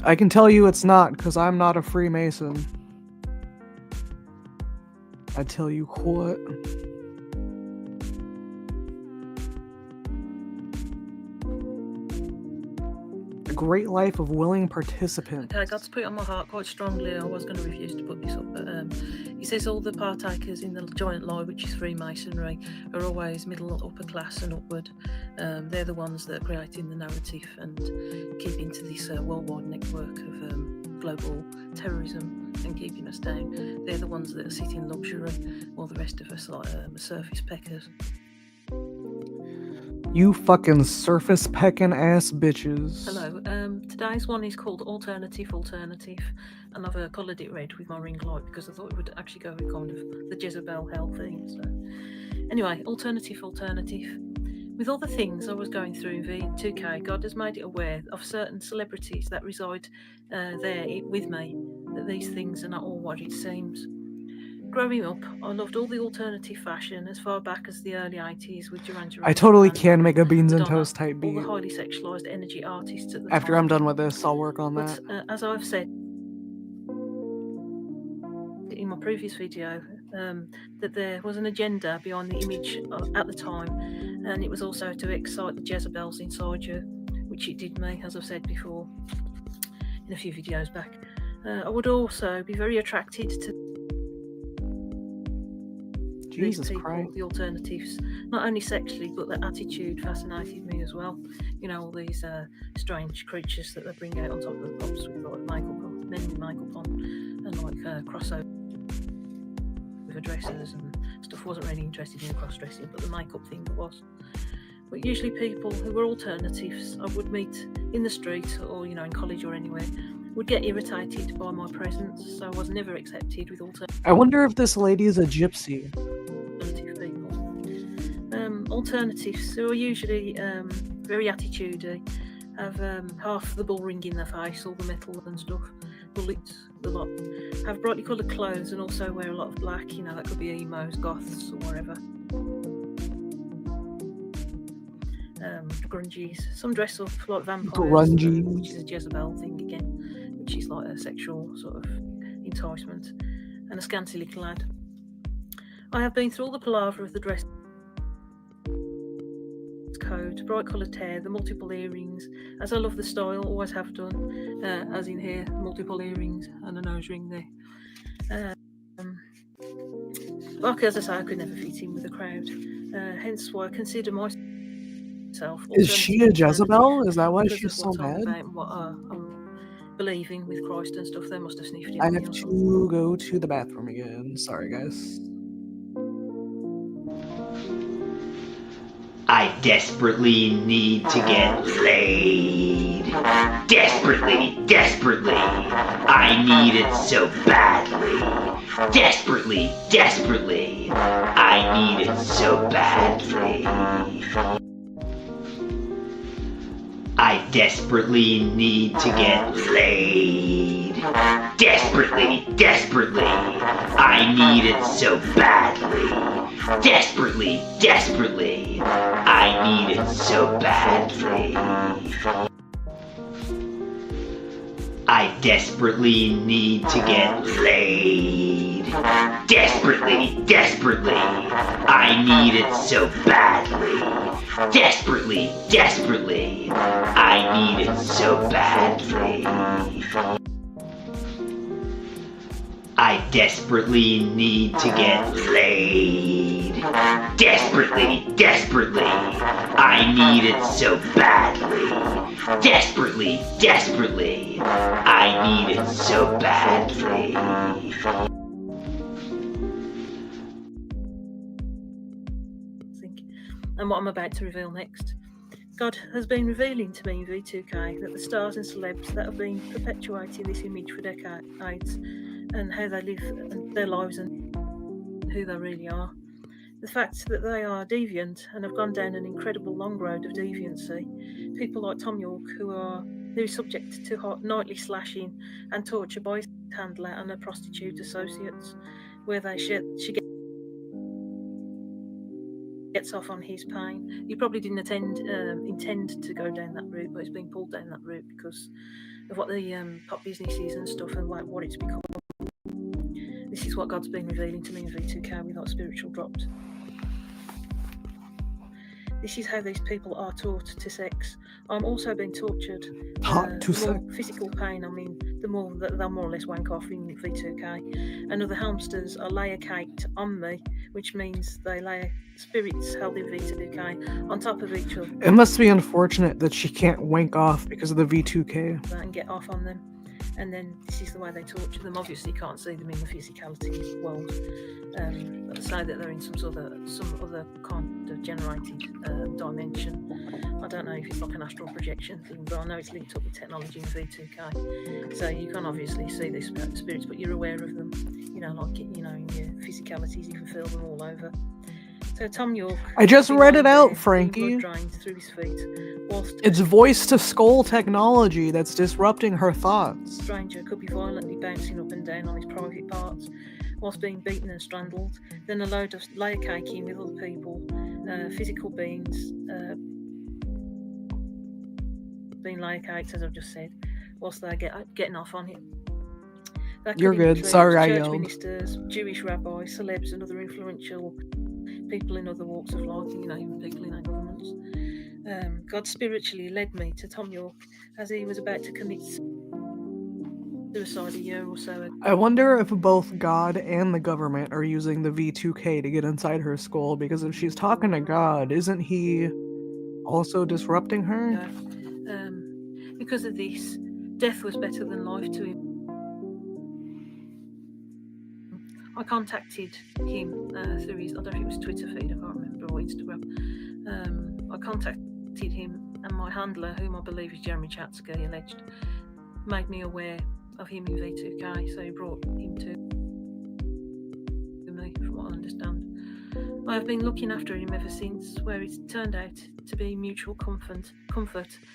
I can tell you it's not, because I'm not a Freemason. I tell you what. A great life of willing participants. Okay, I got to put it on my heart quite strongly. I was going to refuse to put this up, but he says all the partakers in the giant lie, which is Freemasonry, are always middle, upper class and upward. They're the ones that are creating the narrative and keeping to this worldwide network of global terrorism and keeping us down. They're the ones that are sitting in luxury, while the rest of us are like surface peckers. You fucking surface pecking ass bitches. Hello. Today's one is called Alternative, and I've coloured it red with my ring light because I thought it would actually go with kind of the Jezebel hell theme. So, anyway, Alternative. With all the things I was going through in V2K, God has made it aware of certain celebrities that reside there with me, that these things are not all what it seems. Growing up, I loved all the alternative fashion as far back as the early 80s with Duran Duran. I totally can make a beans and toast type all beat. the highly sexualised energy artists at the After time. I'm done with this, I'll work on that. But as I've said in my previous video, that there was an agenda behind the image at the time, and it was also to excite the Jezebels inside you, which it did me, as I've said before in a few videos back. I would also be very attracted to Jesus these people, Christ. the alternatives, not only sexually, but their attitude fascinated me as well. You know, all these strange creatures that they bring out on top of the pops with like men with makeup on, and like crossover dresses and stuff. Wasn't really interested in the cross dressing, but the makeup thing was. But usually people who were alternatives I would meet in the street, or you know, in college or anywhere, would get irritated by my presence, so I was never accepted with alternative I wonder if this lady is a gypsy. people. Alternatives who are usually very attitudey, have half the bull ring in their face, all the metal and stuff, bullets, the lot, have brightly coloured clothes and also wear a lot of black, you know, that could be emos, goths or whatever. Grungies, some dress up like vampires, Grungies. which is a Jezebel thing again, which is like a sexual sort of enticement, and a scantily clad. I have been through all the palaver of the dress code, bright coloured hair, the multiple earrings, as I love the style, always have done, as in here, multiple earrings and a nose ring there. Like as I say, I could never fit in with the crowd, hence why I consider myself. Is she a Jezebel? Is that why because she's of so what I'm mad? about and what I'm believing with Christ and stuff. They must have sniffed it. I have to go to the bathroom again. Sorry, guys. I desperately need to get laid. Desperately, desperately. I need it so badly. Desperately, desperately. I need it so badly. I desperately need to get laid. Desperately, desperately. I need it so badly. Desperately, desperately. I need it so badly. I desperately need to get laid. Desperately, desperately. I need it so badly. Desperately, desperately. I need it so badly. I desperately need to get laid. Desperately, desperately. I need it so badly. Desperately, desperately. I need it so badly. And what I'm about to reveal next. God has been revealing to me in V2K that the stars and celebs that have been perpetuating this image for decades and how they live their lives and who they really are. The fact that they are deviant and have gone down an incredible long road of deviancy. People like Tom York, who are subject to nightly slashing and torture by his handler and her prostitute associates, where she gets off on his pain. He probably didn't intend to go down that route, but he's been pulled down that route because of what the pop business is and stuff and like what it's become. This is what God's been revealing to me in V2K without spiritual drops. This is how these people are taught to sex. I'm also being tortured. The more physical pain, I mean, the more that they'll more or less wank off in V2K. And other hamsters are layer caked on me, which means they lay spirits held in V2K on top of each other. It must be unfortunate that she can't wank off because of the V2K. And get off on them. And then this is the way they torture them. Obviously, you can't see them in the physicality world. But say that they're in some other kind of generated dimension. I don't know if it's like an astral projection thing, but I know it's linked up with technology in V2K. So you can obviously see these spirits, but you're aware of them. You know, like in your physicalities, you can feel them all over. So Tom York. I just read it out, Frankie. Through his feet, it's voice to skull technology that's disrupting her thoughts. Stranger could be violently bouncing up and down on his private parts whilst being beaten and strangled. Then a load of layer caking with other people, physical beings, being layer caked, as I've just said, whilst they're getting off on it. You're good. Sorry, I yelled. Ministers, Jewish rabbis, celebs, and other influential people in other walks of life, even people in our governments. God spiritually led me to Tom York as he was about to commit suicide a year or so ago. I wonder if both God and the government are using the V2K to get inside her skull, because if she's talking to God, isn't he also disrupting her? Yeah. Because of this, death was better than life to him. I contacted him through his, I don't know if it was Twitter feed, I can't remember, or Instagram. I contacted him, and my handler, whom I believe is Jeremy Chatsky, alleged, made me aware of him in V2K, so he brought him to me, from what I understand. I have been looking after him ever since, where it's turned out to be mutual comfort,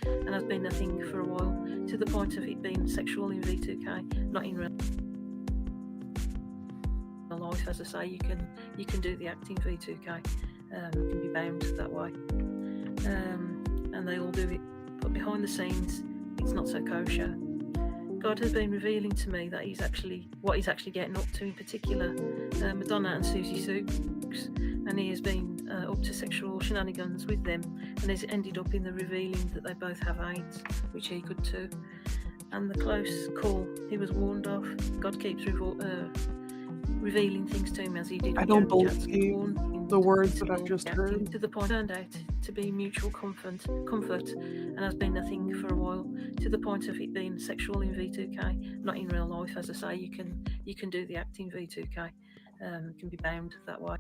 and has been a thing for a while, to the point of it being sexual in V2K, not in real life. As I say, you can do the acting V2K, you can be bound that way, and they all do it, but behind the scenes it's not so kosher. God has been revealing to me that what he's actually getting up to, in particular Madonna and Susie Sukes, and he has been up to sexual shenanigans with them, and has ended up in the revealing that they both have AIDS, which he could too. And the close call he was warned of. God keeps revealing things to him as he did. I don't believe the words that I've just heard. To the point turned out to be mutual comfort, and has been a thing for a while. To the point of it being sexual in V2K, not in real life. As I say, you can do the act in V2K, can be bound that way.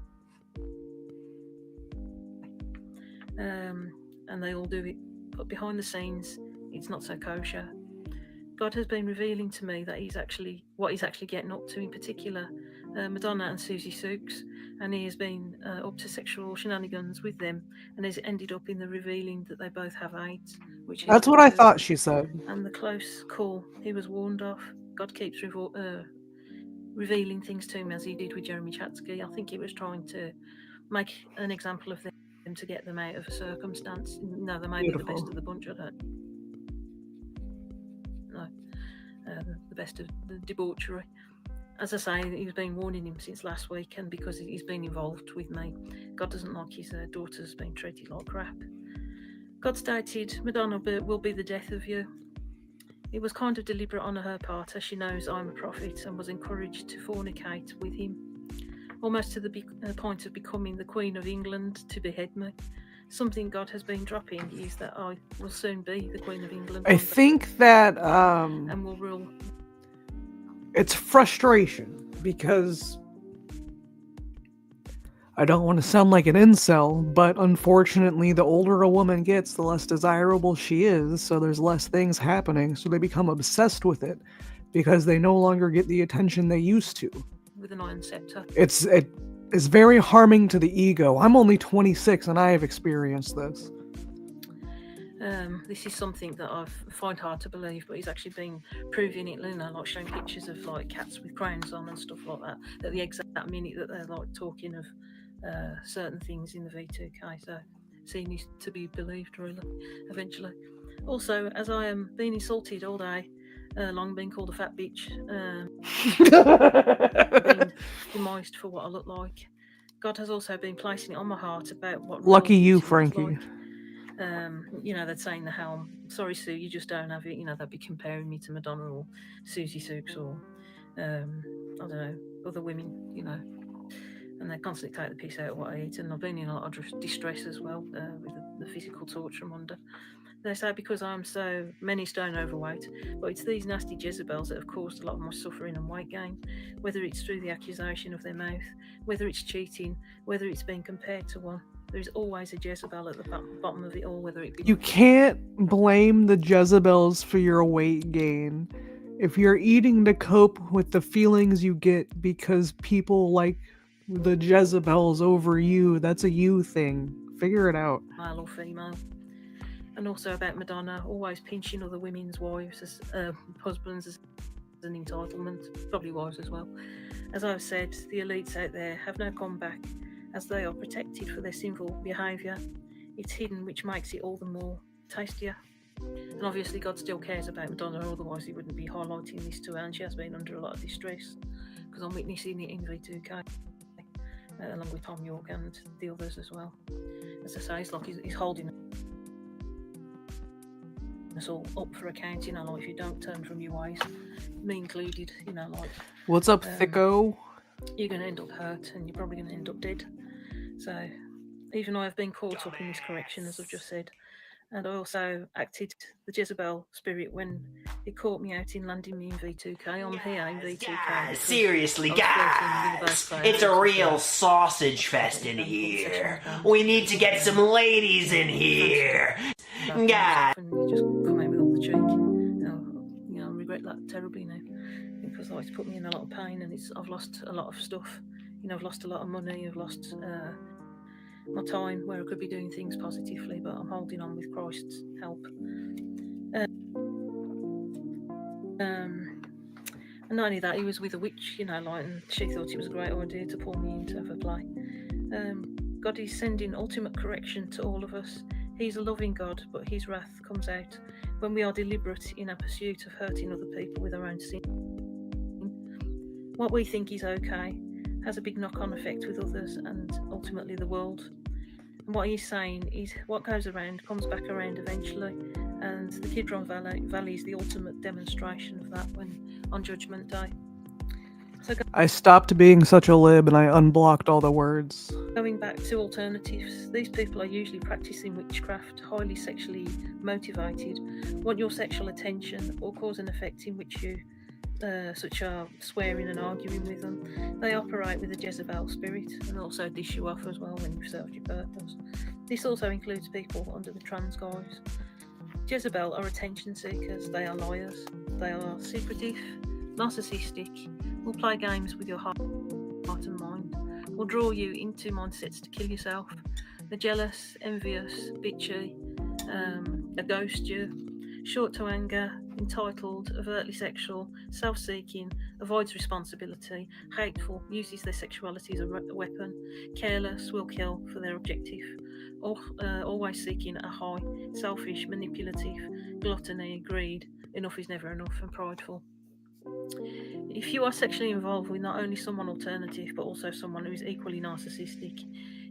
And they all do it, but behind the scenes, it's not so kosher. God has been revealing to me that what he's actually getting up to, in particular Madonna and Susie Sukes, and he has been up to sexual shenanigans with them, and has ended up in the revealing that they both have AIDS. Which That's what I thought she said. And the close call he was warned of. God keeps revealing things to him as he did with Jeremy Chatsky. I think he was trying to make an example of them to get them out of a circumstance. No, they may be the best of the bunch. I don't know. The best of the debauchery. As I say, he's been warning him since last week, and because he's been involved with me, God doesn't like his daughter's being treated like crap. God stated, Madonna will be the death of you. It was kind of deliberate on her part, as she knows I'm a prophet and was encouraged to fornicate with him, almost to the point of becoming the Queen of England to behead me. Something God has been dropping is that I will soon be the Queen of England. I think that and will rule. It's frustration, because I don't want to sound like an incel, but unfortunately the older a woman gets, the less desirable she is, so there's less things happening, so they become obsessed with it because they no longer get the attention they used to. With an iron scepter. It is very harming to the ego. I'm only 26 and I have experienced this. This is something that I find hard to believe, but he's actually been proving it, like showing pictures of like cats with crowns on and stuff like that, at the exact minute that they're like talking of certain things in the V2K. So seeing is to be believed, really, eventually. Also, as I am being insulted all day long, being called a fat bitch, being demised for what I look like, God has also been placing it on my heart about what. Lucky you, Frankie. Like. They'd say in the helm, sorry Sue, you just don't have it. They'd be comparing me to Madonna or Susie Sukes or I don't know, other women, and they constantly take the piss out of what I eat. And I've been in a lot of distress as well with the physical torture I'm under. They say because I'm so many stone overweight, but it's these nasty Jezebels that have caused a lot of my suffering and weight gain, whether it's through the accusation of their mouth, whether it's cheating, whether it's being compared to one. There's always a Jezebel at the bottom of it all, whether it be... You can't blame the Jezebels for your weight gain. If you're eating to cope with the feelings you get because people like the Jezebels over you, that's a you thing. Figure it out. Male or female. And also about Madonna, always pinching other women's wives as husbands as an entitlement, probably wives as well. As I've said, the elites out there have no comeback, as they are protected for their sinful behaviour. It's hidden, which makes it all the more tastier. And obviously God still cares about Madonna, otherwise he wouldn't be highlighting this to her, and she has been under a lot of distress, because I'm witnessing it in V2K, along with Tom York and the others as well. As I say, it's like he's holding us all up for accounting, like if you don't turn from your ways, me included, like... What's up, thicko? You're going to end up hurt, and you're probably going to end up dead. So, even I have been caught up in this correction, as I've just said. And I also acted the Jezebel spirit when it caught me out in landing me in V2K. I'm here in V2K. Seriously, guys, it's a real sausage fest in here. We need to get some ladies in here. Guys. And you just come out with all the cheek. I regret that terribly now, because it's put me in a lot of pain, and I've lost a lot of stuff. I've lost a lot of money. I've lost my time where I could be doing things positively, but I'm holding on with Christ's help. And not only that, he was with a witch, and she thought it was a great idea to pull me in to have a play. God is sending ultimate correction to all of us. He's a loving God, but his wrath comes out when we are deliberate in our pursuit of hurting other people with our own sin. What we think is okay has a big knock-on effect with others and ultimately the world. And what he's saying is what goes around comes back around eventually, and the Kidron Valley is the ultimate demonstration of that when on Judgment Day. So I stopped being such a lib and I unblocked all the words. going back to alternatives, these people are usually practicing witchcraft, highly sexually motivated, want your sexual attention, or cause an effect in which you such are swearing and arguing with them. They operate with a Jezebel spirit and also dish you off as well when you've served your purpose. This also includes people under the trans guise. Jezebel are attention seekers, they are liars, they are secretive, narcissistic, will play games with your heart and mind, will draw you into mindsets to kill yourself. They're jealous, envious, bitchy, a ghost you, short to anger, entitled, overtly sexual, self-seeking, avoids responsibility, hateful, uses their sexuality as a weapon, careless, will kill for their objective, always seeking a high, selfish, manipulative, gluttony, greed, enough is never enough, and prideful. If you are sexually involved with not only someone alternative but also someone who is equally narcissistic,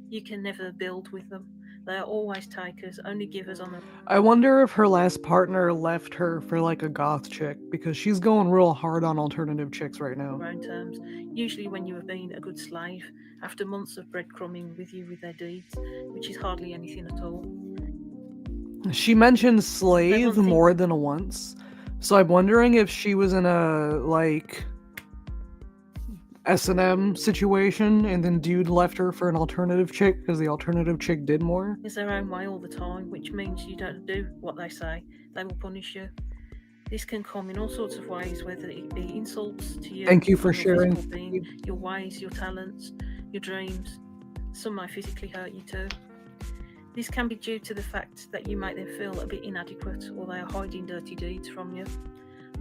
you can never build with them. They are always takers, only givers on their I wonder if her last partner left her for like a goth chick, because she's going real hard on alternative chicks right now. own terms, usually when you have been a good slave, after months of breadcrumbing with you with their deeds, which is hardly anything at all. She mentioned slave more than once, so I'm wondering if she was in a like S&M situation and then dude left her for an alternative chick because the alternative chick did more. It's their own way all the time, which means you don't do what they say, they will punish you. This can come in all sorts of ways, whether it be insults to you. Thank you for your sharing. being, your ways, your talents, your dreams. Some may physically hurt you too. This can be due to the fact that you make them feel a bit inadequate, or they are hiding dirty deeds from you,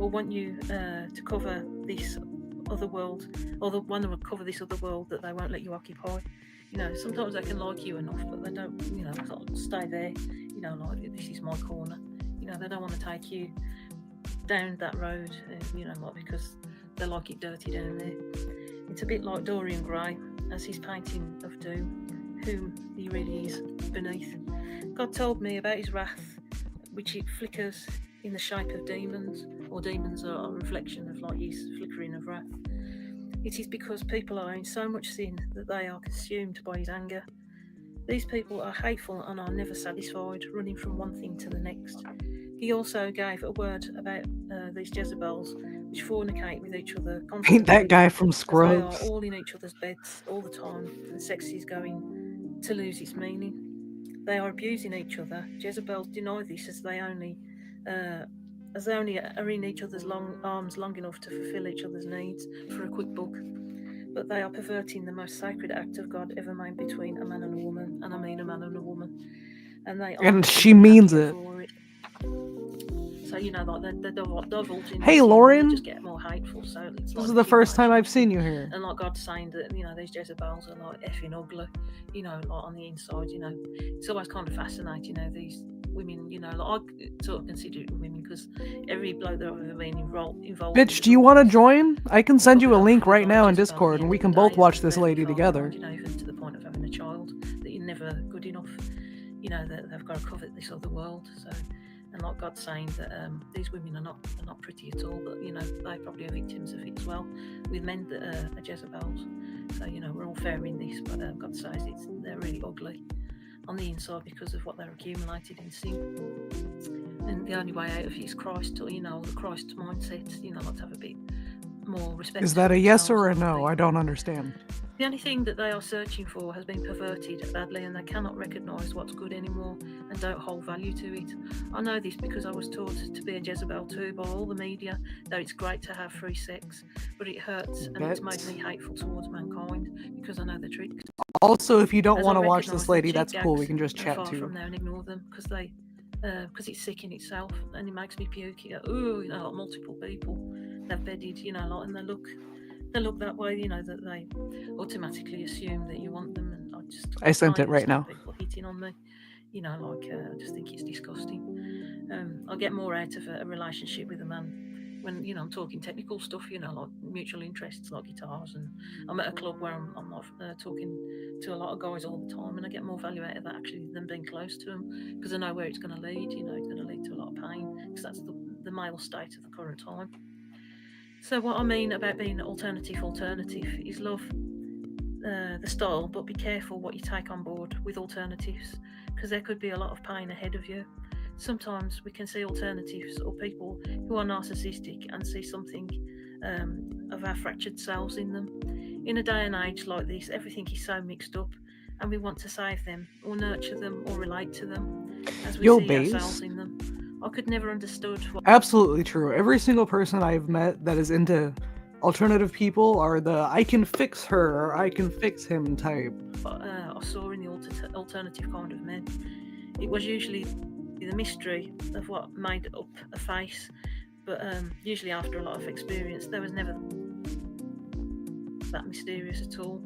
or want you to cover this other world, or they want to cover this other world that they won't let you occupy. You know, sometimes they can like you enough, but they don't, you know, stay there. You know, like, this is my corner. You know, they don't want to take you down that road, you know, like, because they like it dirty down there. It's a bit like Dorian Gray as his painting of doom, whom he really is beneath. God told me about his wrath, which it flickers in the shape of demons, or demons are a reflection of like his flickering of wrath. It is because people are in so much sin that they are consumed by his anger. These people are hateful and are never satisfied, running from one thing to the next. He also gave a word about these Jezebels, which fornicate with each other constantly. Ain't that guy from As Scrubs? they are all in each other's beds all the time, and sex is going to lose its meaning. They are abusing each other. Jezebels deny this as they only are in each other's arms long enough to fulfill each other's needs for a quick buck. But they are perverting the most sacred act of God ever made between a man and a woman, and I mean a man and a woman. And she means it. So, you know, like they're divulging. Hey, this, Lauren. They just get more hateful. So it's This is the first time I've seen you here. And like God's saying that, you know, these Jezebels are like effing ugly, you know, like on the inside, you know. It's always kind of fascinating, you know, these women, you know, like I sort of consider it women because every bloke that I've ever been involved. Bitch, do you want to join? I can send you a link right now in Discord and we can both watch this lady together. You know, even to the point of having a child, that you're never good enough, you know, that they've got to covet this other world. So, and like God's saying that these women are not pretty at all, but you know, they probably are victims of it as well, with men that are Jezebels. So, you know, we're all fair in this, but God says they're really ugly on the inside because of what they're accumulated in sin. And the only way out of it is Christ, or, you know, the Christ mindset, you know, like to have a bit more respect. Is that a yes or a no? I don't understand. The only thing that they are searching for has been perverted badly, and they cannot recognise what's good anymore and don't hold value to it. I know this because I was taught to be a Jezebel too by all the media, though it's great to have free sex, but it hurts and it's made me hateful towards mankind because I know the tricks. Also, if you don't want to watch this lady, that's cool. We can just chat too. From there and ignore them because it's sick in itself and it makes me puke. Ooh, you know, like multiple people they've bedded, you know, like, and they look that way, you know, that they automatically assume that you want them, and I sent it right now. People hitting on me, you know, like I just think it's disgusting. I get more out of a relationship with a man when I'm talking technical stuff, like mutual interests like guitars, and I'm at a club where I'm not talking to a lot of guys all the time, and I get more value out of that actually than being close to them, because I know where it's going to lead. It's going to lead to a lot of pain, because that's the male state of the current time. So what I mean about being alternative is love the style, but be careful what you take on board with alternatives, because there could be a lot of pain ahead of you. Sometimes we can see alternatives or people who are narcissistic and see something of our fractured selves in them. In a day and age like this, everything is so mixed up, and we want to save them or nurture them or relate to them as we see ourselves in them. I could never understood what... Absolutely true. Every single person I've met that is into alternative people are the I can fix her or I can fix him type. I saw in the alternative kind of men. It was usually the mystery of what made up a face, but usually after a lot of experience, there was never that mysterious at all.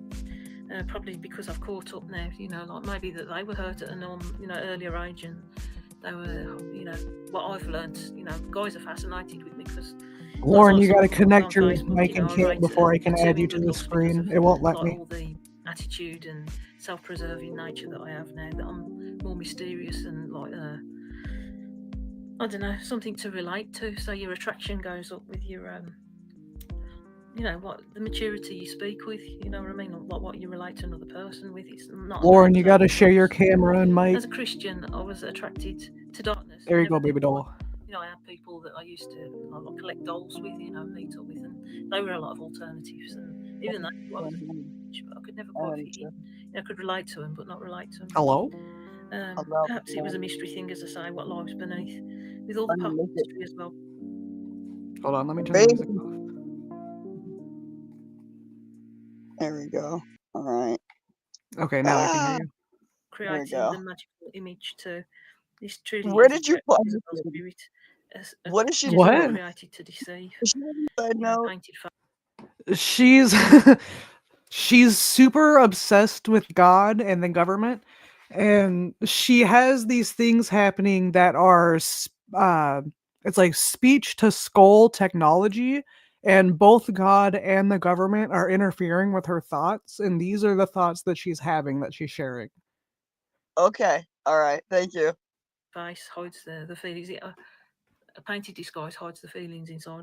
Probably because I've caught up now, like maybe that they were hurt at an earlier age, and they were, what I've learned, guys are fascinated with me because... Lauren, you got to connect your mic and cam before I can add you to the screen. It won't let me. All the attitude and self-preserving nature that I have now, that I'm more mysterious and like, I don't know, something to relate to. So your attraction goes up with your, what the maturity you speak with. You know what I mean? Like what you relate to another person with. It's not. Lauren, you got to share your camera and mic. As a Christian, I was attracted to darkness. There you go, baby doll. I had people that I used to collect dolls with, meet up with, and they were a lot of alternatives. And even though I was, but I could never quite fit in. I could relate to them, but not relate to them. Hello? Perhaps it was a mystery thing, as I say, what lies beneath, with all the pop mystery as well. Hold on, let me turn the music off. There we go. All right. Okay, now I can hear you. Creating the magical image to this truly. Where did you put spirit? What is she created to deceive? She's super obsessed with God and the government, and she has these things happening that are it's like speech to skull technology, and both God and the government are interfering with her thoughts, and these are the thoughts that she's having that she's sharing. Okay, all right, thank you. Face hides the feelings. A painted disguise hides the feelings inside.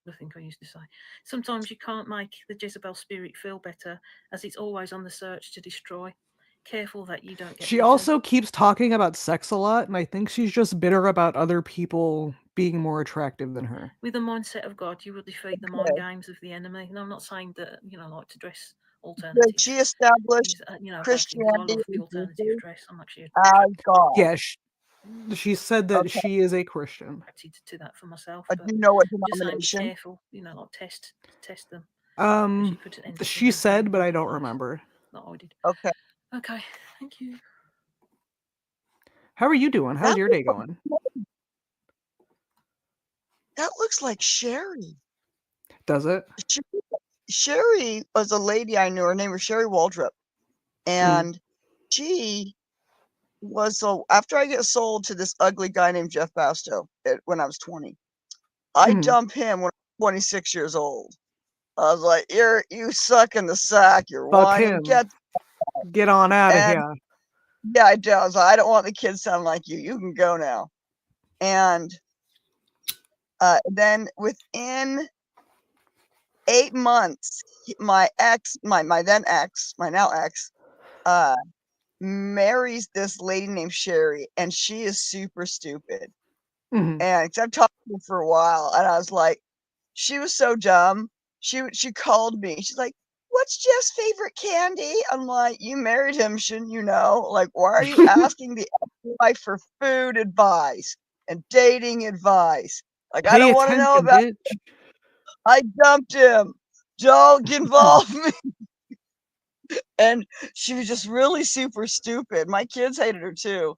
I think I used to say. Sometimes you can't make the Jezebel spirit feel better, as it's always on the search to destroy. Careful that you don't get... She also keeps talking about sex a lot, and I think she's just bitter about other people being more attractive than her. With the mindset of God, you will defeat the mind games of the enemy. And I'm not saying that, like to dress alternative. Did she established Christianity? I love the alternative dress. I'm actually God. Yeah, she said that she is a Christian. To that for myself. I do know what denomination. Just be careful, like test them. She said, but I don't remember. No, I did. Okay, thank you. How are you doing? How's your day going? That looks like Sherry. Does it? Sherry was a lady I knew. Her name was Sherry Waldrop. And she was, after I get sold to this ugly guy named Jeff Bastow when I was 20, I dumped him when I was 26 years old. I was like, you suck in the sack. You're whining. Get on out of here. Yeah, I do. I was like, I don't want the kids sounding like you. You can go now. And then within 8 months, my now ex, marries this lady named Sherry, and she is super stupid. And I've talked to her for a while, and I was like, she was so dumb. She called me. She's like, "What's Jeff's favorite candy?" I'm like, "You married him, shouldn't you know? Like, why are you asking the wife for food advice and dating advice? Like, I don't want to know about it. I dumped him. Don't involve me." And she was just really super stupid. My kids hated her too.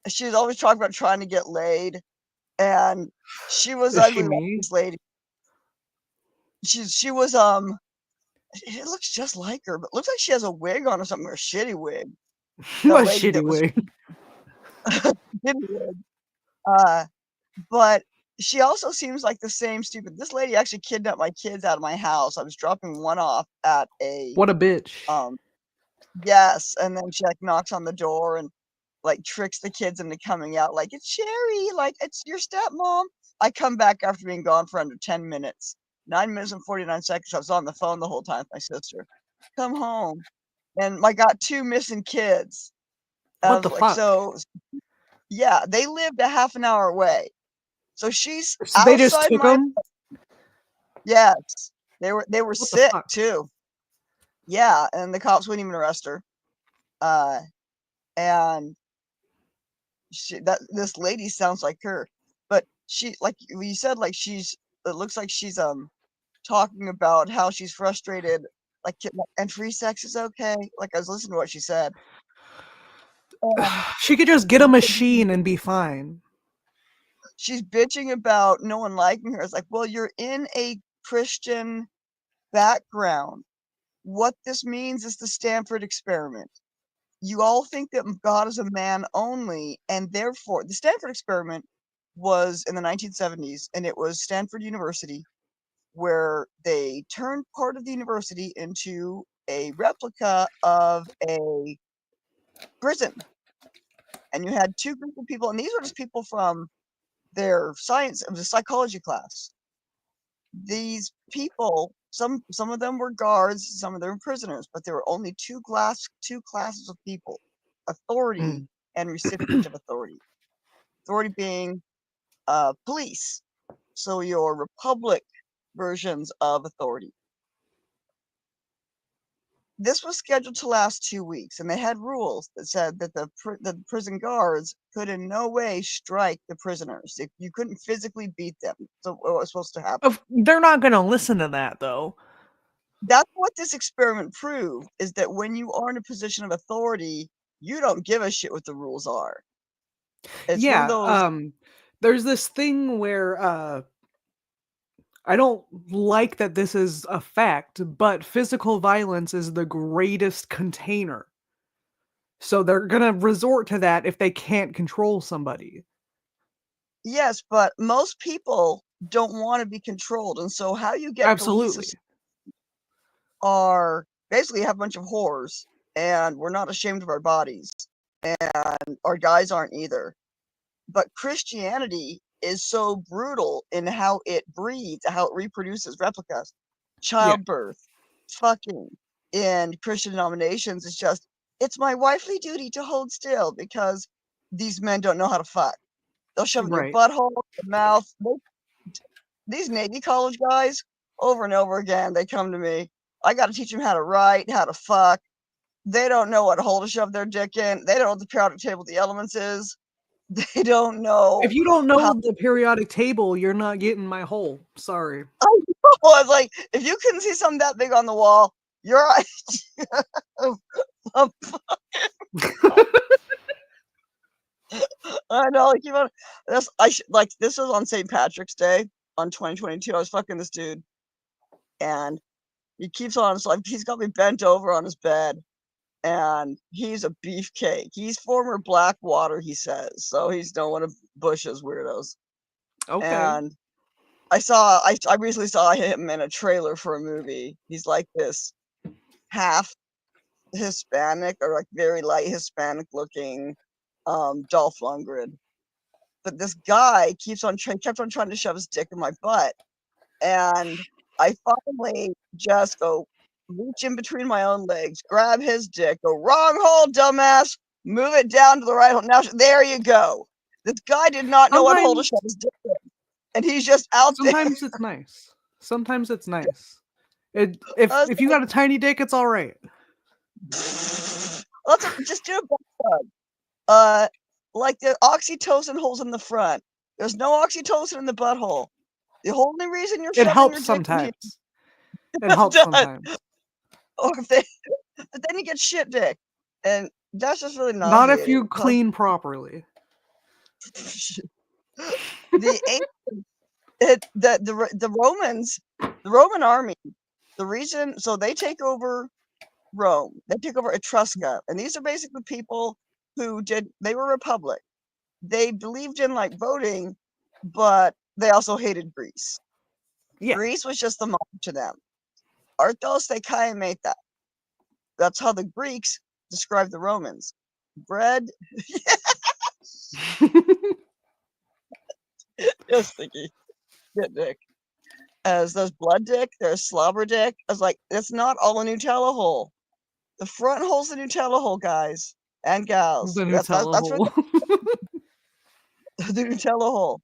She was always talking about trying to get laid, and she was ugly. This lady. She was it looks just like her, but looks like she has a wig on or something, or a shitty wig. The A lady that shitty was wig. but she also seems like the same stupid. This lady actually kidnapped my kids out of my house. I was dropping one off at a What a bitch. yes, and then she like knocks on the door and like tricks the kids into coming out like it's Sherry, like it's your stepmom. I come back after being gone for under 10 minutes. 9 minutes and 49 seconds. I was on the phone the whole time with my sister. Come home. And I got 2 missing kids. I What was the like, fuck? so yeah, they lived a half an hour away. So she's So they just outside took my them? yes. They were What the sick fuck? too. Yeah, and the cops wouldn't even arrest her. And this lady sounds like her, but she like you said, like it looks like she's talking about how she's frustrated, like and free sex is okay. Like I was listening to what she said. She could just get a machine and be fine. She's bitching about no one liking her. It's like, well, you're in a Christian background. What this means is the Stanford experiment. You all think that God is a man only, and therefore the Stanford experiment was in the 1970s, and it was Stanford University, where they turned part of the university into a replica of a prison. And you had 2 groups of people, and these were just people from their science, it was a psychology class. These people, some of them were guards, some of them were prisoners, but there were only two classes of people: authority and recipient of authority. Authority being police, so your republic versions of authority. This was scheduled to last 2 weeks, and they had rules that said that the prison guards could in no way strike the prisoners. If you couldn't physically beat them, so what was supposed to happen? They're not going to listen to that, though. That's what this experiment proved, is that when you are in a position of authority, you don't give a shit what the rules are. It's one of those. There's this thing where I don't like that this is a fact, but physical violence is the greatest container. So they're gonna resort to that if they can't control somebody. Yes, but most people don't want to be controlled, and so how you get Absolutely. police are basically have a bunch of whores, and we're not ashamed of our bodies, and our guys aren't either. But Christianity is so brutal in how it breeds, how it reproduces replicas. Childbirth, fucking in Christian denominations is just, it's my wifely duty to hold still because these men don't know how to fuck. They'll shove it in your butthole, your mouth. These Navy college guys, over and over again, they come to me. I got to teach them how to write, how to fuck. They don't know what hole to shove their dick in. They don't know what the periodic table of the elements is. They don't know. If you don't know the periodic table, you're not getting my hole. Sorry. I was like, if you couldn't see something that big on the wall, you're I know, like you this. This was on St. Patrick's Day on 2022. I was fucking this dude, and he keeps on. So he's got me bent over on his bed, and he's a beefcake. He's former Blackwater, he says, so he's no one of Bush's weirdos. Okay. And I recently saw him in a trailer for a movie. He's like this half Hispanic or like very light Hispanic looking Dolph Lundgren. But this guy kept on trying to shove his dick in my butt. And I finally just go reach in between my own legs, grab his dick, go, wrong hole, dumbass, move it down to the right hole. Now, there you go. This guy did not know what hole to shove his dick in. And he's just out there. Sometimes it's nice. Sometimes it's nice. If you got a tiny dick, it's all right. Just do a butt plug. Like the oxytocin holes in the front. There's no oxytocin in the butthole. The only reason you're shoving your dick sometimes. It helps sometimes. Or but then you get shit dick, and that's just really not if you clean properly. The Romans, the Roman army, the reason, so they take over Rome. They took over Etrusca, and these are basically people who they were republic. They believed in like voting, but they also hated Greece. Yeah. Greece was just the mob to them. Arthos, they kind of made that. That's how the Greeks described the Romans. Bread. Yes, Sticky. Get dick. As there's blood dick, there's slobber dick. I was like, that's not all a Nutella hole. The front hole's the Nutella hole, guys and gals. The That's Nutella where hole. the Nutella hole.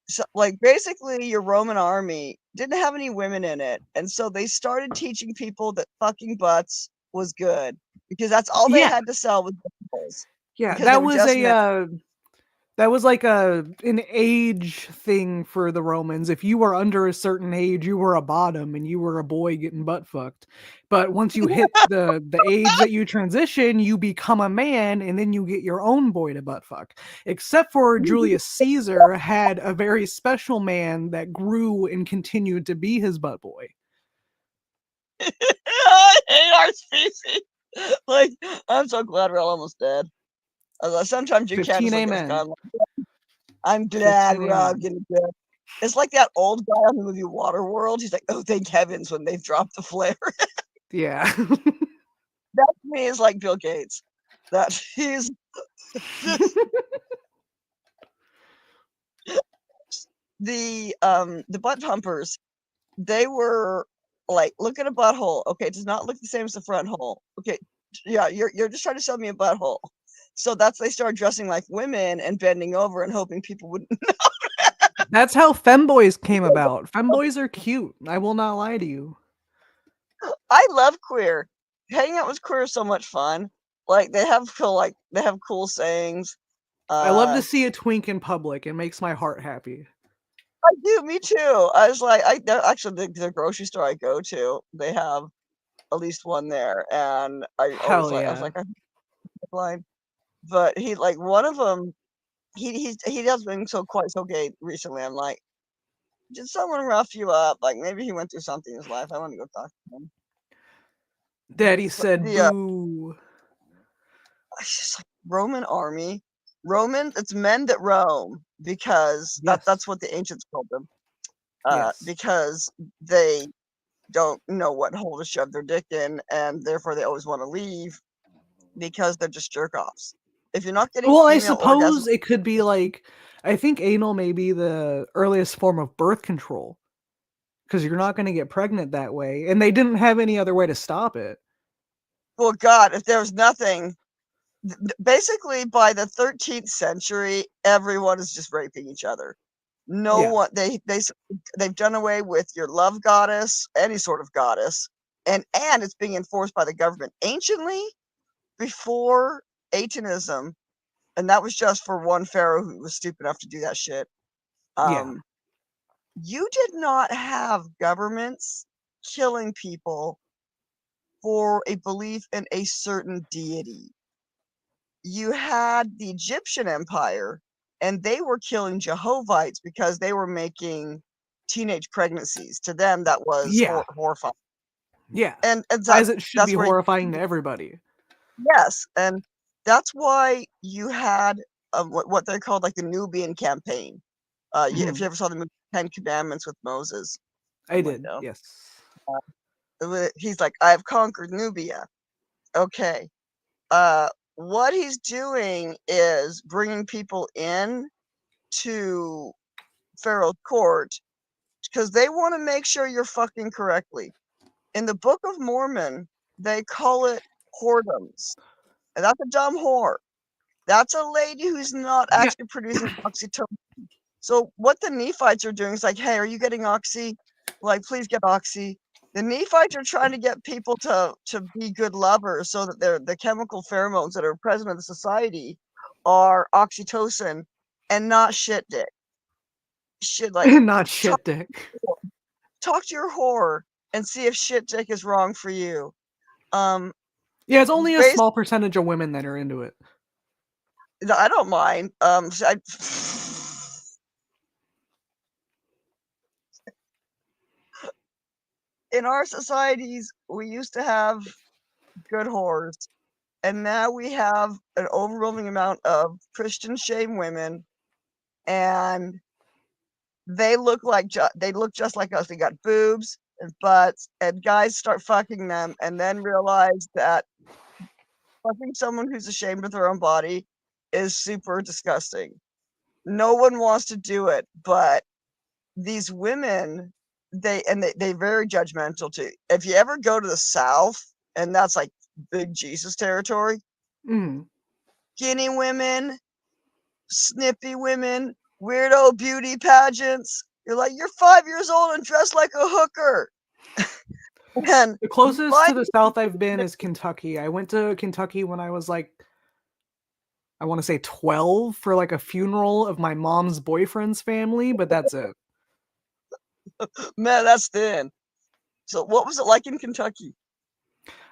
So, like, basically, your Roman army didn't have any women in it, and so they started teaching people that fucking butts was good because that's all they Yeah. had to sell was nipples. Yeah, Because they that were was just men. that was like an age thing for the Romans. If you were under a certain age, you were a bottom and you were a boy getting butt fucked. But once you hit the age that you transition, you become a man and then you get your own boy to butt fuck. Except for Julius Caesar had a very special man that grew and continued to be his butt boy. I hate our species. Like, I'm so glad we're all almost dead. Sometimes you can't 15 just look at the amen. sky. I'm glad 15 we're all amen. getting dead. It's like that old guy on the movie Waterworld. He's like, oh, thank heavens when they've dropped the flare. Yeah. That to me is like Bill Gates. That he's just the butt pumpers. They were like, look at a butthole. Okay, it does not look the same as the front hole. Okay, yeah, you're just trying to sell me a butthole. So they started dressing like women and bending over and hoping people wouldn't. That's how femboys came about. Femboys are cute. I will not lie to you. I love queer. Hanging out with queer is so much fun. Like they have cool sayings. I love to see a twink in public. It makes my heart happy. I do, me too. I was like, actually the grocery store I go to, they have at least one there, and I always Hell yeah. I'm blind. But he like one of them, he has been quite so gay recently. I'm like, did someone rough you up? Like maybe he went through something in his life. I want to go talk to him. Daddy said boo. It's just like Roman army. Roman, it's men that roam because that's what the ancients called them. Because they don't know what hole to shove their dick in, and therefore they always want to leave because they're just jerk offs. If you're not getting Well, I female orgasm, suppose it could be like, I think anal may be the earliest form of birth control because you're not going to get pregnant that way, and they didn't have any other way to stop it. well, God, if there was nothing, basically by the 13th century, everyone is just raping each other. No one, they've done away with your love goddess, any sort of goddess, and it's being enforced by the government. Anciently, before Atenism, and that was just for one pharaoh who was stupid enough to do that shit. You did not have governments killing people for a belief in a certain deity. You had the Egyptian Empire, and they were killing Jehovites because they were making teenage pregnancies. To them, that was horrifying. Yeah, and as it should be where horrifying to everybody. Yes, and that's why you had what they called like the Nubian campaign. If you ever saw the movie 10 Commandments with Moses. I did, yes. He's like, I have conquered Nubia. Okay. What he's doing is bringing people in to Pharaoh's court because they want to make sure you're fucking correctly. In the Book of Mormon, they call it whoredoms. And that's a dumb whore. That's a lady who's not actually producing oxytocin. So what the Nephites are doing is like, hey, are you getting oxy? Like, please get oxy. The Nephites are trying to get people to be good lovers so that the chemical pheromones that are present in the society are oxytocin and not shit dick. Shit like not shit dick. Talk to your whore and see if shit dick is wrong for you. Yeah, it's only a small percentage of women that are into it. I don't mind. in our societies, we used to have good whores, and now we have an overwhelming amount of Christian shame women, and they look just like us. They got boobs and butts, and guys start fucking them, and then realize that fucking someone who's ashamed of their own body is super disgusting. No one wants to do it, but these women, they very judgmental too. If you ever go to the South, and that's like big Jesus territory, skinny women, snippy women, weirdo beauty pageants. You're like, you're 5 years old and dressed like a hooker. And the closest to the South I've been is Kentucky. I went to Kentucky when I was like, I want to say 12 for like a funeral of my mom's boyfriend's family, but that's it. Man, that's thin. So what was it like in Kentucky?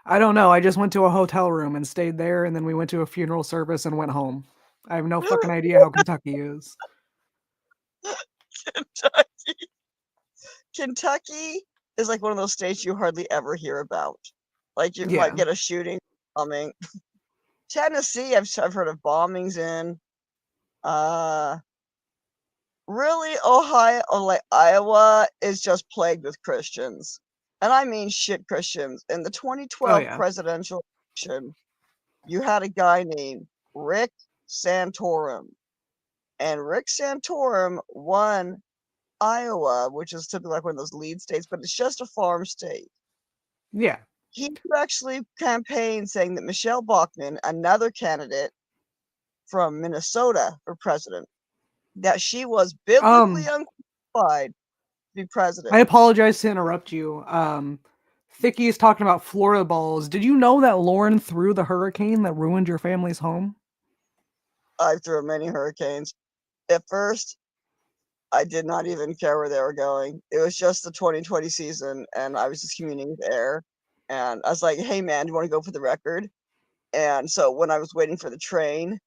I don't know. I just went to a hotel room and stayed there, and then we went to a funeral service and went home. I have no fucking idea how Kentucky is. Kentucky is like one of those states you hardly ever hear about. Like you might get a shooting, bombing. Tennessee, I've heard of bombings in. Really, Ohio, or like Iowa, is just plagued with Christians, and I mean shit Christians. In the 2012 presidential election, you had a guy named Rick Santorum, and Rick Santorum won Iowa, which is typically like one of those lead states, but it's just a farm state. Yeah. He actually campaigned saying that Michelle Bachmann, another candidate from Minnesota for president, that she was biblically unqualified to be president. I apologize to interrupt you. Thicky is talking about Florida balls. Did you know that Lauren threw the hurricane that ruined your family's home? I threw many hurricanes. At first, I did not even care where they were going. It was just the 2020 season, and I was just communing with air. And I was like, hey, man, do you want to go for the record? And so when I was waiting for the train,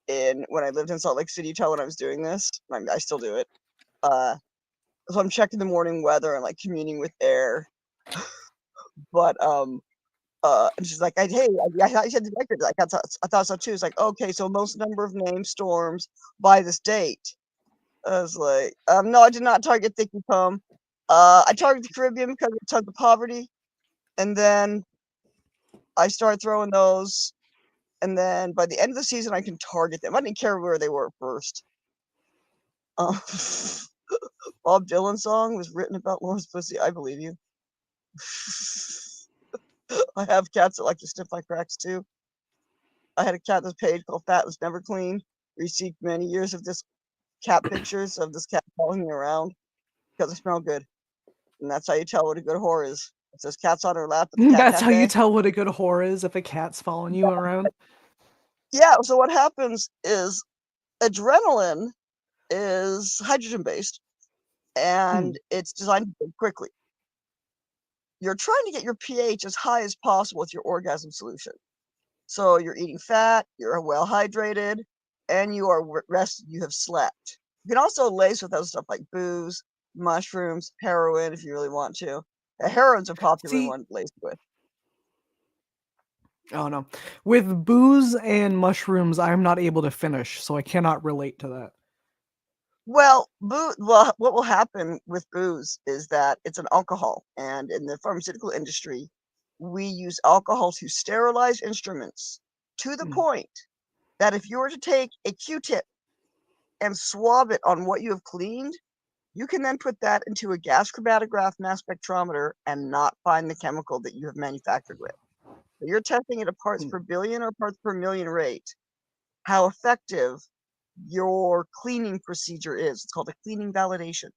when I lived in Salt Lake City, Utah, when I was doing this, I still do it. So I'm checking the morning weather and like communing with air. But and she's like, I said the record. Like I thought so too. It's like, okay, so most number of named storms by this date. I was like, no, I did not target Thicky Pum. I targeted the Caribbean because of tons of poverty, and then I started throwing those. And then by the end of the season, I can target them. I didn't care where they were first. Bob Dylan song was written about Lauren's pussy. I believe you. I have cats that like to sniff my cracks too. I had a cat this page called Fat Was Never Clean. Received many years of this cat pictures of this cat following me around because I smell good. And that's how you tell what a good whore is. If there's cats on her lap. That's how you tell what a good whore is, if a cat's following you around. Yeah, so what happens is adrenaline is hydrogen based and it's designed to burn quickly. You're trying to get your pH as high as possible with your orgasm solution. So you're eating fat, you're well hydrated, and you are rested, you have slept. You can also lace with other stuff like booze, mushrooms, heroin if you really want to. Heroin's a popular one to lace with. Oh no. With booze and mushrooms, I'm not able to finish, so I cannot relate to that. Well, what will happen with booze is that it's an alcohol, and in the pharmaceutical industry, we use alcohol to sterilize instruments to the point that if you were to take a Q-tip and swab it on what you have cleaned, you can then put that into a gas chromatograph mass spectrometer and not find the chemical that you have manufactured with. So you're testing it at parts per billion or parts per million rate, how effective your cleaning procedure is. It's called a cleaning validation.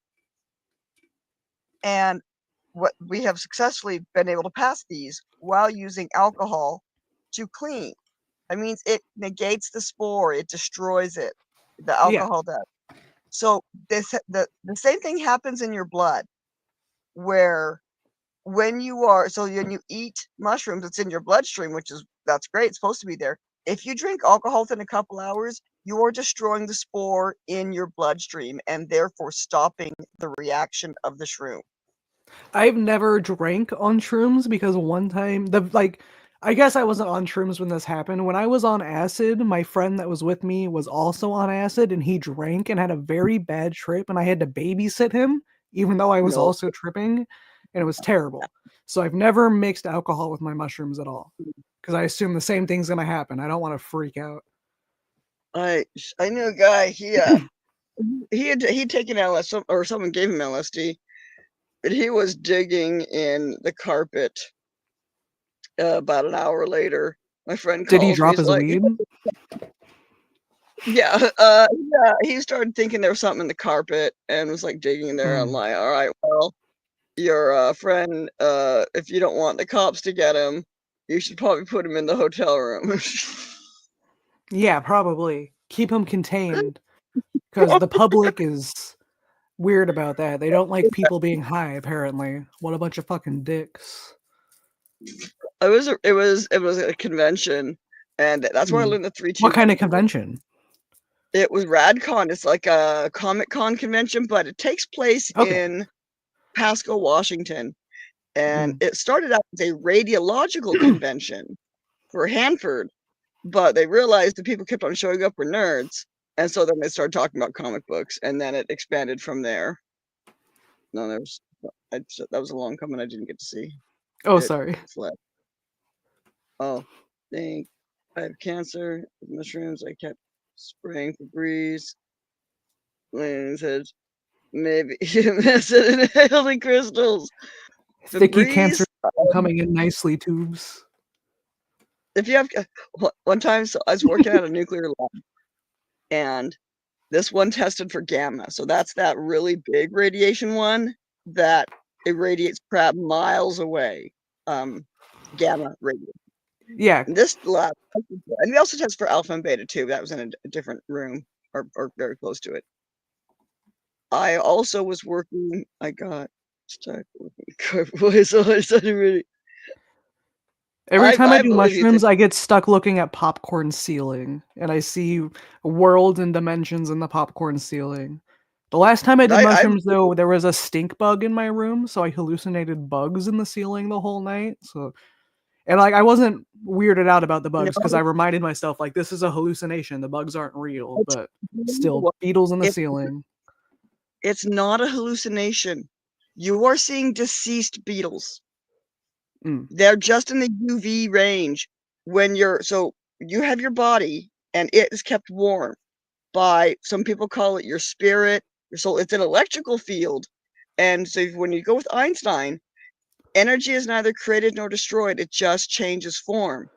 And what we have successfully been able to pass these while using alcohol to clean. That means it negates the spore, it destroys it. The alcohol does. So the same thing happens in your blood, where when you eat mushrooms, it's in your bloodstream, that's great. It's supposed to be there. If you drink alcohol within a couple hours, you are destroying the spore in your bloodstream and therefore stopping the reaction of the shroom. I've never drank on shrooms because one time I guess I wasn't on shrooms when this happened. When I was on acid, my friend that was with me was also on acid and he drank and had a very bad trip and I had to babysit him even though I was No. also tripping and it was terrible. So I've never mixed alcohol with my mushrooms at all because I assume the same thing's going to happen. I don't want to freak out. I knew a guy. He'd taken LSD, or someone gave him LSD, but he was digging in the carpet. About an hour later, my friend Did he calls me. drop He's his like, weed? yeah, he started thinking there was something in the carpet and was like digging in there. I'm like, all right, well, your friend, if you don't want the cops to get him, you should probably put him in the hotel room. Yeah, probably. Keep him contained because the public is weird about that. They don't like people being high, apparently. What a bunch of fucking dicks. It was a convention, and that's where I learned the 3 2. What kind of convention? It was RadCon. It's like a Comic-Con convention, but it takes place in Pasco, Washington. And it started out as a radiological convention for Hanford, but they realized the people kept on showing up were nerds. And so then they started talking about comic books, and then it expanded from there. No, that was a long coming I didn't get to see. Oh, sorry. Fled. Oh, I have cancer, mushrooms, I kept spraying Febreze. Landon said, maybe you miss it inhaling crystals. Sticky cancer Febreze, coming in nicely, tubes. if you have one time, so I was working at a nuclear lab, and this one tested for gamma. So that's that really big radiation one that irradiates crap miles away. Gamma radiation. Yeah. And this lab, and we also test for alpha and beta too. That was in a different room or very close to it. I also was working. I got stuck with voice. So I started really. Every time I do believe you mushrooms, I get stuck looking at popcorn ceiling, and I see worlds and dimensions in the popcorn ceiling. The last time I did mushrooms, though, there was a stink bug in my room, so I hallucinated bugs in the ceiling the whole night. And I wasn't weirded out about the bugs because I reminded myself, like, this is a hallucination. The bugs aren't real, but still, beetles in the ceiling. It's not a hallucination. You are seeing deceased beetles. They're just in the UV range when so you have your body and it is kept warm by, some people call it your spirit, your soul. It's an electrical field. And so when you go with Einstein, energy is neither created nor destroyed. It just changes form.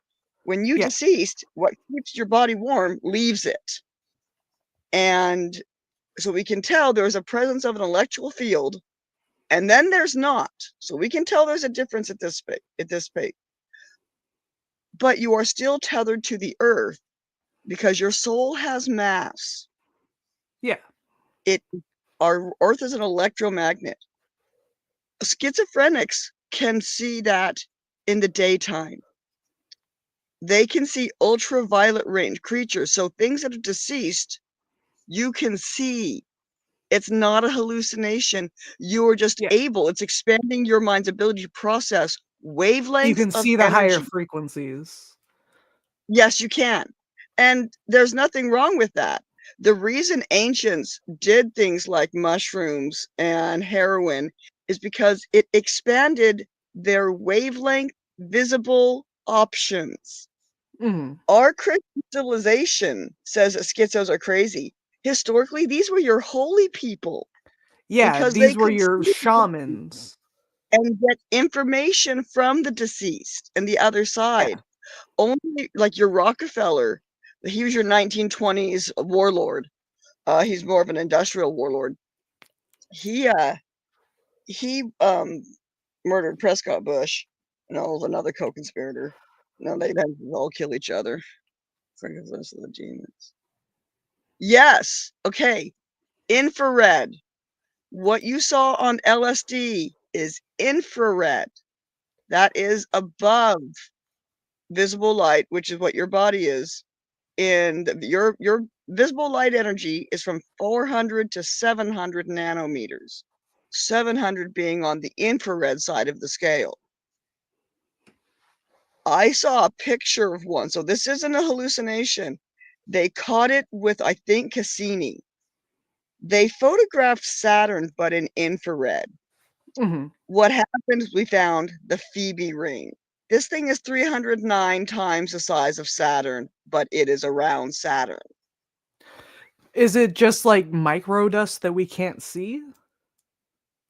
When you deceased, what keeps your body warm leaves it. And so we can tell there's a presence of an electrical field, and then there's not. So we can tell there's a difference at this space. But you are still tethered to the earth because your soul has mass. Yeah. Our earth is an electromagnet. Schizophrenics can see that in the daytime. They can see ultraviolet range creatures. So things that are deceased, you can see. It's not a hallucination. You are just able, it's expanding your mind's ability to process wavelengths You can of see the higher energy. frequencies. Yes, you can. And there's nothing wrong with that. The reason ancients did things like mushrooms and heroin is because it expanded their wavelength visible options. Our Christian civilization says that schizos are crazy. Historically, these were your holy people. Yeah, because these they were could your shamans. And get information from the deceased and the other side. Only like your Rockefeller, he was your 1920s warlord. He's more of an industrial warlord. He murdered Prescott Bush and another co-conspirator. No, they then all kill each other. Forgiveness of the demons. Yes. Okay. Infrared. What you saw on LSD is infrared. That is above visible light, which is what your body is. And your visible light energy is from 400 to 700 nanometers. 700 being on the infrared side of the scale. I saw a picture of one, so this isn't a hallucination. They caught it with, I think, Cassini. They photographed Saturn, but in infrared. What happened is we found the Phoebe ring. This thing is 309 times the size of Saturn, but it is around Saturn. Is it just like microdust that we can't see?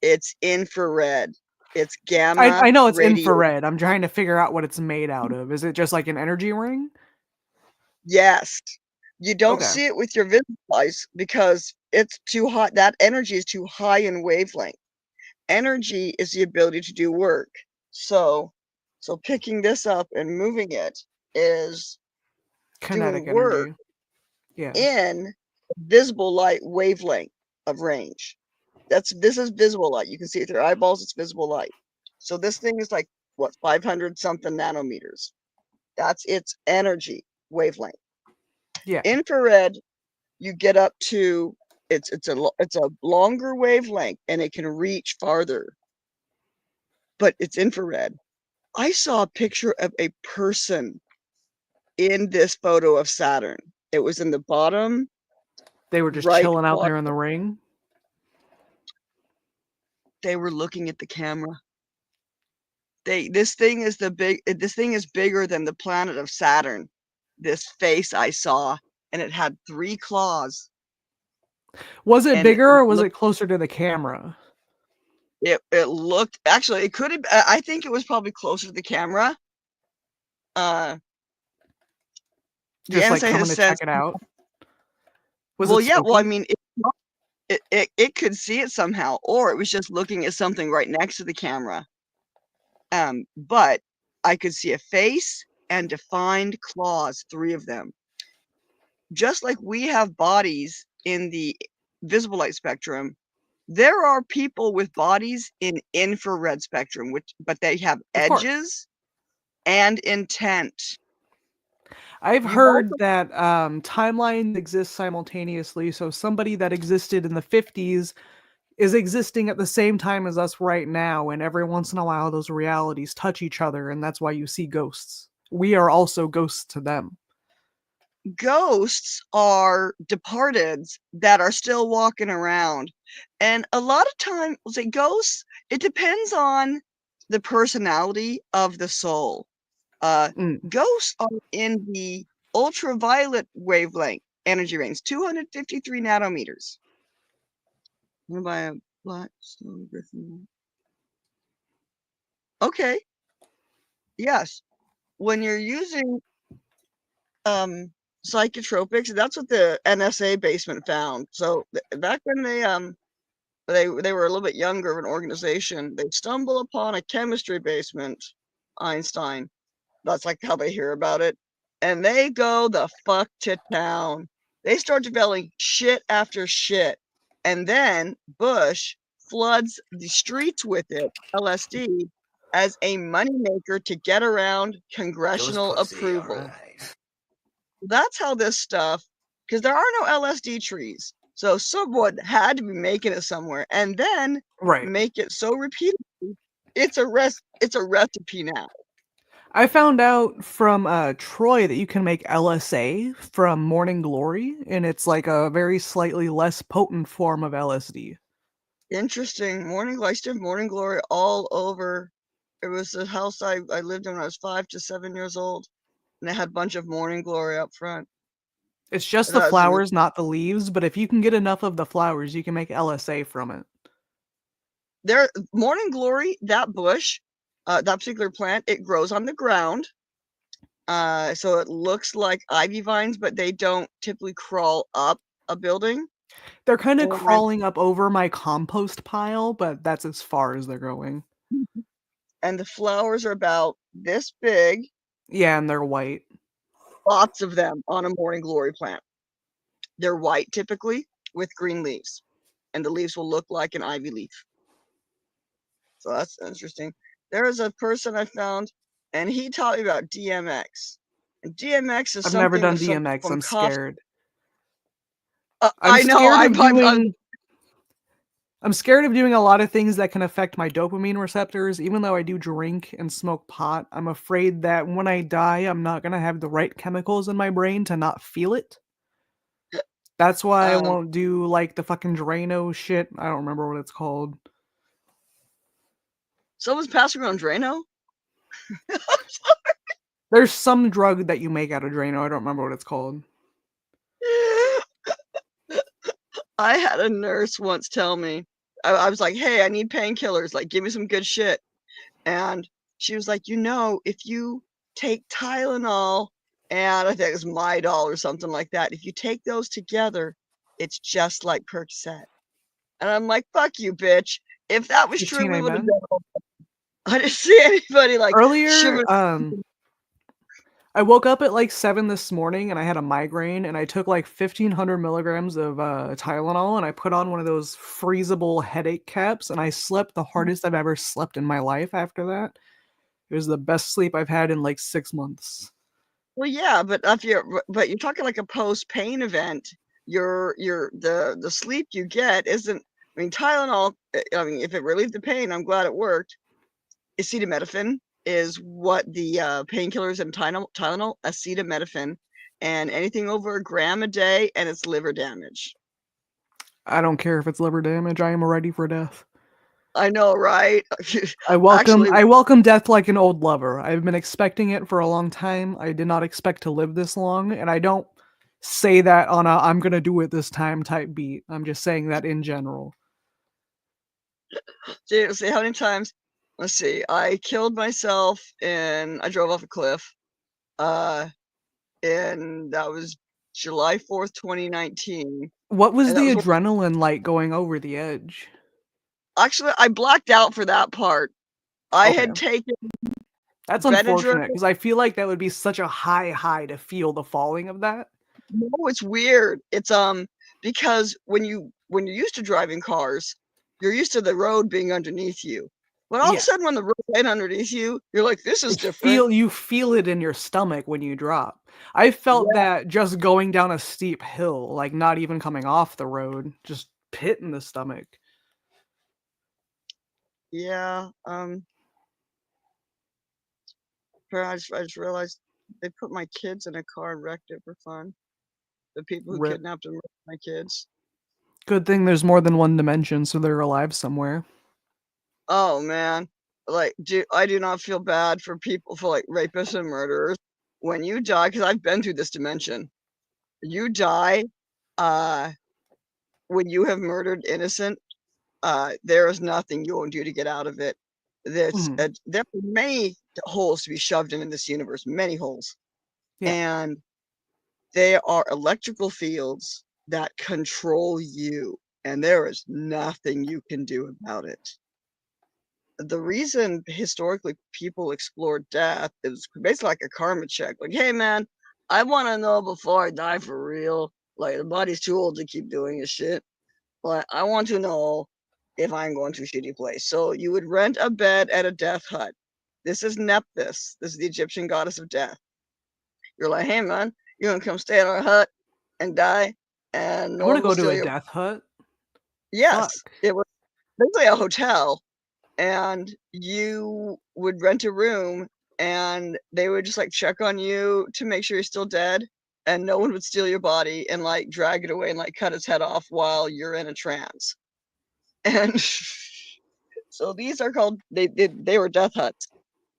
It's infrared. It's gamma I know it's radiation. infrared. I'm trying to figure out what it's made out of. Is it just like an energy ring? Yes. You don't Okay. see it with your visible eyes because it's too hot. That energy is too high in wavelength. Energy is the ability to do work. So picking this up and moving it is Kinetic doing work energy. Yeah. in visible light wavelength of range. This is visible light. You can see it with your eyeballs, it's visible light. So this thing is like what, 500 something nanometers. That's its energy wavelength. Yeah. Infrared, you get up to it's a longer wavelength and it can reach farther. But it's infrared. I saw a picture of a person in this photo of Saturn. It was in the bottom. They were just right chilling out there bottom. in the ring. They were looking at the camera. This thing is bigger than the planet of Saturn. This face I saw, and it had 3 claws. Was it And bigger or was it closer to the camera? It looked, actually, it could have, I think it was probably closer to the camera. Just like coming to check it out. Well, yeah, well, I mean, it could see it somehow, or it was just looking at something right next to the camera. But I could see a face and defined claws, 3 of them. Just like we have bodies in the visible light spectrum, there are people with bodies in infrared spectrum, but they have edges and intent. I've heard that timelines exist simultaneously, so somebody that existed in the 50s is existing at the same time as us right now, and every once in a while those realities touch each other, and that's why you see ghosts. We are also ghosts to them. Ghosts are departeds that are still walking around. And a lot of times, ghosts, it depends on the personality of the soul. Ghosts are in the ultraviolet wavelength energy range, 253 nanometers. By a black stone griffin. Okay. Yes. When you're using psychotropics, that's what the NSA basement found. So back when they were a little bit younger of an organization, they stumble upon a chemistry basement, Einstein. That's like how they hear about it. And they go the fuck to town. They start developing shit after shit. And then Bush floods the streets with it, LSD, as a moneymaker to get around congressional approval. That's how this stuff, because there are no LSD trees. So someone had to be making it somewhere and then make it so repeatedly. It's a recipe now. I found out from Troy that you can make LSA from Morning Glory, and it's like a very slightly less potent form of LSD. Interesting. I used to have Morning Glory all over. It was the house I lived in when I was 5 to 7 years old, and it had a bunch of Morning Glory up front. It's just the flowers, not the leaves, but if you can get enough of the flowers, you can make LSA from it. Morning Glory, that bush, that particular plant, it grows on the ground. So it looks like ivy vines, but they don't typically crawl up a building. They're kind of crawling up over my compost pile, but that's as far as they're going. And the flowers are about this big. Yeah, and they're white. Lots of them on a Morning Glory plant. They're white typically with green leaves, and the leaves will look like an ivy leaf. So that's interesting. There is a person I found, and he taught me about DMX. And DMX is I've never done DMX. I'm scared. I know. I'm scared of doing a lot of things that can affect my dopamine receptors. Even though I do drink and smoke pot, I'm afraid that when I die, I'm not gonna have the right chemicals in my brain to not feel it. That's why I won't do, like, the fucking Drano shit. I don't remember what it's called. Someone's passing around Drano? There's some drug that you make out of Drano. I don't remember what it's called. I had a nurse once tell me, I was like, hey, I need painkillers. Like, give me some good shit. And she was like, if you take Tylenol and I think it was Midol or something like that, if you take those together, it's just like Percocet. And I'm like, fuck you, bitch. If that was true, we would have done. I didn't see anybody like earlier. I woke up at like 7 this morning and I had a migraine and I took like 1,500 milligrams of Tylenol and I put on one of those freezable headache caps and I slept the hardest I've ever slept in my life after that. It was the best sleep I've had in like 6 months. Well, yeah, but you're talking like a post-pain event. The sleep you get isn't. I mean, Tylenol. I mean, if it relieved the pain, I'm glad it worked. Acetaminophen is what the painkillers and Tylenol, acetaminophen, and anything over 1 gram a day, and it's liver damage. I don't care if it's liver damage. I am ready for death. I know, right? I welcome death like an old lover. I've been expecting it for a long time. I did not expect to live this long, and I don't say that on a I'm gonna do it this time type beat. I'm just saying that in general. See how many times. Let's see. I killed myself and I drove off a cliff. And that was July 4th, 2019. What was the adrenaline like going over the edge? Actually, I blacked out for that part. I had taken. That's unfortunate because I feel like that would be such a high to feel the falling of that. No, it's weird. It's because when you're used to driving cars, you're used to the road being underneath you. But all of a sudden, when the road ain't underneath you, you're like, "This is different." You feel it in your stomach when you drop. I felt that just going down a steep hill, like not even coming off the road, just pit in the stomach. Yeah. I just realized they put my kids in a car and wrecked it for fun. The people who kidnapped and wrecked my kids. Good thing there's more than one dimension, so they're alive somewhere. Oh man, like, I do not feel bad for people, for like rapists and murderers. When you die, because I've been through this dimension, you die. When you have murdered innocent, there is nothing you won't do to get out of it. There are many holes to be shoved in this universe, many holes, and they are electrical fields that control you, and there is nothing you can do about it. The reason historically people explored death is basically like a karma check. Like, hey man, I want to know before I die for real. Like, the body's too old to keep doing this shit. But I want to know if I'm going to a shitty place. So you would rent a bed at a death hut. This is Nephthys. This is the Egyptian goddess of death. You're like, hey man, you gonna come stay in our hut and die? And I want to go to a death hut. Yes, it was basically a hotel. And you would rent a room and they would just like check on you to make sure you're still dead, and no one would steal your body and like drag it away and like cut its head off while you're in a trance. And so these are called, they were death huts.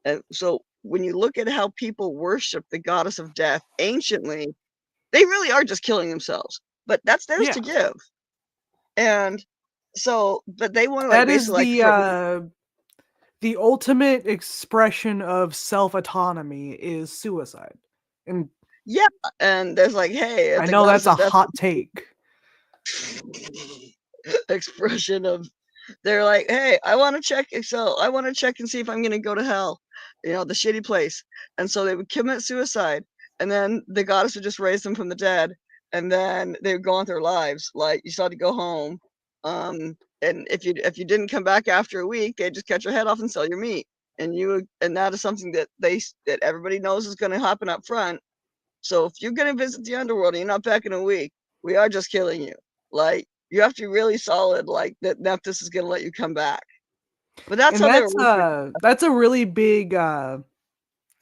And so when you look at how people worship the goddess of death anciently, they really are just killing themselves, but that's theirs to give. And so, but they want to like, that is the ultimate expression of self-autonomy is suicide. And yeah, and there's like, hey, I know that's a hot take. Expression of, they're like, hey, I want to check and see if I'm gonna go to hell, the shitty place. And so they would commit suicide, and then the goddess would just raise them from the dead, and then they would go on their lives. Like, you still had to go home. And if you didn't come back after a week, they'd just cut your head off and sell your meat. And that is something that everybody knows is going to happen up front. So if you're going to visit the underworld and you're not back in a week, we are just killing you. Like, You have to be really solid, like that Nephthys is gonna let you come back. But that's And how they were. that's a really big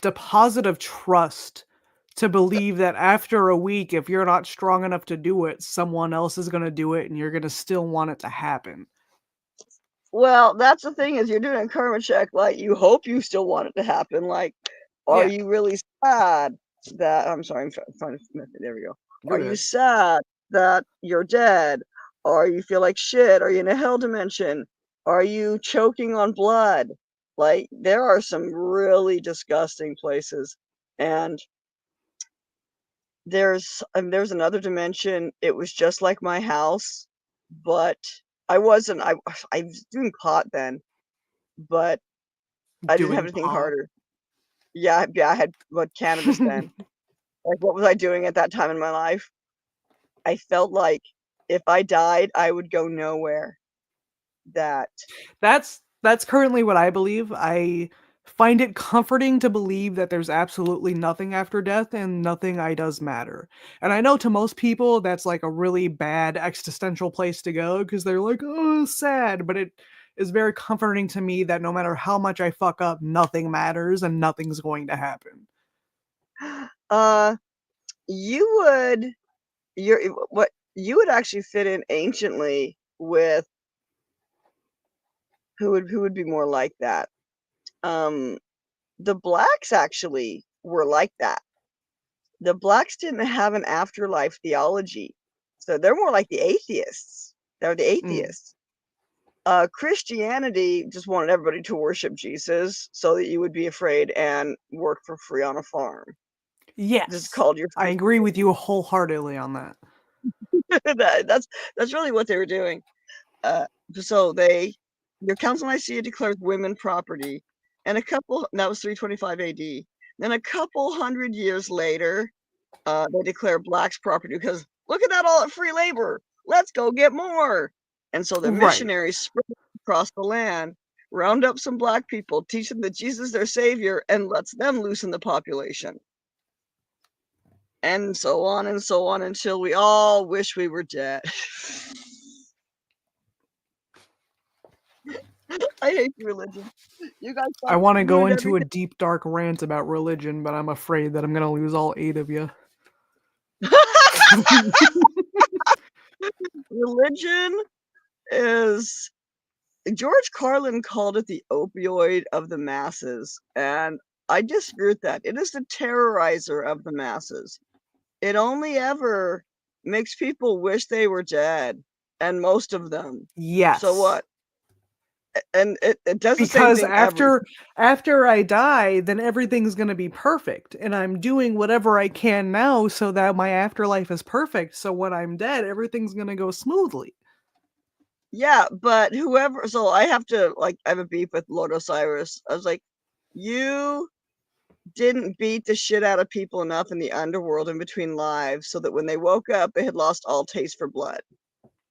deposit of trust to believe that after a week, if you're not strong enough to do it, someone else is gonna do it, and you're gonna still want it to happen. Well, that's the thing is you're doing a karma check, like, you hope you still want it to happen, like, are Yeah. you really sad that I'm sorry, I'm trying to there we go. You're Are you good. sad that you're dead? Or you feel like shit? Are you in a hell dimension? Are you choking on blood? Like, there are some really disgusting places, and there's another dimension, it was just like my house, but I wasn't I was doing pot then, but I didn't have Doing anything pot. harder. Yeah, I had, what, cannabis then. Like, what was I doing at that time in my life? I felt like if I died, I would go nowhere. That That's currently what I believe. I find it comforting to believe that there's absolutely nothing after death and nothing I does matter. And I know to most people that's like a really bad existential place to go because they're like, oh, sad. But it is very comforting to me that no matter how much I fuck up, nothing matters and nothing's going to happen. you would you would actually fit in anciently with who would be more like that. The blacks actually were like that. The blacks didn't have an afterlife theology, so they're more like the atheists. They're the atheists. Christianity just wanted everybody to worship Jesus so that you would be afraid and work for free on a farm. This is Yes. called your I agree with you wholeheartedly on that. that's really what they were doing. So your Council of Nicaea declares women property, and that was 325 AD. Then a couple hundred years later, they declare blacks property because look at that, all that free labor. Let's go get more. And so the Right. missionaries spread across the land, round up some black people, teach them that Jesus is their savior, and lets them loosen the population. And so on until we all wish we were dead. I hate religion. You guys I thought want to you go ruined into a everything. deep, dark rant about religion, but I'm afraid that I'm going to lose all 8 of you. Religion is George Carlin called it the opioid of the masses, and I disagree with that. It is the terrorizer of the masses. It only ever makes people wish they were dead, and most of them. Yes. So what? And it does the same Because thing after I die, then everything's going to be perfect, and I'm doing whatever I can now so that my afterlife is perfect. So when I'm dead, everything's going to go smoothly. Yeah, but so I have a beef with Lord Osiris. I was like, you didn't beat the shit out of people enough in the underworld in between lives so that when they woke up, they had lost all taste for blood.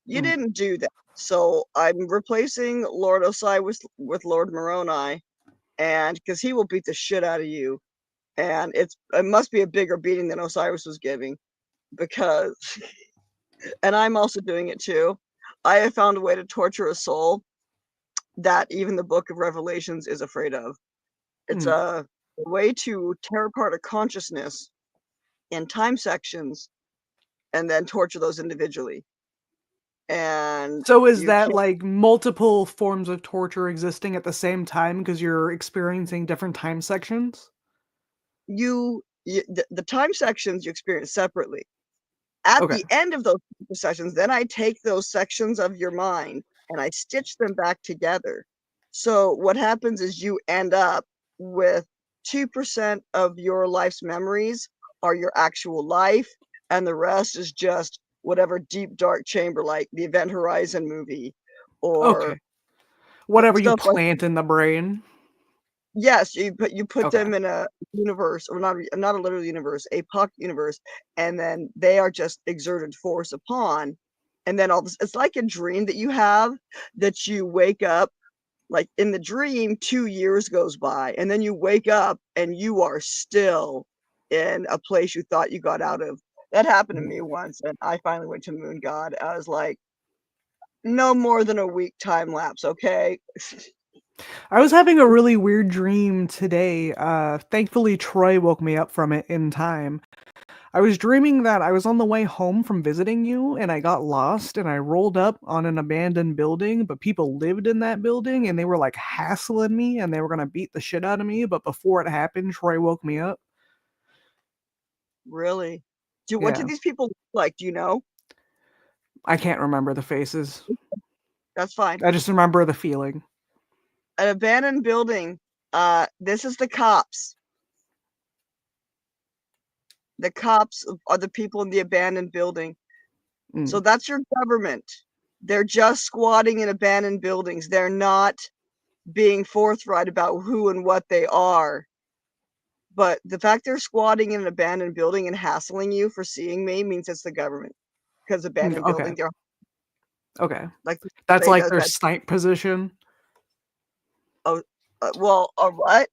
You didn't do that. So I'm replacing Lord Osiris with Lord Moroni, and because he will beat the shit out of you. And it must be a bigger beating than Osiris was giving, because and I'm also doing it too. I have found a way to torture a soul that even the book of Revelations is afraid of. It's a way to tear apart a consciousness in time sections and then torture those individually. And So is you that can't, like multiple forms of torture existing at the same time because you're experiencing different time sections? the time sections you experience separately. At Okay. the end of those sessions, then I take those sections of your mind and I stitch them back together. So what happens is you end up with 2% of your life's memories are your actual life, and the rest is just whatever deep dark chamber, like the Event Horizon movie or Okay. Whatever you stuff like. plant in the brain. Yes, you put Okay. them in a universe, or not a literal universe, a pocket universe, and then they are just exerted force upon, and then all this. It's like a dream that you have, that you wake up, like in the dream, 2 years goes by, and then you wake up and you are still in a place you thought you got out of. That happened to me once, and I finally went to Moon God. I was like, no more than a week time lapse, okay? I was having a really weird dream today. Thankfully, Troy woke me up from it in time. I was dreaming that I was on the way home from visiting you and I got lost and I rolled up on an abandoned building, but people lived in that building and they were like hassling me and they were going to beat the shit out of me. But before it happened, Troy woke me up. Really? What do Yeah. these people look like? Do you know? I can't remember the faces. That's fine. I just remember the feeling. An abandoned building. This is the cops. The cops are the people in the abandoned building. So that's your government. They're just squatting in abandoned buildings. They're not being forthright about who and what they are. But the fact they're squatting in an abandoned building and hassling you for seeing me means it's the government. Because abandoned Okay. buildings are Okay. like That's they like does their that. snipe position. Oh, well, what?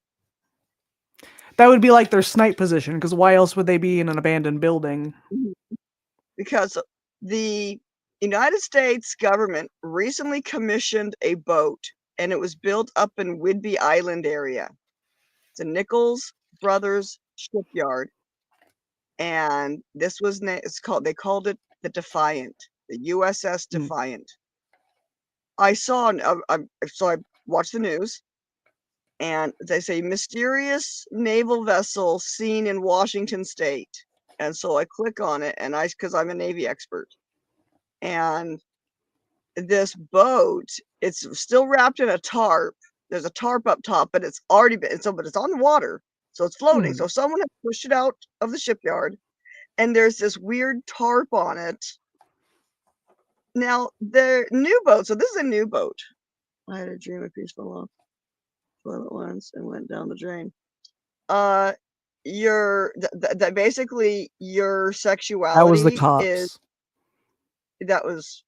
That would be like their snipe position, because why else would they be in an abandoned building? Because the United States government recently commissioned a boat, and it was built up in Whidbey Island area. It's a Nichols Brothers shipyard, and this was they called it the Defiant, the USS Defiant. I watched the news, and they say mysterious naval vessel seen in Washington State. And so I click on it, and because I'm a Navy expert, and this boat, it's still wrapped in a tarp. There's a tarp up top, but it's already been but it's on the water, so it's floating. So someone has pushed it out of the shipyard, and there's this weird tarp on it. Now they're new boats, so this is a new boat. I had a dream of peaceful love, flew at once and went down the drain. That basically your sexuality That was the cops. is the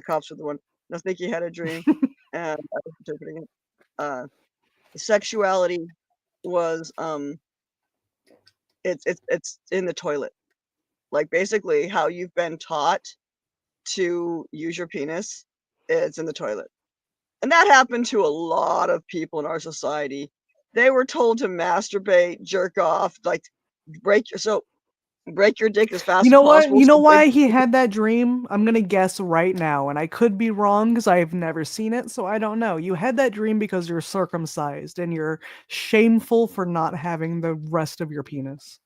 cops were the one. I think he had a dream, and I was interpreting it. The sexuality was it's in the toilet. Like basically how you've been taught to use your penis, it's in the toilet. And that happened to a lot of people in our society. They were told to masturbate, jerk off, like break your dick as fast You as know what? possible. You know So why he had that dream? I'm gonna guess right now, and I could be wrong because I've never seen it, so I don't know. You had that dream because you're circumcised and you're shameful for not having the rest of your penis.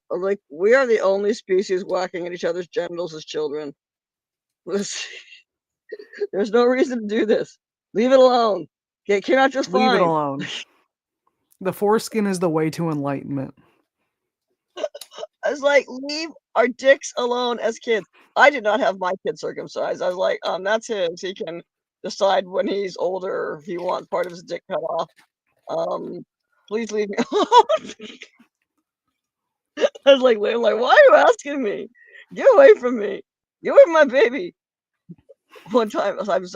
Like, we are the only species whacking at each other's genitals as children. There's no reason to do this. Leave it alone. It came out just Leave it fine. alone. The foreskin is the way to enlightenment. I was like, leave our dicks alone as kids. I did not have my kid circumcised. I was like, that's his. He can decide when he's older if he wants part of his dick cut off. Please leave me alone. I was like, why are you asking me? Get away from me. Get away from my baby. One time I was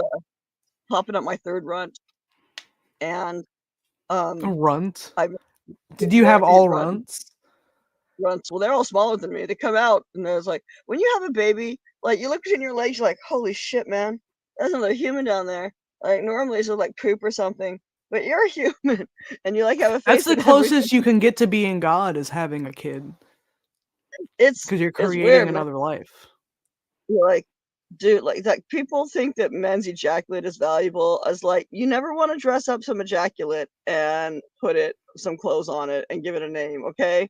popping up my third runt, and A runt? I Did you have these all runts? Runts. Well, they're all smaller than me. They come out, and there's like, when you have a baby, like you look between your legs, you're like, holy shit, man, there's another human down there. Like normally it's like poop or something, but you're a human, and you like have a face. That's the closest you can get to being God, is having a kid. It's because you're it's creating weird, man. another life. You're like, dude, like people think that men's ejaculate is valuable. As like, you never want to dress up some ejaculate and put some clothes on it and give it a name, okay?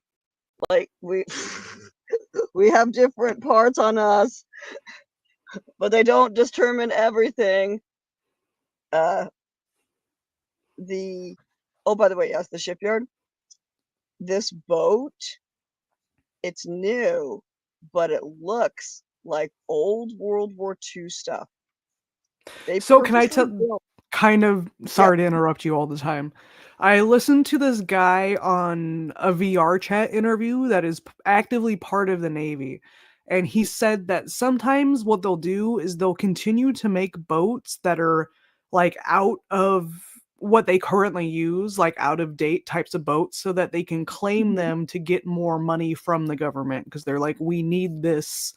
Like we have different parts on us, but they don't determine everything. By the way, yes, the shipyard. This boat, it's new, but it looks like old World War II stuff. So can I tell? Sorry to interrupt you all the time. I listened to this guy on a VR chat interview that is actively part of the Navy. And he said that sometimes what they'll do is they'll continue to make boats that are like out of what they currently use, like out of date types of boats, so that they can claim them to get more money from the government. Because they're like, we need this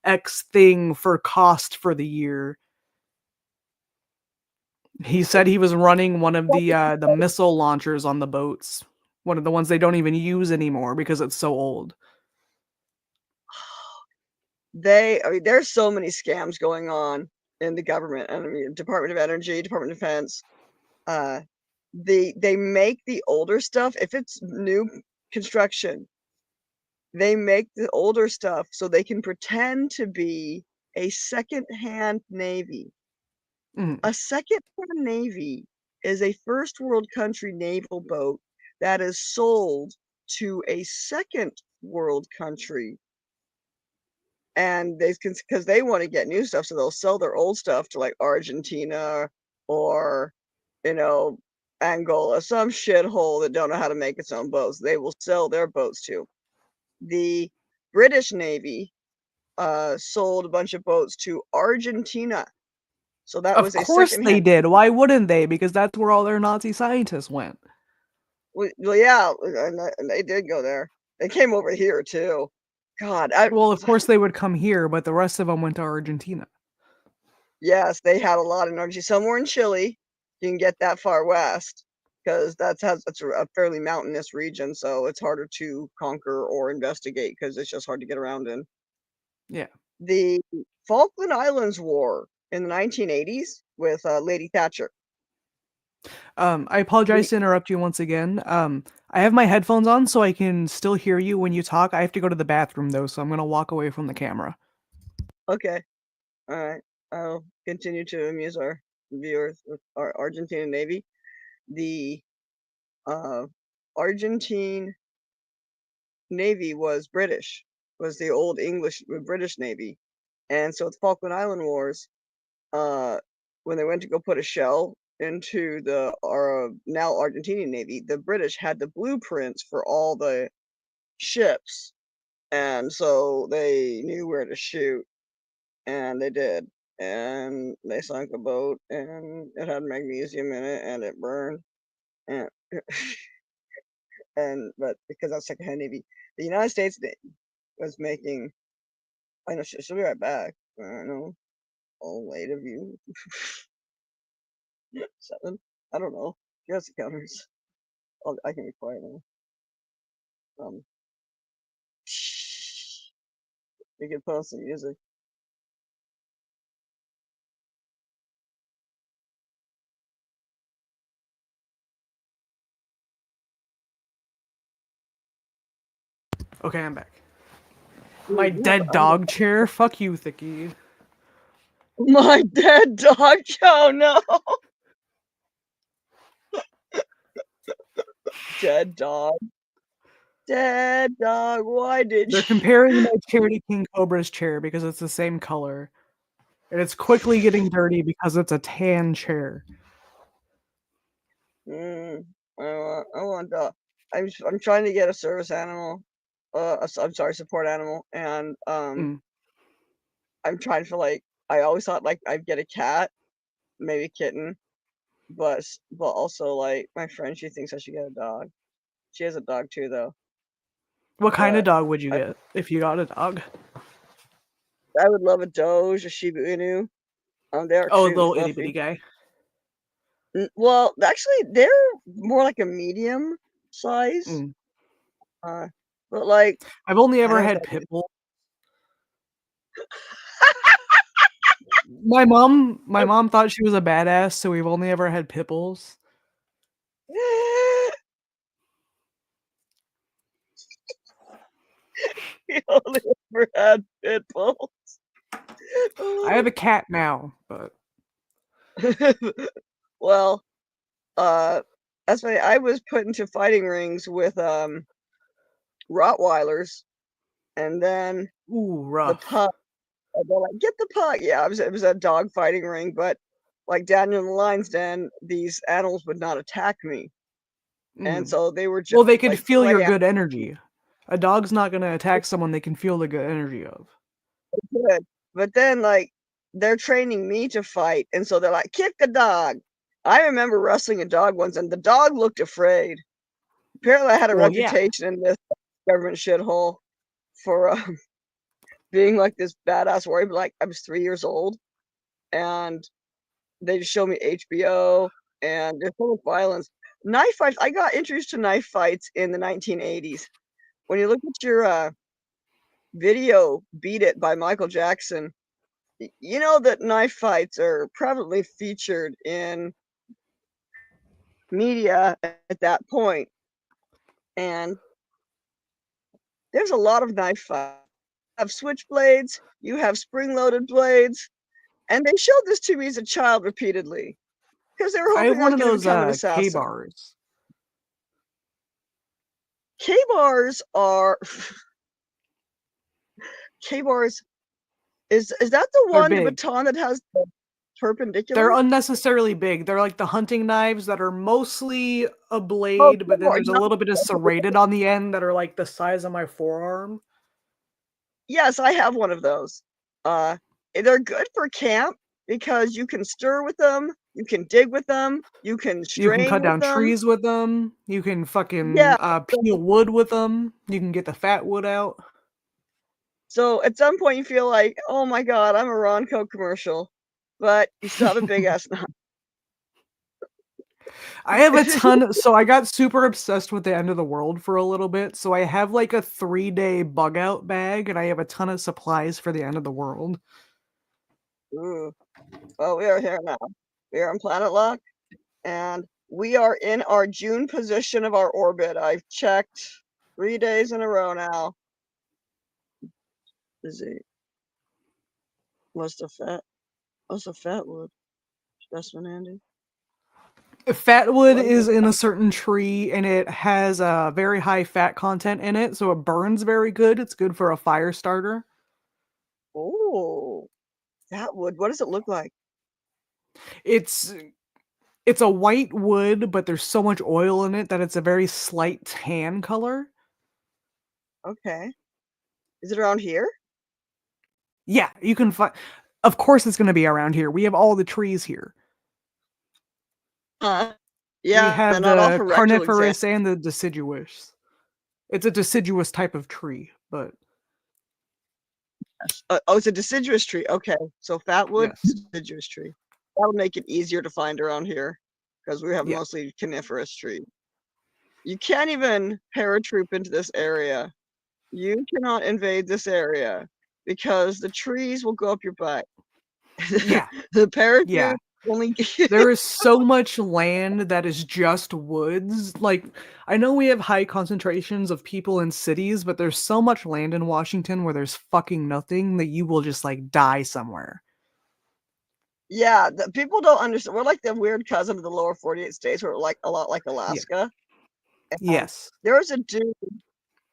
X thing for cost for the year. He said he was running one of the missile launchers on the boats, one of the ones they don't even use anymore because it's so old. I mean, there's so many scams going on in the government. I mean, Department of Energy, Department of Defense. They make the older stuff, if it's new construction, they make the older stuff so they can pretend to be a second-hand Navy. A second-hand Navy is a first world country naval boat that is sold to a second world country. And because they want to get new stuff, so they'll sell their old stuff to like Argentina or, Angola, some shithole that don't know how to make its own boats. They will sell their boats to. The British Navy sold a bunch of boats to Argentina. So that Of was a course second they hand. did. Why wouldn't they? Because that's where all their Nazi scientists went. Well, yeah, and they did go there. They came over here too. God, Well, of course they would come here, but the rest of them went to Argentina. yes, they had a lot of energy. Somewhere in Chile, you can get that far west because that's a fairly mountainous region, so it's harder to conquer or investigate because it's just hard to get around in. Yeah. The Falkland Islands War in the 1980s with Lady Thatcher. I apologize to interrupt you once again. I have my headphones on so I can still hear you when you talk. I have to go to the bathroom though, so I'm gonna walk away from the camera. Okay. All right. I'll continue to amuse our viewers with our Argentine Navy. The Argentine Navy was British, was the old British Navy. And so with the Falkland Island Wars, when they went to go put a shell into the now Argentinian Navy, the British had the blueprints for all the ships. And so they knew where to shoot. And they did. And they sunk a boat and it had magnesium in it and it burned. And but because that's secondhand Navy, the United States was making. I know she'll be right back. I know. All 8 of you. 7. I don't know. You guys counters. I can be quiet now. We can put on some music. Okay, I'm back. My dead dog chair? Fuck you, Thicky. My dead dog? Oh no! Dead dog. Dead dog. Why did They're comparing my chair to King Cobra's chair because it's the same color. And it's quickly getting dirty because it's a tan chair. I want dog. I'm trying to get a service animal. I'm sorry, support animal, and I'm trying to I always thought I'd get a cat, maybe a kitten, but also my friend, she thinks I should get a dog. She has a dog too, though. What kind of dog would you get if you got a dog? I would love a Doge, a Shiba Inu. They're a cute, little itty bitty guy. Well, actually, they're more like a medium size. But I've only ever had pit bulls. My mom thought she was a badass, so we've only ever had pit bulls. We only ever had pit bulls. I have a cat now, but well, that's why I was put into fighting rings with Rottweilers, and then rough. The pup. They're like, get the pup. Yeah, it was a dog fighting ring, but like Daniel in the Lion's Den, these animals would not attack me, and so they were just they could feel your good energy. A dog's not going to attack someone they can feel the good energy of. Good. But then, they're training me to fight, and so they're like, kick the dog. I remember wrestling a dog once, and the dog looked afraid. Apparently, I had a reputation in this government shithole for being like this badass warrior, but like I was 3 years old, and they just showed me HBO, and they're full of violence. Knife fights. I got introduced to knife fights in the 1980s. When you look at your video "Beat It" by Michael Jackson, you know that knife fights are probably featured in media at that point. And there's a lot of knife fights. You have switchblades, you have spring-loaded blades, and they showed this to me as a child repeatedly because they were I have hoping I one was of going to those become an K assassin. bars. K-bars are K-bars. Is that the They're one, the big. baton that has the perpendicular? They're unnecessarily big. They're like the hunting knives that are mostly a Oh, blade, but then K-bar, there's a not little bit of serrated on the end that are like the size of my forearm. Yes, I have one of those. They're good for camp because you can stir with them, you can dig with them, you can You can cut strain with down them. trees with them. You can fucking Yeah, peel wood with them. You can get the fat wood out. so at some point you feel like, "Oh my god, I'm a Ronco commercial," but you still have a big ass knife. I have a ton. So I got super obsessed with the end of the world for a little bit. So I have like a 3-day bug out bag, and I have a ton of supplies for the end of the world. Ooh. Well, we are here now. We are on planet Luck, and we are in our June position of our orbit. I've checked 3 days in a row now. Is it? What's the fat wood? Specimen Andy? Fatwood What is is it? in a certain tree, and it has a very high fat content in it, so it burns very good. It's good for a fire starter. Oh, fat wood. What does it look like? It's it's a white wood, but there's so much oil in it that it's a very slight tan color. Okay. Is it around here? Yeah, you can find. Of course, it's going to be around here. We have all the trees here. We Yeah, they're have not all the for rectal exam. carnivorous and the deciduous. It's a deciduous type of tree, but Oh, it's a deciduous tree. Okay, so fat wood, yes, deciduous tree. That'll make it easier to find around here because we have yeah. mostly coniferous trees. You can't even paratroop into this area. You cannot invade this area because the trees will go up your butt. Yeah, The yeah. parachute only. There is so much land that is just woods. Like, I know we have high concentrations of people in cities, but there's so much land in Washington where there's fucking nothing that you will just like die somewhere. Yeah, the people don't understand. We're like the weird cousin of the lower 48 states. We're like a lot like Yeah. Alaska. And Yes. there was a dude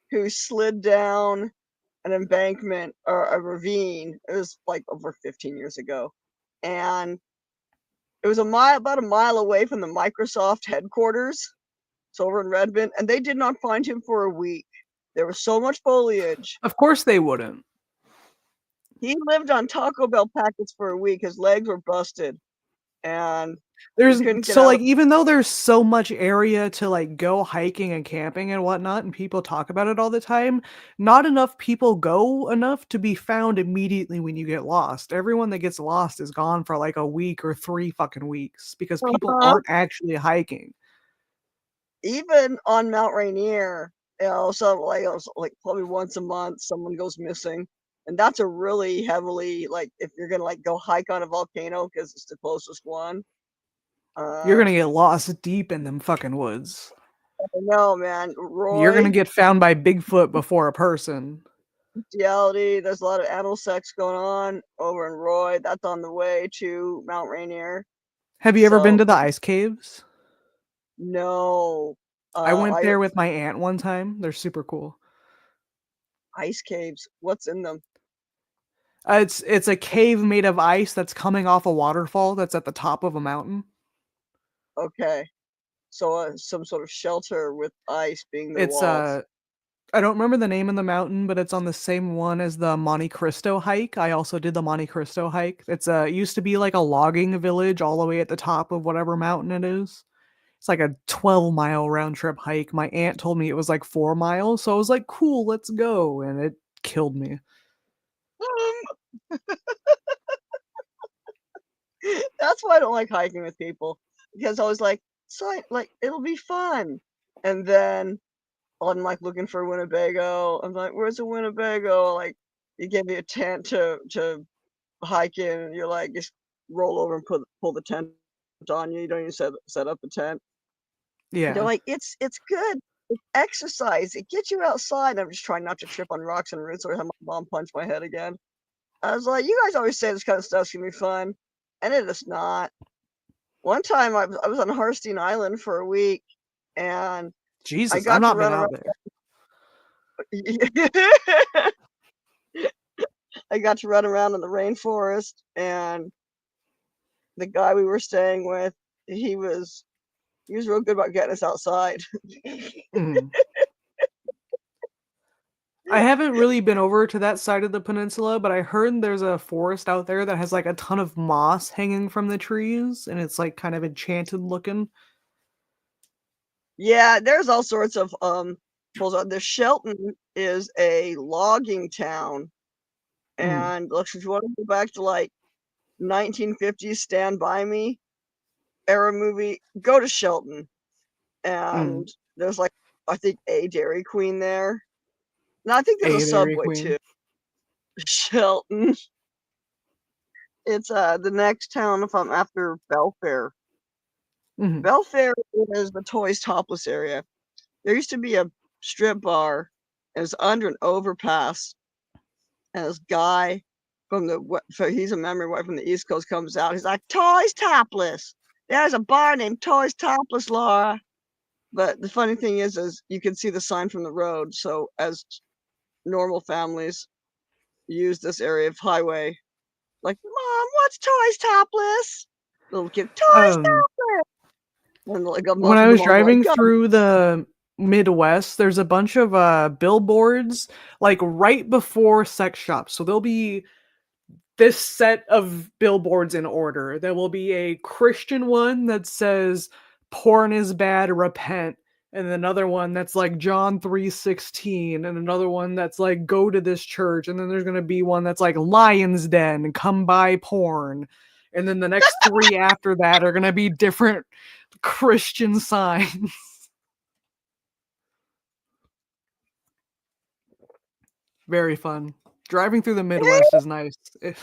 who slid down an embankment or a ravine. It was like over 15 years ago. And it was about a mile away from the Microsoft headquarters. It's over in Redmond. And they did not find him for a week. There was so much foliage. Of course they wouldn't. He lived on Taco Bell packets for a week. His legs were busted. And he There's couldn't get so out like of. even though there's so much area to like go hiking and camping and whatnot, and people talk about it all the time, not enough people go enough to be found immediately when you get lost. Everyone that gets lost is gone for like a week or 3 fucking weeks because people Uh-huh. aren't actually hiking. Even on Mount Rainier, so like probably once a month someone goes missing. And that's a really heavily, like, if you're gonna like go hike on a volcano because it's the closest one. You're Uh, gonna get lost deep in them fucking woods. I know, man. You're gonna Roy, get found by Bigfoot before a person. bestiality. There's a lot of animal sex going on over in Roy. That's on the way to Mount Rainier. Have you ever been So to the ice caves? no, I went I there with my aunt one time. They're super cool. ice caves. What's in them? It's a cave made of ice that's coming off a waterfall that's at the top of a mountain. Okay, so some sort of shelter with ice being the It's walls. I don't remember the name of the mountain, but it's on the same one as the Monte Cristo hike. I also did the Monte Cristo hike. It used to be like a logging village all the way at the top of whatever mountain it is. It's like a 12-mile round trip hike. My aunt told me it was like 4 miles, so I was like, "Cool, let's go," and it killed me. That's why I don't like hiking with people, because I was like, so like it'll be fun, and then I'm like looking for Winnebago. I'm like, where's a Winnebago? Like, you give me a tent to hike in, and you're like, just roll over and pull the tent on you. You don't even set up the tent. They're Yeah. like, it's good. It's exercise. It gets you outside. I'm just trying not to trip on rocks and roots or have my mom punch my head again. I was like, you guys always say this kind of stuff's gonna be fun, and it is not. One time I was on Harstein Island for a week, and I Jesus, I've got to not been run out around. there. I got to run around in the rainforest, and the guy we were staying with, he was real good about getting us outside. Mhm. I haven't really been over to that side of the peninsula, but I heard there's a forest out there that has like a ton of moss hanging from the trees, and it's like kind of enchanted looking. Yeah, there's all sorts of the Shelton is a logging town, and look, if you want to go back to like 1950s Stand By Me era movie, go to Shelton. And there's like, I think, a Dairy Queen there. No, I think there's a A Dairy Subway Queen. too. Shelton. It's the next town if I'm after Belfair. Mhm. Belfair is the Toys Topless area. There used to be a strip bar, and it's under an overpass. And this guy from he's a memory boy from the East Coast, comes out. He's like, Toys Topless. There's a bar named Toys Topless, Laura. But the funny thing is you can see the sign from the road. So as normal families use this area of highway, like, Mom, what's Toys Topless? Little kid, Toys Topless. And like When most I of the was moms are like, driving God. through the Midwest, there's a bunch of billboards like right before sex shops. So there'll be this set of billboards in order. There will be a Christian one that says porn is bad, repent. And another one that's like John 3:16, and another one that's like go to this church, and then there's gonna be one that's like Lion's Den, come buy porn. And then the next three after that are gonna be different Christian signs. Very fun. Driving through the Midwest is nice. Hey,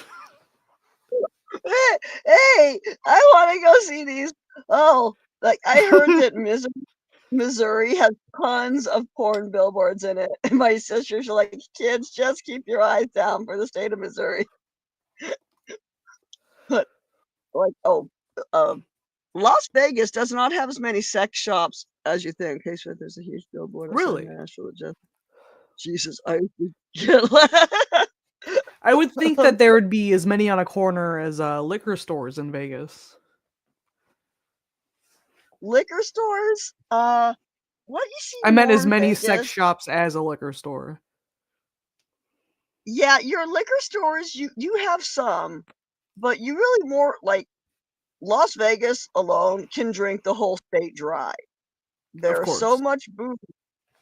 I want to go see these. Oh, like I heard that Missouri has tons of porn billboards in it. And my sisters are like, kids, just keep your eyes down for the state of Missouri. But like, Las Vegas does not have as many sex shops as you think. Okay, so there's a huge billboard. Really? Jesus, I would think that there would be as many on a corner as liquor stores in Vegas. Liquor stores? What you see I meant more as in many Vegas? sex shops as a liquor store. Yeah, your liquor stores, you have some, but you really more like Las Vegas alone can drink the whole state dry. There's so much booze.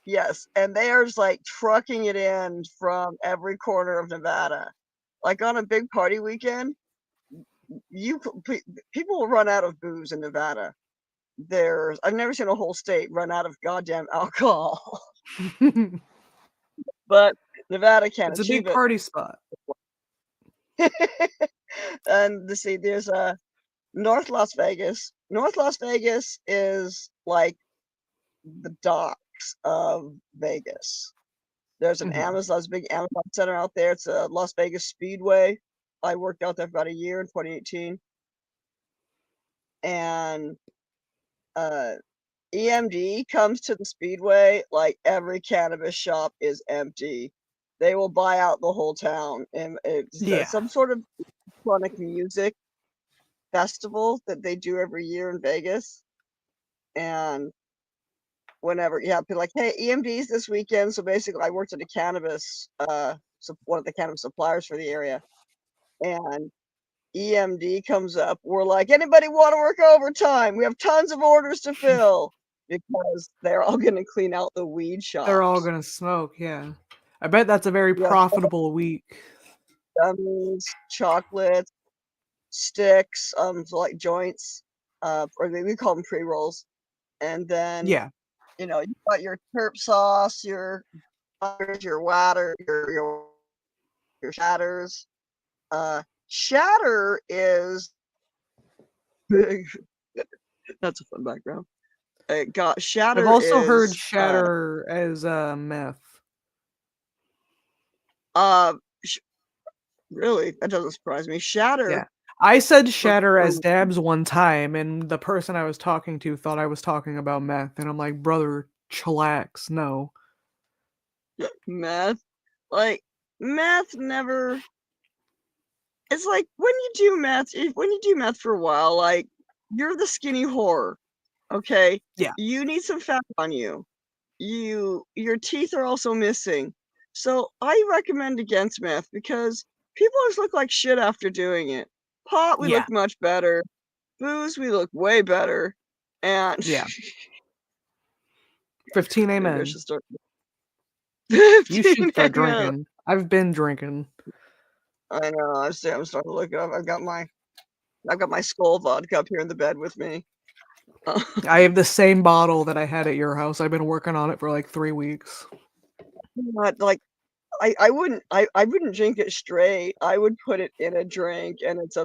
Yes, and there's like trucking it in from every corner of Nevada. Like on a big party weekend, people will run out of booze in Nevada. I've never seen a whole state run out of goddamn alcohol. But Nevada can It's a achieve big party spot. And let's see, there's North Las Vegas. North Las Vegas is like the docks of Vegas. There's an Amazon's big Amazon center out there. It's a Las Vegas Speedway. I worked out there for about a year in 2018. And EMD comes to the Speedway, like every cannabis shop is empty. They will buy out the whole town. And it's some sort of electronic music festival that they do every year in Vegas. And whenever, people like, hey, EMD's this weekend. So basically, I worked at a cannabis, one of the cannabis suppliers for the area. And EMD comes up. We're like, anybody want to work overtime? We have tons of orders to fill because they're all going to clean out the weed shops. They're all going to smoke, yeah. I bet that's a very profitable week. gummies, chocolates, sticks, so like joints, or we call them pre-rolls. And then, Yeah. you know, you got your terp sauce, your butters, your water, your shatters. Shatter is that's a fun background. Shatter I've also heard is shatter as meth. Really, that doesn't surprise me. Shatter. Yeah. I said shatter as dabs one time, and the person I was talking to thought I was talking about meth, and I'm like, brother, chillax, no. Meth, like meth never. It's like when you do meth for a while, like you're the skinny whore, okay? Yeah. You need some fat on you. Your teeth are also missing. So I recommend against meth because people just look like shit after doing it. Pot, we look much better. Booze, we look way better. And yeah. 15 maybe I amen. should start. You should start drinking. I've been drinking. I know. I'm starting to look it up. I've got my Skull vodka up here in the bed with me. I have the same bottle that I had at your house. I've been working on it for like 3 weeks. But like, I wouldn't drink it straight. I would put it in a drink, and it's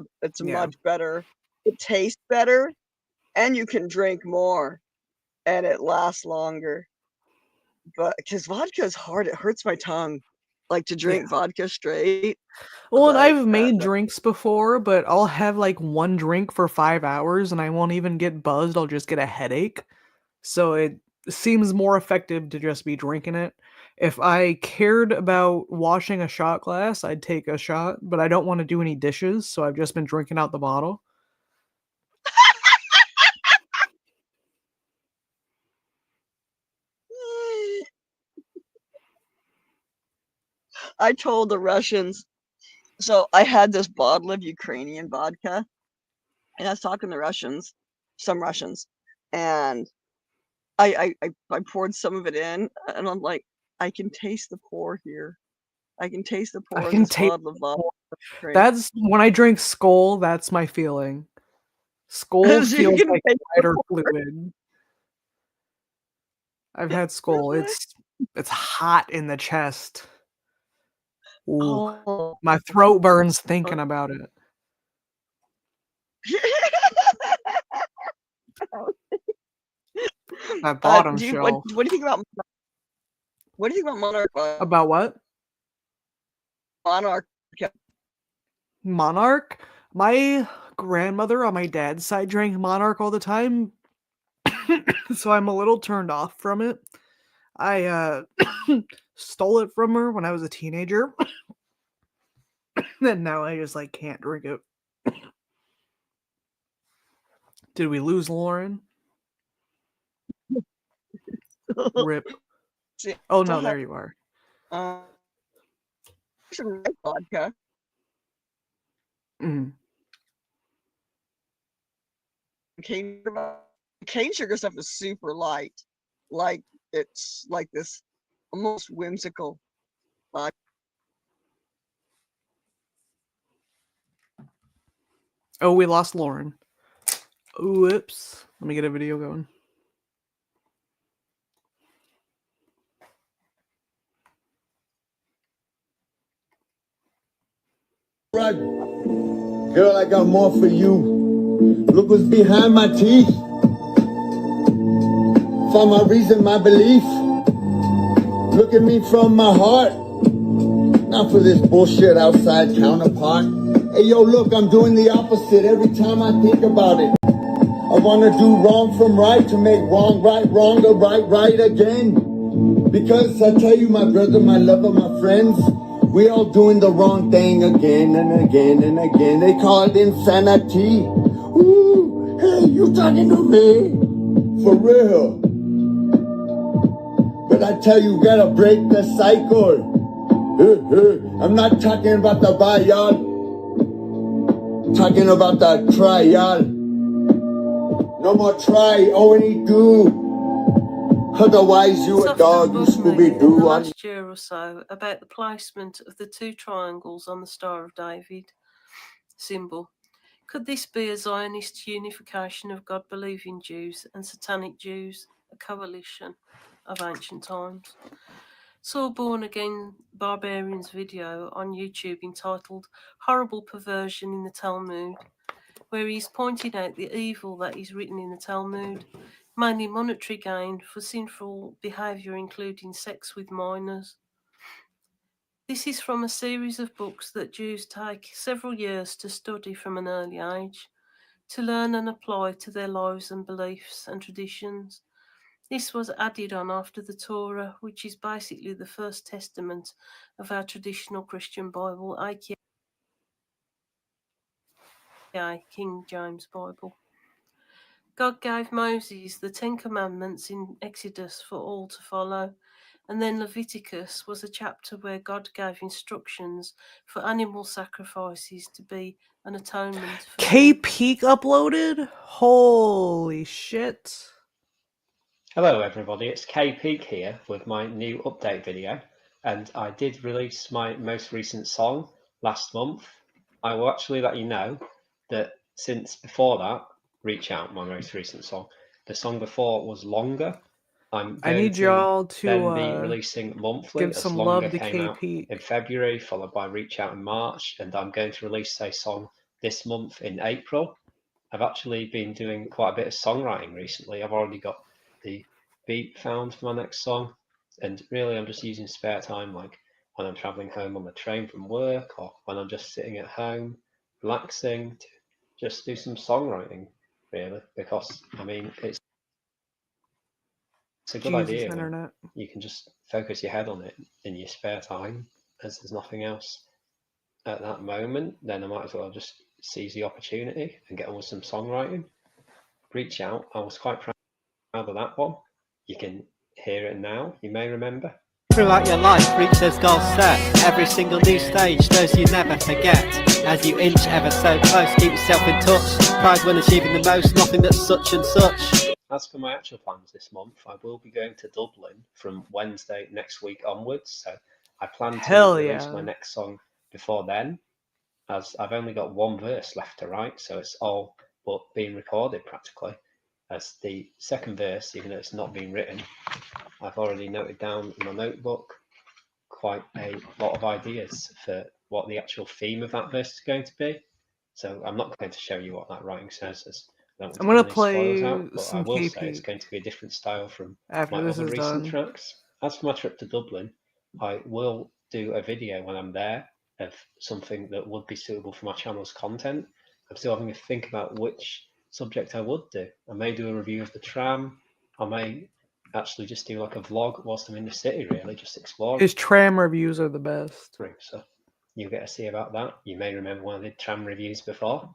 much better. It tastes better, and you can drink more, and it lasts longer. But because vodka is hard, it hurts my tongue. Like to drink vodka straight. Well, and I've made drinks before, but I'll have like one drink for 5 hours and I won't even get buzzed. I'll just get a headache. So it seems more effective to just be drinking it. If I cared about washing a shot glass, I'd take a shot, but I don't want to do any dishes, so I've just been drinking out the bottle. I told the Russians, so I had this bottle of Ukrainian vodka, and I was talking to some Russians, and I poured some of it in, and I'm like, I can taste the pour here. I can taste the pour in this bottle of vodka. That's when I drink Skull, that's my feeling. Skull feels like lighter fluid. I've had Skull. It's hot in the chest. Ooh. My throat burns thinking about it. That bottom shelf. What do you think about Monarch? About what? Monarch. Monarch? My grandmother on my dad's side drank Monarch all the time, so I'm a little turned off from it. I stole it from her when I was a teenager, and now I just like can't drink it. Did we lose Lauren? Rip. Oh no, there you are. Some vodka. Cane sugar stuff is super light. Like it's like this almost whimsical. Oh, we lost Lauren. Whoops. Let me get a video going. Right. Girl, I got more for you. Look what's behind my teeth. For my reason, my belief. Look at me from my heart. Not for this bullshit outside counterpart. Hey, yo, look, I'm doing the opposite every time I think about it. I want to do wrong from right, to make wrong right, wrong to right again. Because I tell you, my brother, my lover, my friends, we all doing the wrong thing again and again and again. They call it insanity. Ooh, hey, you talking to me? For real. But I tell you, gotta break the cycle. I'm not talking about the bar, y'all. Talking about the try, y'all. No more try, only do. Otherwise, you a dog, you Scooby-Doo. In the last year or so, about the placement of the two triangles on the Star of David symbol. Could this be a Zionist unification of God-believing Jews and satanic Jews, a coalition of ancient times? Saw Born Again Barbarian's video on YouTube entitled Horrible Perversion in the Talmud, where he's pointing out the evil that is written in the Talmud, mainly monetary gain for sinful behaviour including sex with minors. This is from a series of books that Jews take several years to study from an early age, to learn and apply to their lives and beliefs and traditions. This was added on after the Torah, which is basically the First Testament of our traditional Christian Bible, aka King James Bible. God gave Moses the Ten Commandments in Exodus for all to follow, and then Leviticus was a chapter where God gave instructions for animal sacrifices to be an atonement for K Peak uploaded? Holy shit. Hello everybody, it's K Peak here with my new update video, and I did release my most recent song last month. I will actually let you know that since before that, Reach Out, my most recent song, the song before was Longer. I'm I going need to y'all to then be releasing monthly, give as some Longer love to came out KP. in February, followed by Reach Out in March, and I'm going to release a song this month in April. I've actually been doing quite a bit of songwriting recently. I've already got the beat found for my next song, and really I'm just using spare time, like when I'm traveling home on the train from work, or when I'm just sitting at home relaxing, to just do some songwriting, really, because I mean it's a good idea when internet. you can just focus your head on it in your spare time, as there's nothing else at that moment. Then I might as well just seize the opportunity and get on with some songwriting. Reach Out, I was quite proud of that one. You can hear it now, you may remember. Throughout your life, reach those goals set. Every single new stage, those you never forget. As you inch ever so close, keep yourself in touch. Pride when achieving the most, nothing that's such and such. As for my actual plans this month, I will be going to Dublin from Wednesday next week onwards, so I plan to release my next song before then, as I've only got one verse left to write, so it's all but being recorded practically. As the second verse, even though it's not been written, I've already noted down in my notebook quite a lot of ideas for what the actual theme of that verse is going to be. So I'm not going to show you what that writing says, as I don't I'm want gonna to play spoilers out, but I some will KP say it's going to be a different style from after my this other is recent done. tracks. As for my trip to Dublin, I will do a video when I'm there of something that would be suitable for my channel's content. I'm still having to think about which subject I would do. I may do a review of the tram. I may actually just do like a vlog whilst I'm in the city, really, just exploring. His tram reviews are the best. So you'll get to see about that. You may remember when I did tram reviews before.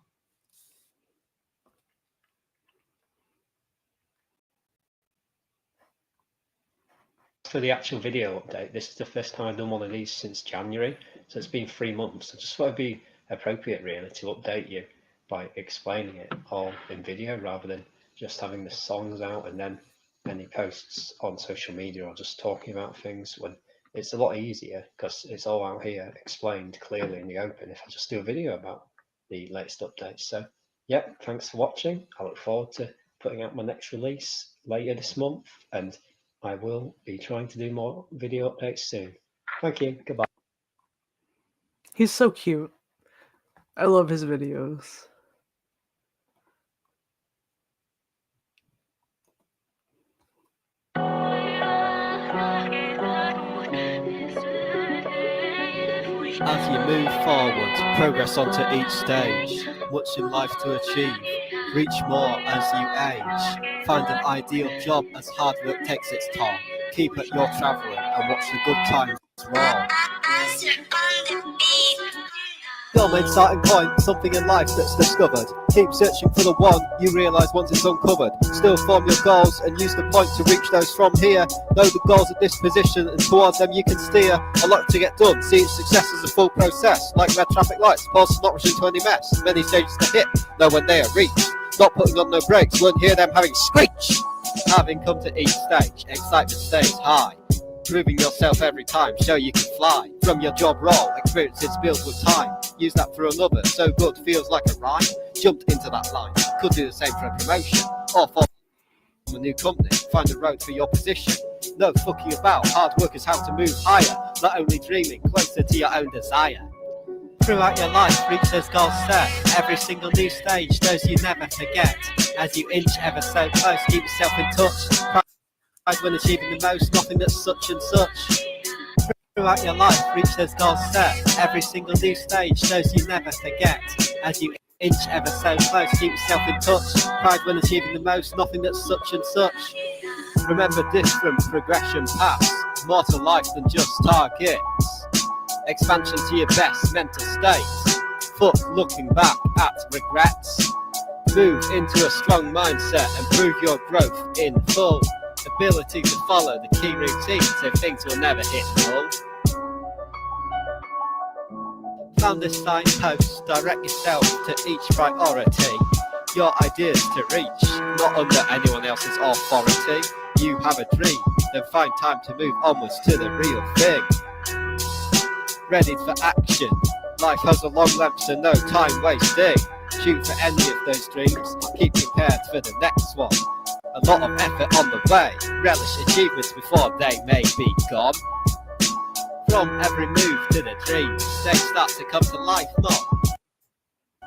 For the actual video update, this is the first time I've done one of these since January, so it's been 3 months. I just thought it'd be appropriate, really, to update you by explaining it all in video rather than just having the songs out and then any posts on social media or just talking about things, when it's a lot easier because it's all out here explained clearly in the open if I just do a video about the latest updates. So, yep, thanks for watching. I look forward to putting out my next release later this month, and I will be trying to do more video updates soon. Thank you. Goodbye. He's so cute. I love his videos. As you move forward, progress onto each stage. Much in life to achieve. Reach more as you age. Find an ideal job as hard work takes its toll. Keep at your travelling and watch the good times roll. Your main starting point, something in life that's discovered. Keep searching for the one you realise once it's uncovered. Still form your goals and use the point to reach those from here. Know the goals at this position and towards them you can steer. A lot to get done, see each success as a full process. Like red traffic lights, pause not rushing to any mess. Many stages to hit, know when they are reached. Not putting on no brakes, won't hear them having screech. Having come to each stage, excitement stays high. Proving yourself every time, show you can fly. From your job role, experiences built with time. Use that for another, so good feels like a rhyme. Jumped into that line, could do the same for a promotion. Or for a new company, find a road for your position. No fucking about, hard work is how to move higher. Not only dreaming, closer to your own desire. Throughout your life, reach those goals set. Every single new stage, those you never forget. As you inch ever so close, keep yourself in touch. Pride when achieving the most, nothing that's such and such. Throughout your life, reach those goals set. Every single new stage, those you never forget. As you inch ever so close, keep yourself in touch. Pride when achieving the most, nothing that's such and such. Remember different progression paths, more to life than just targets. Expansion to your best mental state. Fuck looking back at regrets. Move into a strong mindset and prove your growth in full. Ability to follow the key routine so things will never hit null. Found this signpost, direct yourself to each priority. Your ideas to reach, not under anyone else's authority. You have a dream, then find time to move onwards to the real thing. Ready for action, life has a long length so no time wasting. Shoot for any of those dreams, keep prepared for the next one. A lot of effort on the way, relish achievements before they may be gone. From every move to the dream, they start to come to life more.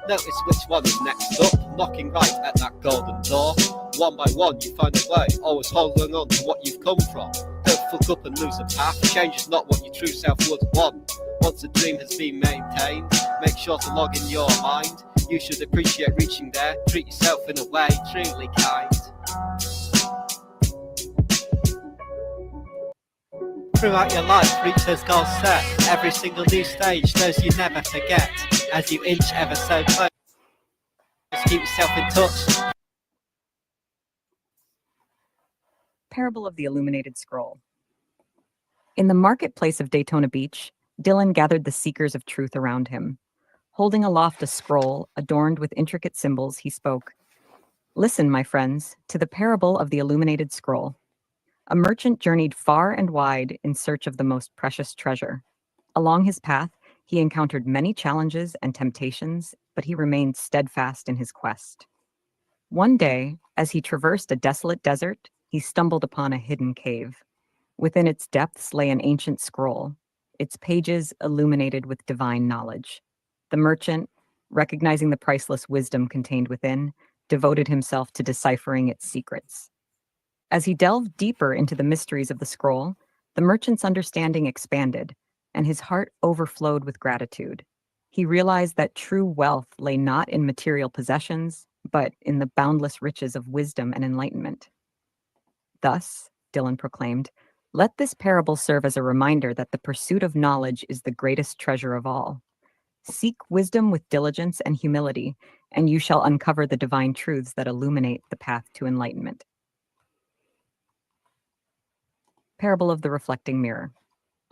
Notice which one is next up, knocking right at that golden door. One by one you find a way, always holding on to what you've come from. Don't fuck up and lose the path, change is not what your true self would want. Once a dream has been maintained, make sure to log in your mind. You should appreciate reaching there, treat yourself in a way truly kind. Throughout your life, reach those goals set. Every single new stage, those you never forget. As you inch ever so close, keep yourself in touch. Parable of the Illuminated Scroll. In the marketplace of Daytona Beach, Dylan gathered the seekers of truth around him. Holding aloft a scroll adorned with intricate symbols, he spoke, "Listen, my friends, to the parable of the illuminated scroll." A merchant journeyed far and wide in search of the most precious treasure. Along his path, he encountered many challenges and temptations, but he remained steadfast in his quest. One day, as he traversed a desolate desert, he stumbled upon a hidden cave. Within its depths lay an ancient scroll, its pages illuminated with divine knowledge. The merchant, recognizing the priceless wisdom contained within, devoted himself to deciphering its secrets. As he delved deeper into the mysteries of the scroll, the merchant's understanding expanded, and his heart overflowed with gratitude. He realized that true wealth lay not in material possessions, but in the boundless riches of wisdom and enlightenment. Thus, Dylan proclaimed, "Let this parable serve as a reminder that the pursuit of knowledge is the greatest treasure of all. Seek wisdom with diligence and humility, and you shall uncover the divine truths that illuminate the path to enlightenment." Parable of the Reflecting Mirror.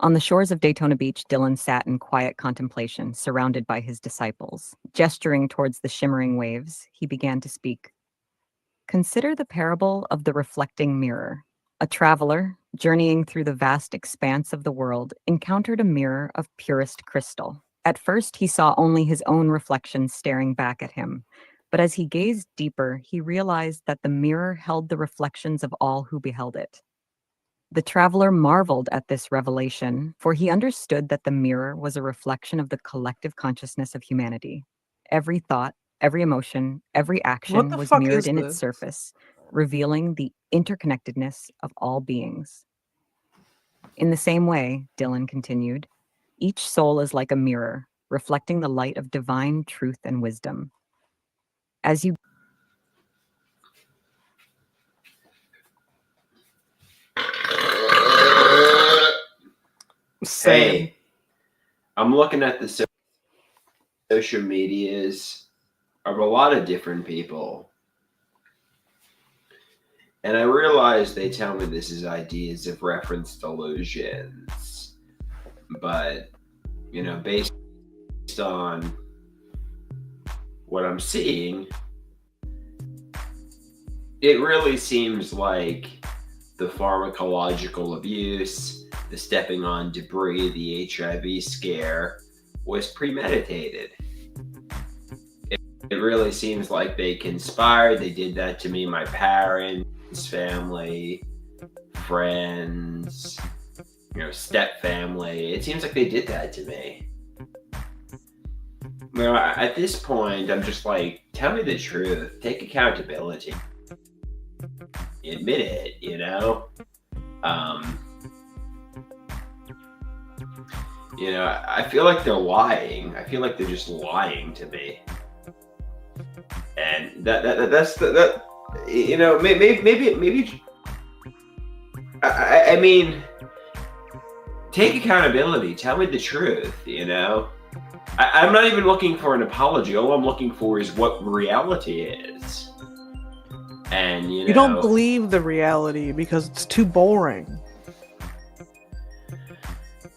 On the shores of Daytona Beach, Dylan sat in quiet contemplation, surrounded by his disciples. Gesturing towards the shimmering waves, he began to speak. Consider the parable of the reflecting mirror. A traveler, journeying through the vast expanse of the world, encountered a mirror of purest crystal. At first, he saw only his own reflection staring back at him, but as he gazed deeper, he realized that the mirror held the reflections of all who beheld it. The traveler marveled at this revelation, for he understood that the mirror was a reflection of the collective consciousness of humanity. Every thought, every emotion, every action was mirrored in its surface, revealing the interconnectedness of all beings. In the same way, Dylan continued, each soul is like a mirror, reflecting the light of divine truth and wisdom. As you Hey, I'm looking at the social medias of a lot of different people, and I realize they tell me this is ideas of reference delusions, but, you know, based on what I'm seeing, it really seems like the pharmacological abuse, the stepping on debris, the HIV scare was premeditated. It really seems like they conspired. They did that to me, my parents, family, friends, step family. It seems like they did that to me. At this point, I'm just like, tell me the truth. Take accountability. Admit it, I feel like they're lying. I feel like they're just lying to me. And maybe I mean, take accountability. Tell me the truth, I'm not even looking for an apology. All I'm looking for is what reality is. And, You don't believe the reality because it's too boring.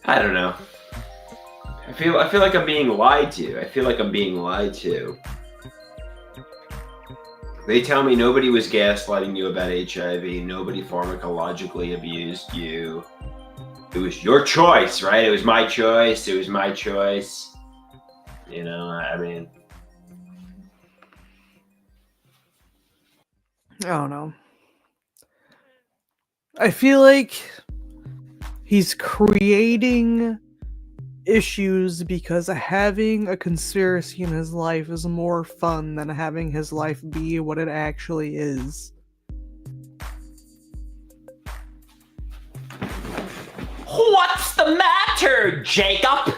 I don't know. I feel like I'm being lied to. They tell me nobody was gaslighting you about HIV. Nobody pharmacologically abused you. It was your choice, right? It was my choice. I mean... I don't know. I feel like he's creating issues because having a conspiracy in his life is more fun than having his life be what it actually is. What's the matter, Jacob?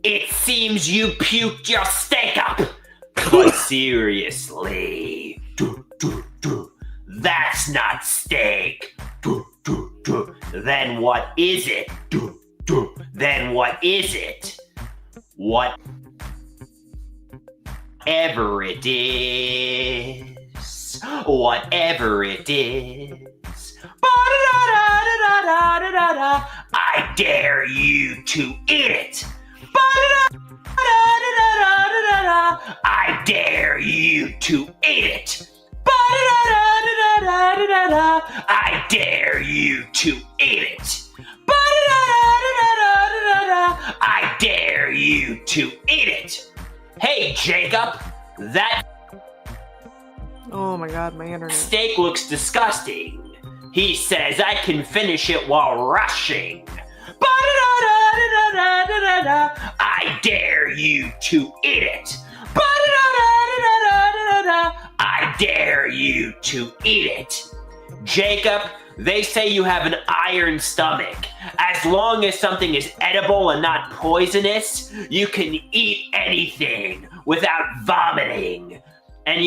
It seems you puked your steak up. But seriously, that's not steak. Then what is it? Then what is it? Whatever it is. I dare you to eat it. I dare you to eat it. I dare you to eat it. I dare you to eat it. Hey, Jacob, that Oh my god, my internet. steak looks disgusting. He says I can finish it while rushing. I dare you to eat it. I dare you to eat it. Jacob, they say you have an iron stomach. As long as something is edible and not poisonous, you can eat anything without vomiting. And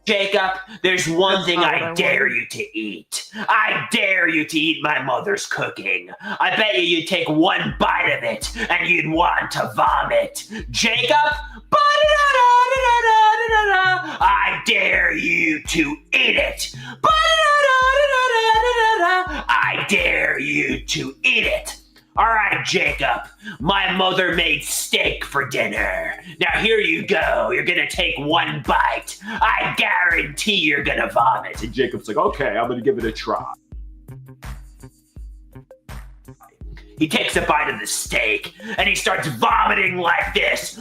Jacob, there's one thing I dare you to eat. I dare you to eat my mother's cooking. I bet you'd take one bite of it and you'd want to vomit. Jacob, I dare you to eat it. I dare you to eat it. All right, Jacob, my mother made steak for dinner. Now here you go. You're gonna take one bite. I guarantee you're gonna vomit. And Jacob's like, okay, I'm gonna give it a try. He takes a bite of the steak and he starts vomiting like this.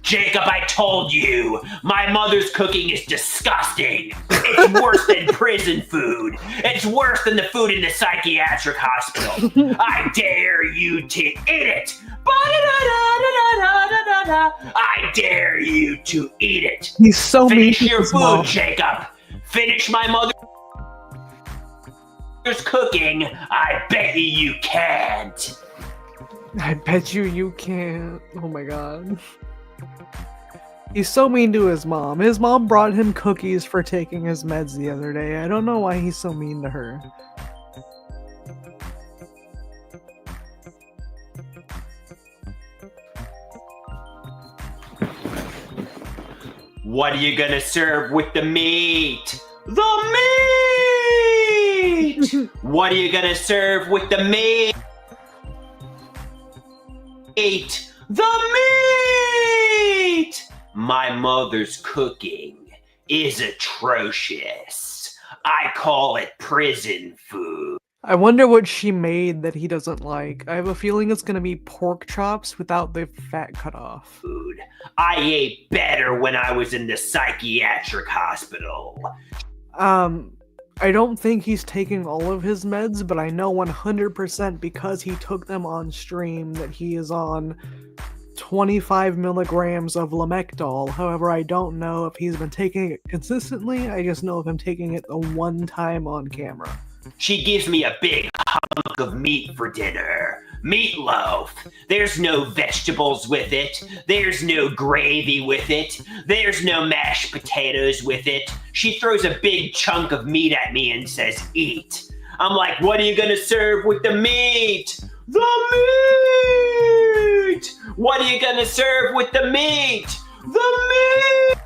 Jacob, I told you, my mother's cooking is disgusting. It's worse than prison food. It's worse than the food in the psychiatric hospital. I dare you to eat it. I dare you to eat it. He's so mean Finish to your his food, mom. Jacob. Finish my mother's cooking. I bet you can't. I bet you can't. Oh my god. He's so mean to his mom. His mom brought him cookies for taking his meds the other day. I don't know why he's so mean to her. What are you gonna serve with the meat? The meat! What are you gonna serve with the meat? The meat! My mother's cooking is atrocious. I call it prison food. I wonder what she made that he doesn't like. I have a feeling it's gonna be pork chops without the fat cut off. I ate better when I was in the psychiatric hospital. I don't think he's taking all of his meds, but I know 100% because he took them on stream that he is on 25 milligrams of Lamictal. However, I don't know if he's been taking it consistently. I just know of him taking it the one time on camera. She gives me a big hunk of meat for dinner. Meatloaf. There's no vegetables with it. There's no gravy with it. There's no mashed potatoes with it. She throws a big chunk of meat at me and says, eat. I'm like, what are you gonna serve with the meat? The meat! What are you gonna serve with the meat? The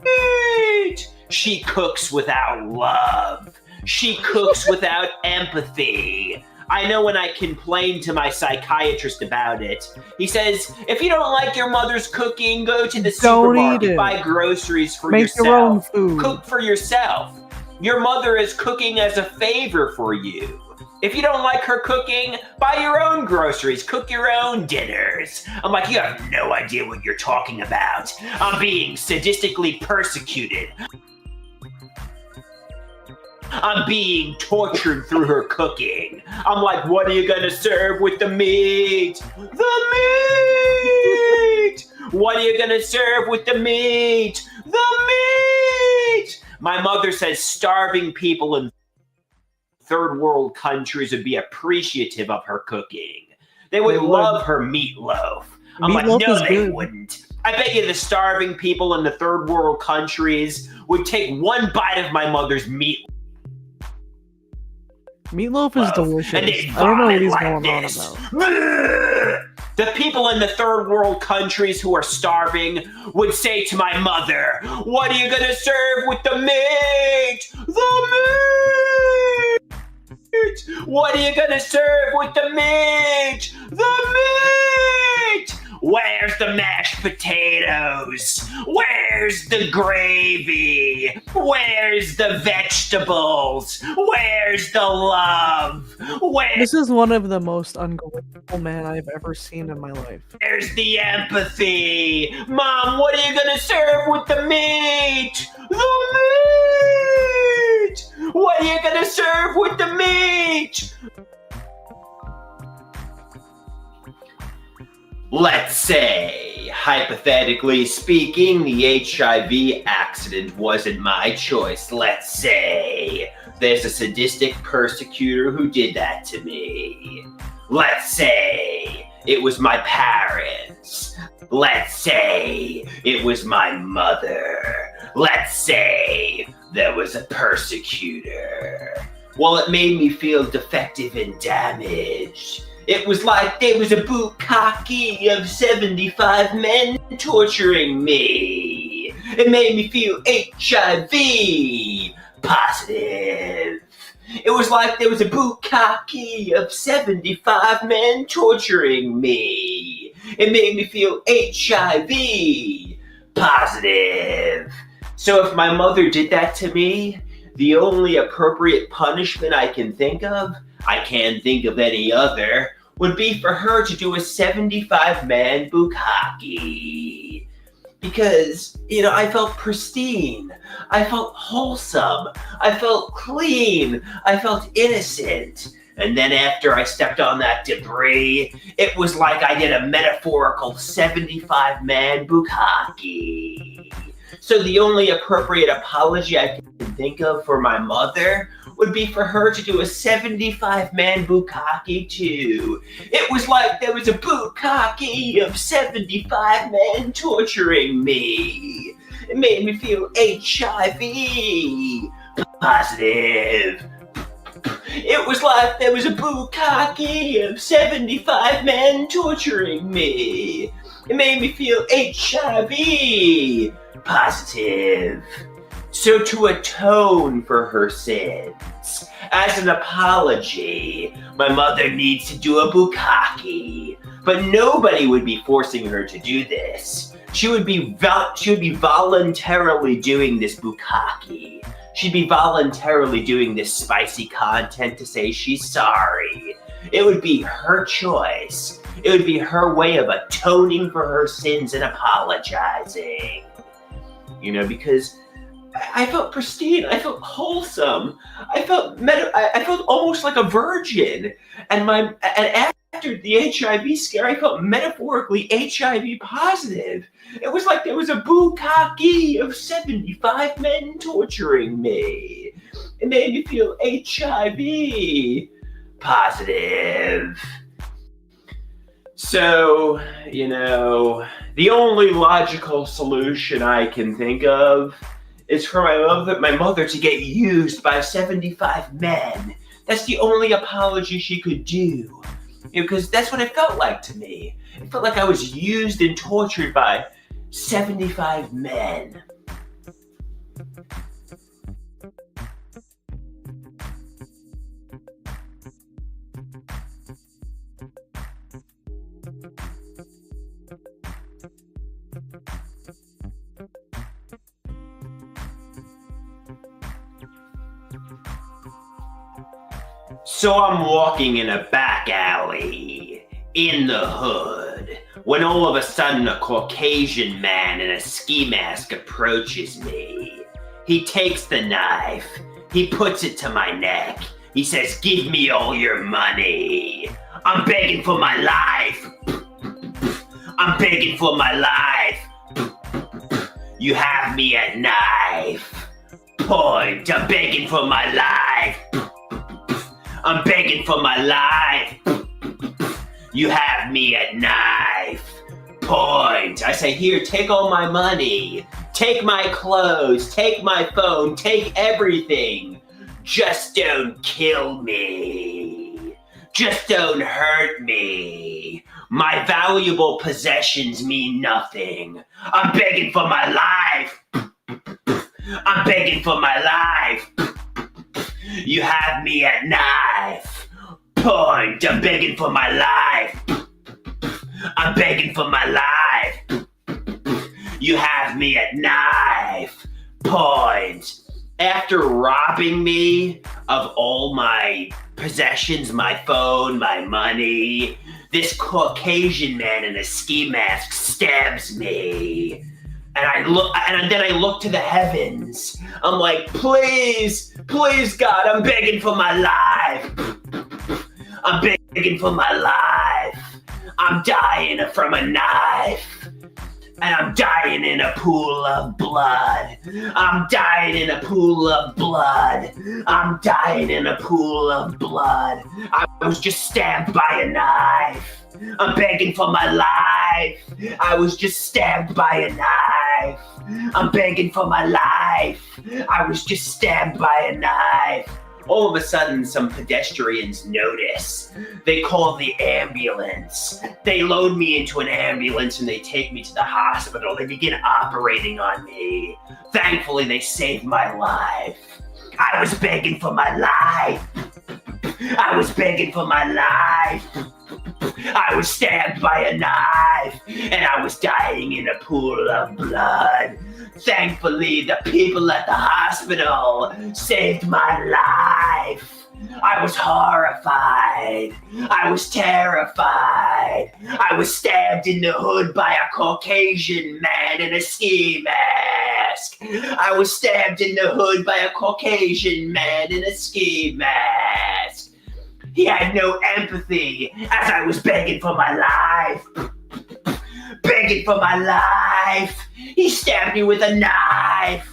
meat! She cooks without love. She cooks without empathy. I know when I complain to my psychiatrist about it, he says, if you don't like your mother's cooking, go to the supermarket, buy groceries for yourself. Make your own food. Cook for yourself. Your mother is cooking as a favor for you. If you don't like her cooking, buy your own groceries, cook your own dinners. I'm like, you have no idea what you're talking about. I'm being sadistically persecuted. I'm being tortured through her cooking. I'm like, what are you gonna serve with the meat? The meat! What are you gonna serve with the meat? The meat! My mother says starving people in third world countries would be appreciative of her cooking. They would love her meatloaf. I'm like, no, they wouldn't. I bet you the starving people in the third world countries would take one bite of my mother's meat. Meatloaf is delicious. And they I don't know what he's like going this. on about. The people in the third world countries who are starving would say to my mother, what are you gonna serve with the meat? The meat! What are you gonna serve with the meat? The meat! Where's the mashed potatoes? Where's the gravy? Where's the vegetables? Where's the love? This is one of the most ungrateful men I've ever seen in my life. Where's the empathy? Mom, what are you gonna serve with the meat? The meat! What are you gonna serve with the meat? Let's say, hypothetically speaking, the HIV accident wasn't my choice. Let's say there's a sadistic persecutor who did that to me. Let's say it was my parents. Let's say it was my mother. Let's say there was a persecutor. Well, it made me feel defective and damaged. It was like there was a bukkake of 75 men torturing me. It made me feel HIV positive. It was like there was a bukkake of 75 men torturing me. It made me feel HIV positive. So if my mother did that to me, the only appropriate punishment I can think of, I can't think of any other, would be for her to do a 75-man bukkake. Because, I felt pristine. I felt wholesome. I felt clean. I felt innocent. And then after I stepped on that debris, it was like I did a metaphorical 75-man bukkake. So the only appropriate apology I can think of for my mother would be for her to do a 75-man bukkake too. It was like there was a bukkake of 75 men torturing me. It made me feel HIV positive. It was like there was a bukkake of 75 men torturing me. It made me feel HIV positive. So to atone for her sins, as an apology, my mother needs to do a bukkake. But nobody would be forcing her to do this. She would be voluntarily doing this bukkake. She'd be voluntarily doing this spicy content to say she's sorry. It would be her choice. It would be her way of atoning for her sins and apologizing. You know, because I felt pristine. I felt wholesome. I felt almost like a virgin. And after the HIV scare, I felt metaphorically HIV positive. It was like there was a bukkake of 75 men torturing me. It made me feel HIV positive. So, you know, the only logical solution I can think of is for my mother to get used by 75 men. That's the only apology she could do. Because that's what it felt like to me. It felt like I was used and tortured by 75 men. So I'm walking in a back alley, in the hood, when all of a sudden a Caucasian man in a ski mask approaches me. He takes the knife, he puts it to my neck, he says, "Give me all your money. I'm begging for my life. I'm begging for my life. You have me at knife. Point, I'm begging for my life. I'm begging for my life. You have me at knife. Point. I say, here, take all my money. Take my clothes. Take my phone. Take everything. Just don't kill me. Just don't hurt me. My valuable possessions mean nothing. I'm begging for my life. I'm begging for my life. You have me at knife. Point. I'm begging for my life. I'm begging for my life. You have me at knife. Point. After robbing me of all my possessions, my phone, my money, this Caucasian man in a ski mask stabs me. And then I look to the heavens. I'm like, please, please, God, I'm begging for my life. I'm begging for my life. I'm dying from a knife. And I'm dying in a pool of blood. I'm dying in a pool of blood. I'm dying in a pool of blood. I was just stabbed by a knife. I'm begging for my life. I was just stabbed by a knife. I'm begging for my life. I was just stabbed by a knife. All of a sudden, some pedestrians notice. They call the ambulance. They load me into an ambulance and they take me to the hospital. They begin operating on me. Thankfully, they saved my life. I was begging for my life. I was begging for my life. I was stabbed by a knife and I was dying in a pool of blood. Thankfully, the people at the hospital saved my life. I was horrified. I was terrified. I was stabbed in the hood by a Caucasian man in a ski mask. I was stabbed in the hood by a Caucasian man in a ski mask. He had no empathy as I was begging for my life. Begging for my life. He stabbed me with a knife.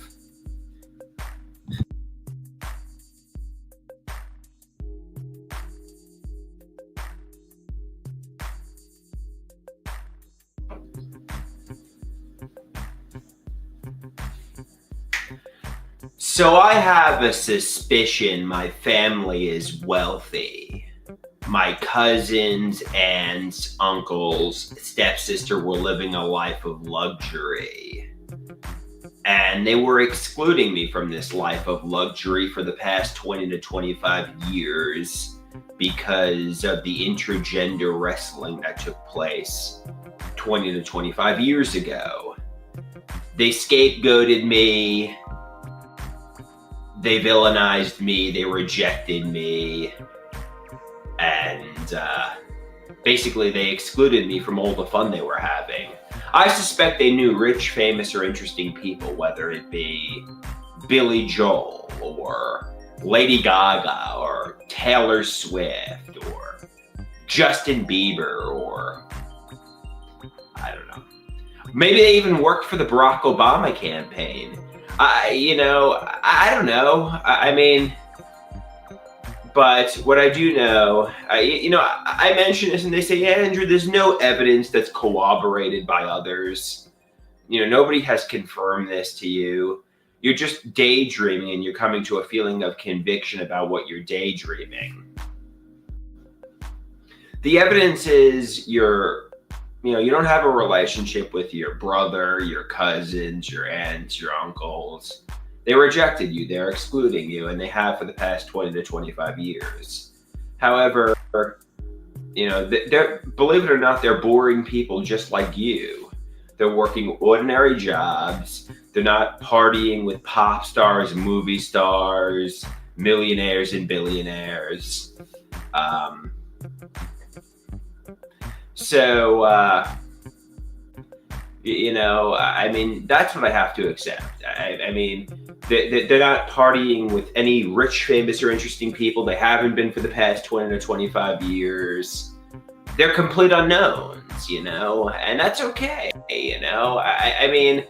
So I have a suspicion my family is wealthy. My cousins, aunts, uncles, stepsister were living a life of luxury. And they were excluding me from this life of luxury for the past 20 to 25 years because of the intergender wrestling that took place 20 to 25 years ago. They scapegoated me. They villainized me. They rejected me. And basically they excluded me from all the fun they were having. I suspect they knew rich, famous, or interesting people, whether it be Billy Joel or Lady Gaga or Taylor Swift or Justin Bieber or I don't know. Maybe they even worked for the Barack Obama campaign. I don't know. I mean, but what I do know, I mentioned this and they say, yeah, Andrew, there's no evidence that's corroborated by others. Nobody has confirmed this to you. You're just daydreaming and you're coming to a feeling of conviction about what you're daydreaming. The evidence is you don't have a relationship with your brother, your cousins, your aunts, your uncles. They rejected you, they're excluding you, and they have for the past 20 to 25 years. However, they're, believe it or not, they're boring people just like you. They're working ordinary jobs. They're not partying with pop stars, movie stars, millionaires and billionaires. I mean, that's what I have to accept. I mean, they're not partying with any rich, famous, or interesting people. They haven't been for the past 20 to 25 years. They're complete unknowns, and that's okay, I mean,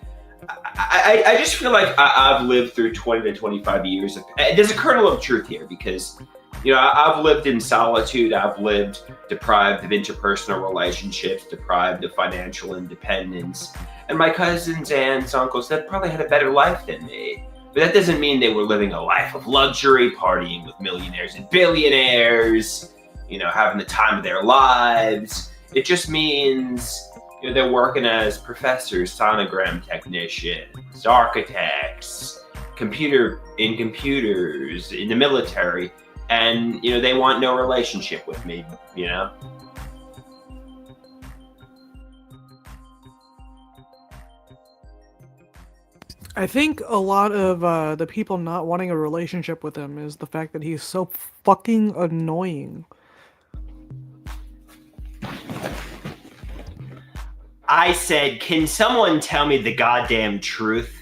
I just feel like I've lived through 20 to 25 years. There's a kernel of truth here because, I've lived in solitude. I've lived deprived of interpersonal relationships, deprived of financial independence. And my cousins, aunts, uncles, they probably had a better life than me. But that doesn't mean they were living a life of luxury, partying with millionaires and billionaires, having the time of their lives. It just means they're working as professors, sonogram technicians, architects, computers, in the military. And, they want no relationship with me, I think a lot of the people not wanting a relationship with him is the fact that he's so fucking annoying. I said, can someone tell me the goddamn truth?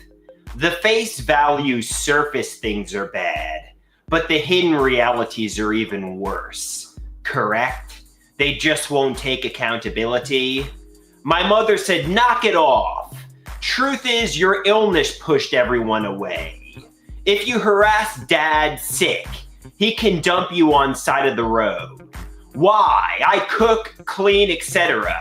The face value surface things are bad, but the hidden realities are even worse. Correct? They just won't take accountability. My mother said, knock it off. Truth is, your illness pushed everyone away. If you harass dad sick, he can dump you on side of the road. Why? I cook, clean, etc.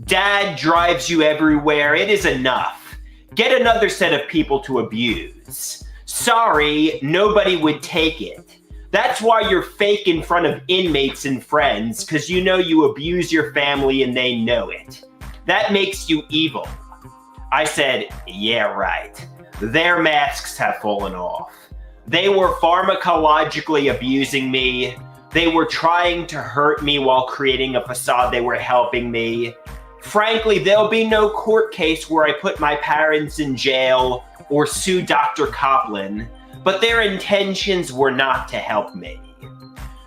Dad drives you everywhere. It is enough. Get another set of people to abuse. Sorry, nobody would take it. That's why you're fake in front of inmates and friends, because you abuse your family and they know it. That makes you evil. I said, yeah, right. Their masks have fallen off. They were pharmacologically abusing me. They were trying to hurt me while creating a facade they were helping me. Frankly, there'll be no court case where I put my parents in jail or sue Dr. Copland, but their intentions were not to help me.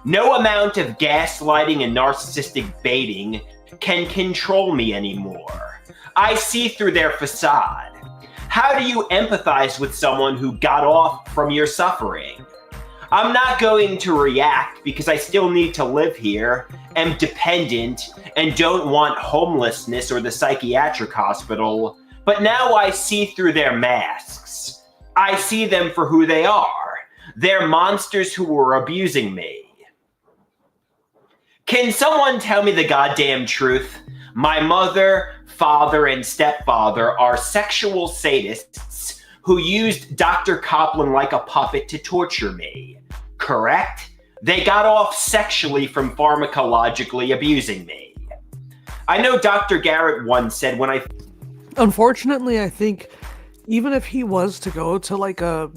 No amount of gaslighting and narcissistic baiting can control me anymore. I see through their facade. How do you empathize with someone who got off from your suffering? I'm not going to react because I still need to live here, am dependent, and don't want homelessness or the psychiatric hospital, but now I see through their masks. I see them for who they are. They're monsters who were abusing me. Can someone tell me the goddamn truth? My mother, father, and stepfather are sexual sadists who used Dr. Copland like a puppet to torture me. Correct? They got off sexually from pharmacologically abusing me. I know Dr. Garrett once said when I... Unfortunately, I think even if he was to go to like a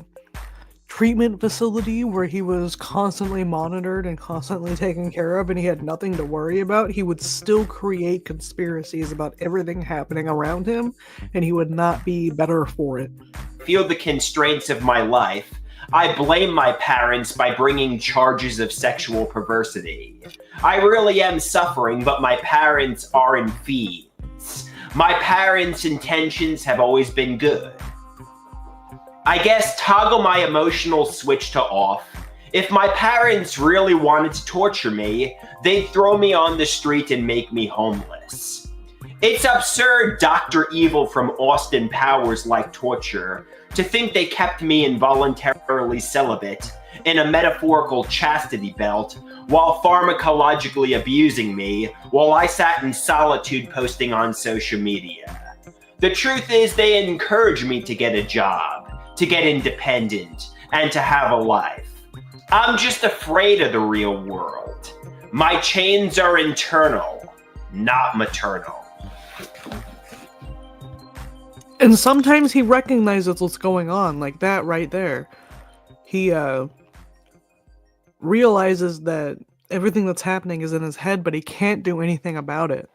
treatment facility where he was constantly monitored and constantly taken care of and he had nothing to worry about, he would still create conspiracies about everything happening around him, and he would not be better for it. Feel the constraints of my life, I blame my parents by bringing charges of sexual perversity. I really am suffering, but my parents aren't fiends. My parents' intentions have always been good. I guess toggle my emotional switch to off. If my parents really wanted to torture me, they'd throw me on the street and make me homeless. It's absurd Dr. Evil from Austin Powers like torture to think they kept me involuntarily celibate in a metaphorical chastity belt while pharmacologically abusing me while I sat in solitude posting on social media. The truth is they encouraged me to get a job, to get independent, and to have a life. I'm just afraid of the real world. My chains are internal, not maternal. And sometimes he recognizes what's going on, like that right there. He realizes that everything that's happening is in his head, but he can't do anything about it.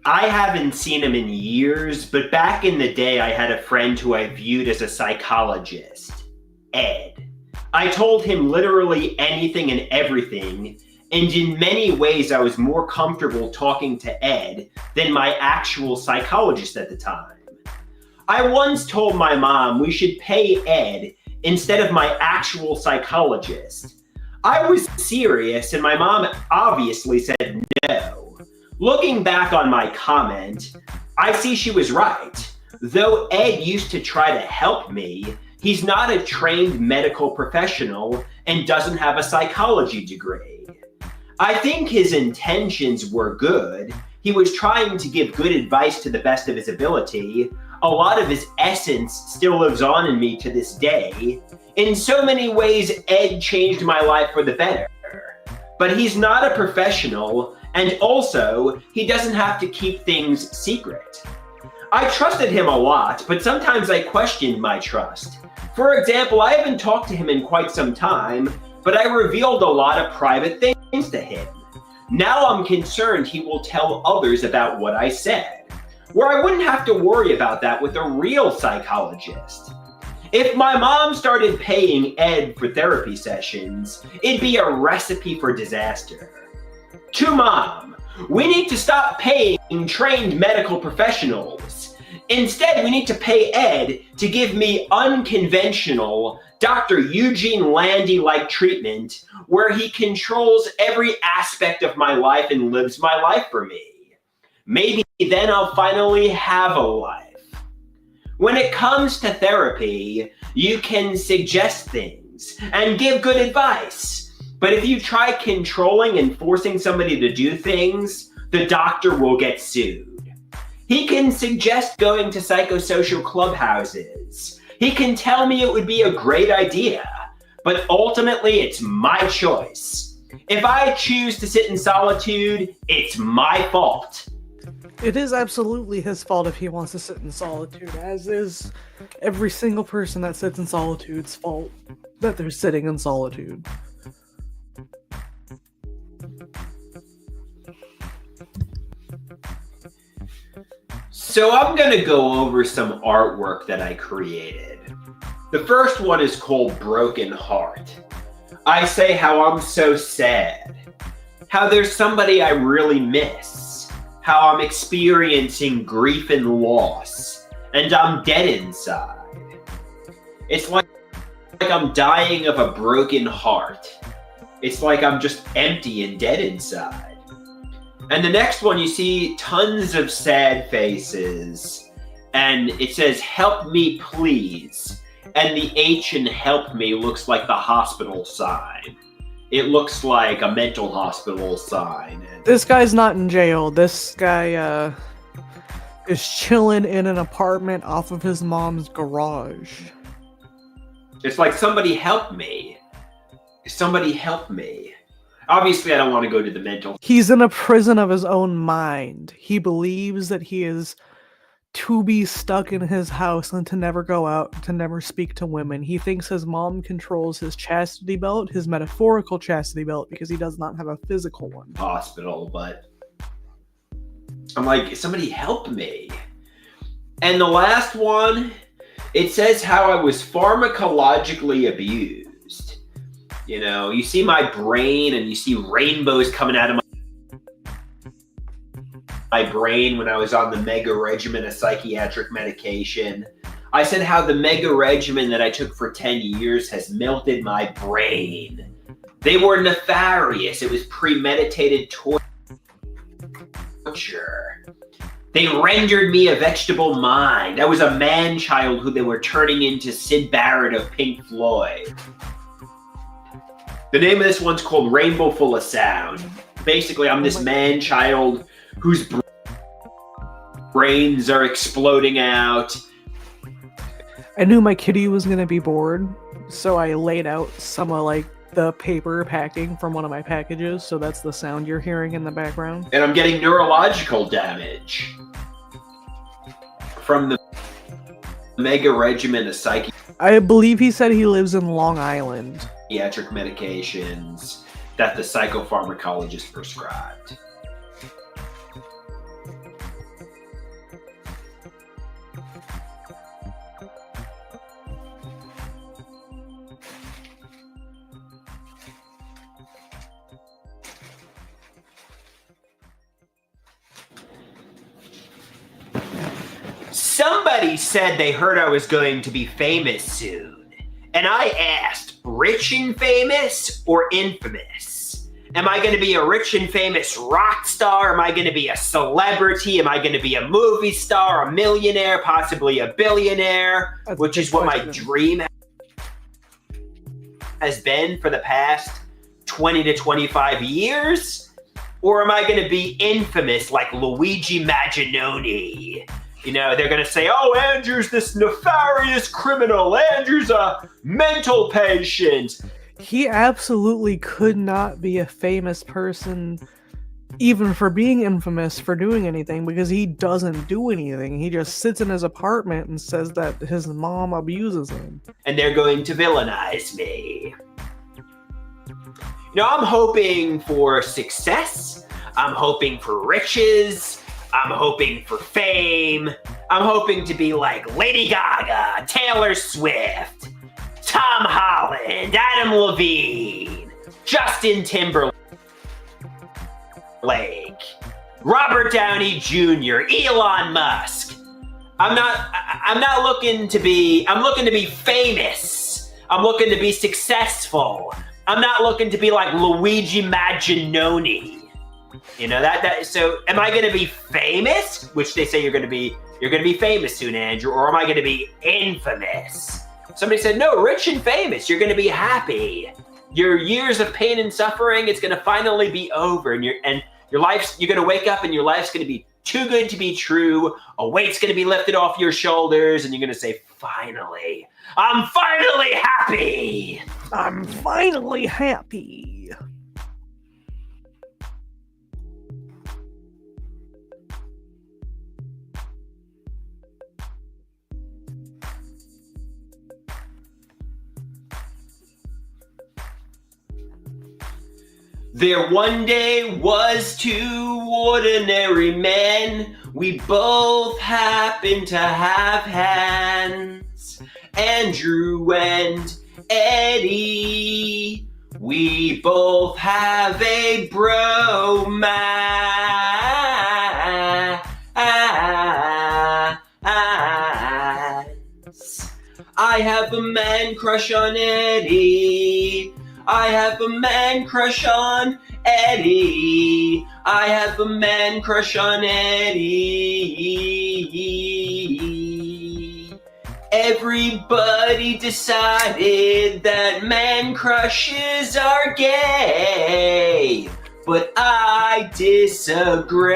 I haven't seen him in years, but back in the day I had a friend who I viewed as a psychologist, Ed. I told him literally anything and everything, and in many ways I was more comfortable talking to Ed than my actual psychologist at the time. I once told my mom we should pay Ed instead of my actual psychologist. I was serious, and my mom obviously said no. Looking back on my comment, I see she was right. Though Ed used to try to help me, he's not a trained medical professional and doesn't have a psychology degree. I think his intentions were good. He was trying to give good advice to the best of his ability. A lot of his essence still lives on in me to this day. In so many ways, Ed changed my life for the better. But he's not a professional, and also, he doesn't have to keep things secret. I trusted him a lot, but sometimes I questioned my trust. For example, I haven't talked to him in quite some time, but I revealed a lot of private things to him. Now I'm concerned he will tell others about what I said, where I wouldn't have to worry about that with a real psychologist. If my mom started paying Ed for therapy sessions, it'd be a recipe for disaster. To Mom, we need to stop paying trained medical professionals. Instead, we need to pay Ed to give me unconventional Dr. Eugene Landy-like treatment where he controls every aspect of my life and lives my life for me. Maybe then I'll finally have a life. When it comes to therapy, you can suggest things and give good advice. But if you try controlling and forcing somebody to do things, the doctor will get sued. He can suggest going to psychosocial clubhouses. He can tell me it would be a great idea, but ultimately it's my choice. If I choose to sit in solitude, it's my fault. It is absolutely his fault if he wants to sit in solitude, as is every single person that sits in solitude's fault that they're sitting in solitude. So I'm going to go over some artwork that I created. The first one is called Broken Heart. I say how I'm so sad, how there's somebody I really miss, how I'm experiencing grief and loss, and I'm dead inside. It's like I'm dying of a broken heart. It's like I'm just empty and dead inside. And the next one, you see tons of sad faces, and it says, "Help me, please." And the H in "help me" looks like the hospital sign. It looks like a mental hospital sign. This guy's not in jail. This guy is chilling in an apartment off of his mom's garage. It's like, somebody help me. Somebody help me. Obviously, I don't want to go to the mental. He's in a prison of his own mind. He believes that he is to be stuck in his house and to never go out, to never speak to women. He thinks his mom controls his chastity belt, his metaphorical chastity belt, because he does not have a physical one. Hospital, but I'm like, somebody help me. And the last one, it says how I was pharmacologically abused. You know, you see my brain and you see rainbows coming out of my brain when I was on the mega regimen of psychiatric medication. I said how the mega regimen that I took for 10 years has melted my brain. They were nefarious. It was premeditated torture. They rendered me a vegetable mind. I was a man-child who they were turning into Syd Barrett of Pink Floyd. The name of this one's called Rainbow Full of Sound. Basically, I'm this man-child whose brains are exploding out. I knew my kitty was going to be bored, so I laid out some of like the paper packing from one of my packages, so that's the sound you're hearing in the background. And I'm getting neurological damage from the mega regimen of I believe he said he lives in Long Island. Psychiatric medications that the psychopharmacologist prescribed. Somebody said they heard I was going to be famous soon. And I asked, rich and famous or infamous? Am I going to be a rich and famous rock star? Am I going to be a celebrity? Am I going to be a movie star, a millionaire, possibly a billionaire? Which is what my dream has been for the past 20 to 25 years? Or am I going to be infamous like Luigi Maginoni? You know, they're going to say, oh, Andrew's this nefarious criminal. Andrew's a mental patient. He absolutely could not be a famous person, even for being infamous for doing anything, because he doesn't do anything. He just sits in his apartment and says that his mom abuses him. And they're going to villainize me. You know, I'm hoping for success. I'm hoping for riches. I'm hoping for fame. I'm hoping to be like Lady Gaga, Taylor Swift, Tom Holland, Adam Levine, Justin Timberlake, Robert Downey Jr., Elon Musk. I'm looking to be famous. I'm looking to be successful. I'm not looking to be like Luigi Maginoni. You know, so am I going to be famous? Which they say you're going to be famous soon, Andrew, or am I going to be infamous? Somebody said, no, rich and famous. You're going to be happy. Your years of pain and suffering, it's going to finally be over. And you're going to wake up and your life's going to be too good to be true. A weight's going to be lifted off your shoulders and you're going to say, finally, I'm finally happy. I'm finally happy. There one day was two ordinary men. We both happened to have hands. Andrew and Eddie. We both have a bromance. I have a man crush on Eddie. I have a man crush on Eddie. I have a man crush on Eddie. Everybody decided that man crushes are gay, but I disagree.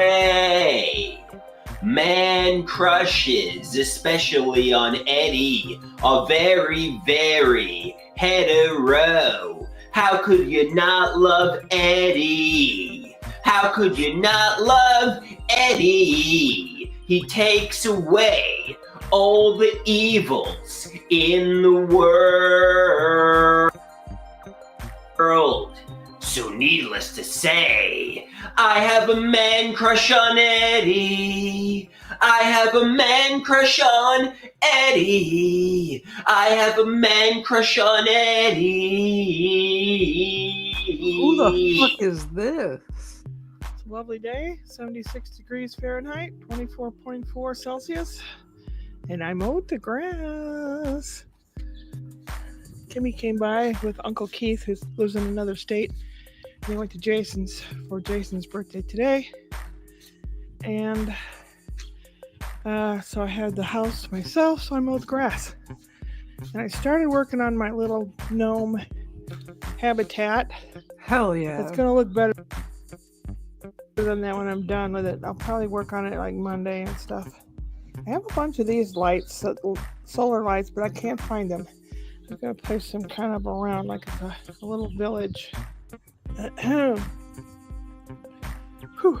Man crushes, especially on Eddie, are very, very hetero. How could you not love Eddie? How could you not love Eddie? He takes away all the evils in the world. So needless to say, I have a man crush on Eddie. I have a man crush on Eddie. I have a man crush on Eddie. Who the fuck is this? It's a lovely day, 76 degrees Fahrenheit, 24.4 Celsius, and I mowed the grass. Kimmy came by with Uncle Keith, who lives in another state. They went to Jason's for Jason's birthday today. And so I had the house to myself, so I mowed the grass. And I started working on my little gnome habitat. Hell yeah. It's going to look better than that when I'm done with it. I'll probably work on it like Monday and stuff. I have a bunch of these lights, solar lights, but I can't find them. I'm going to place them kind of around like it's a little village. Whew.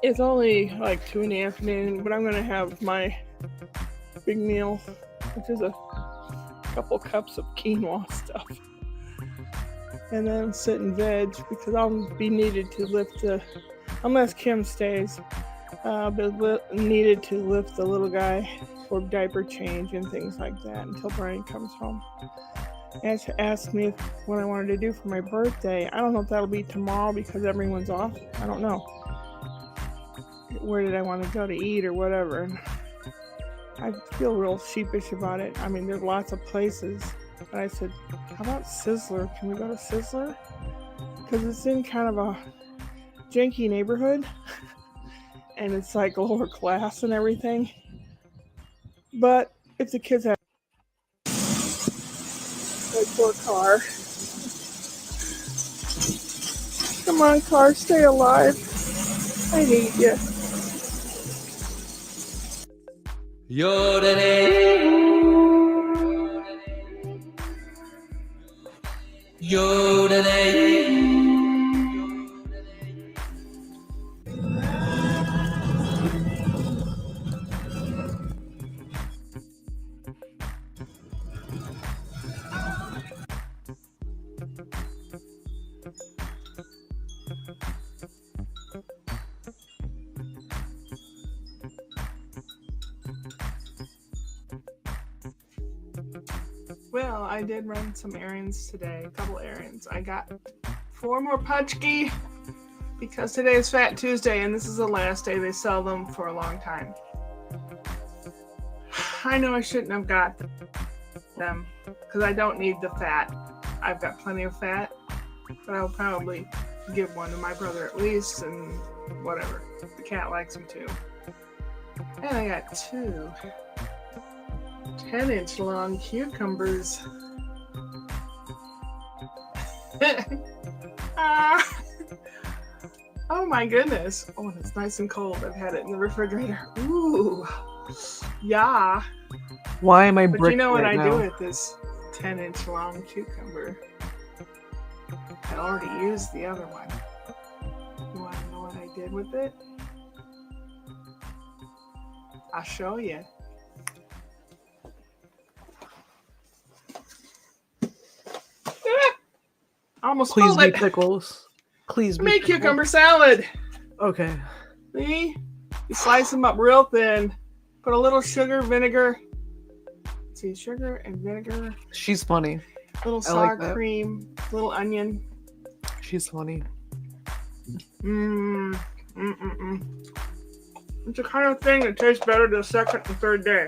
It's only like 2 in the afternoon, but I'm going to have my big meal, which is a couple cups of quinoa stuff. And then sit and veg because I'll be needed to lift unless Kim stays, but needed to lift the little guy for diaper change and things like that until Brian comes home. And she asked me what I wanted to do for my birthday. I don't know if that'll be tomorrow because everyone's off. I don't know. Where did I want to go to eat or whatever? And I feel real sheepish about it. I mean, there's lots of places. But I said, how about Sizzler? Can we go to Sizzler? Because it's in kind of a janky neighborhood. And it's like lower class and everything. But if the kids have my poor car. Come on, car, stay alive. I need you. Well, I did run some errands today, a couple errands. I got 4 more Putchki because today is Fat Tuesday and this is the last day they sell them for a long time. I know I shouldn't have got them because I don't need the fat. I've got plenty of fat, but I'll probably give one to my brother at least and whatever. The cat likes them too. And I got 2 10-inch long cucumbers. Oh my goodness. Oh, and it's nice and cold. I've had it in the refrigerator. Ooh. Yeah. Why am I But brick you know what right I now? do with this 10-inch long cucumber? I already used the other one. You want to know what I did with it? I'll show you. Almost Please spilled be it. pickles. Please be Make pickles. cucumber salad. Okay. See? You slice them up real thin. Put a little sugar, vinegar. Let's see, sugar and vinegar. She's funny. Little I sour like that. cream. Little onion. She's funny. It's the kind of thing that tastes better the second and third day.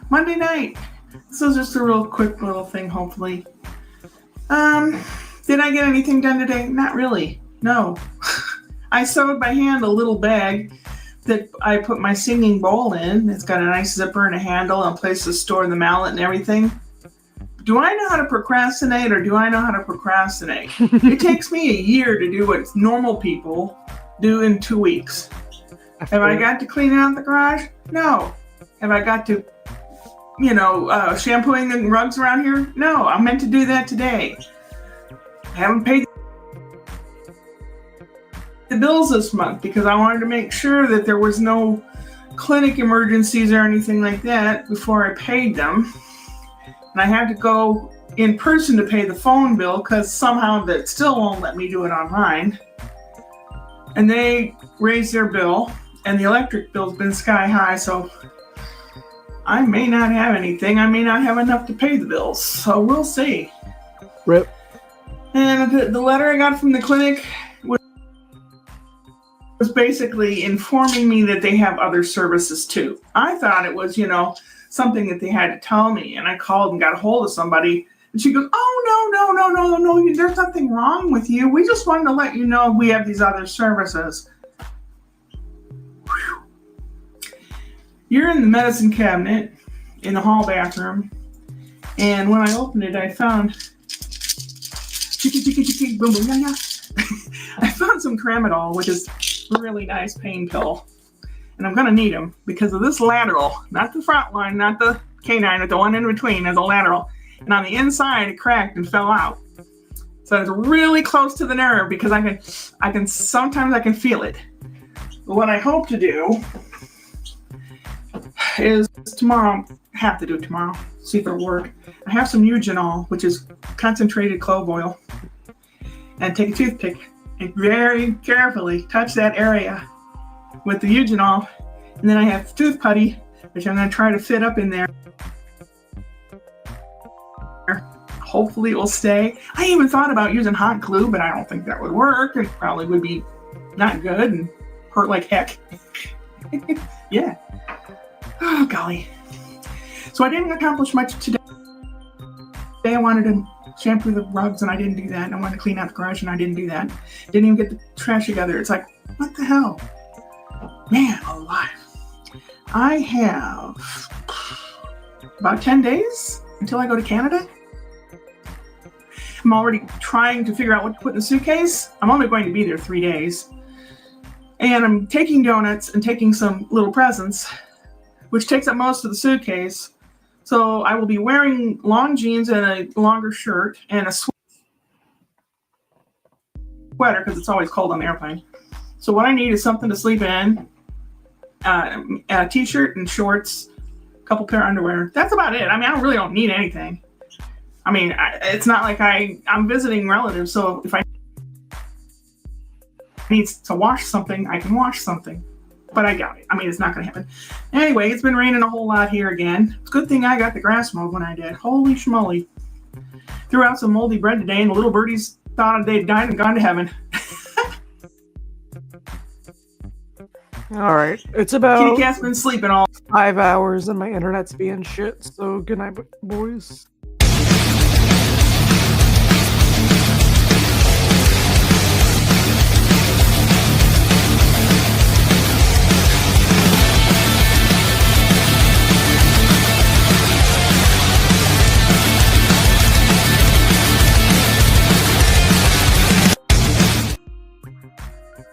Monday night. This is just a real quick little thing, hopefully. Did I get anything done today? Not really. No. I sewed by hand a little bag that I put my singing bowl in. It's got a nice zipper and a handle and a place to store the mallet and everything. Do I know how to procrastinate or do I know how to procrastinate? It takes me a year to do what normal people do in 2 weeks. Have I got to clean out the garage? No. Have I got to, shampooing the rugs around here? No, I'm meant to do that today. haven't paid the bills this month because I wanted to make sure that there was no clinic emergencies or anything like that before I paid them. And I had to go in person to pay the phone bill because somehow that still won't let me do it online. And they raised their bill, and the electric bill's been sky high, so I may not have anything. I may not have enough to pay the bills, so we'll see. Rip. And the letter I got from the clinic was basically informing me that they have other services too. I thought it was, something that they had to tell me, and I called and got a hold of somebody, and she goes, "Oh, no, there's nothing wrong with you. We just wanted to let you know we have these other services." Whew. You're in the medicine cabinet in the hall bathroom, and when I opened it, I found boom, boom, yeah. I found some tramadol, which is a really nice pain pill. And I'm going to need them because of this lateral, not the front one, not the canine, but the one in between is a lateral. And on the inside, it cracked and fell out. So it's really close to the nerve because sometimes I can feel it. But what I hope to do is tomorrow, have to do it tomorrow, see if it'll work. I have some eugenol, which is concentrated clove oil. And take a toothpick and very carefully touch that area with the eugenol, and then I have tooth putty, which I'm going to try to fit up in there. Hopefully it will stay. I even thought about using hot glue, but I don't think that would work. It probably would be not good and hurt like heck. Yeah. Oh, golly. So I didn't accomplish much today. Today I wanted to shampoo the rugs, and I didn't do that. And I wanted to clean out the garage, and I didn't do that. Didn't even get the trash together. It's like, what the hell? Man alive. I have about 10 days until I go to Canada. I'm already trying to figure out what to put in the suitcase. I'm only going to be there 3 days. And I'm taking donuts and taking some little presents, which takes up most of the suitcase. So I will be wearing long jeans and a longer shirt and a sweater because it's always cold on the airplane. So what I need is something to sleep in, a t-shirt and shorts, a couple pair of underwear. That's about it. I mean, I really don't need anything. I mean, it's not like I'm visiting relatives, so if I need to wash something, I can wash something. But I doubt it. I mean, it's not going to happen. Anyway, it's been raining a whole lot here again. It's a good thing I got the grass mowed when I did. Holy schmoly. Threw out some moldy bread today, and the little birdies thought they'd died and gone to heaven. All right. It's about Kitty Cat's been sleeping all 5 hours and my internet's being shit. So good night, boys.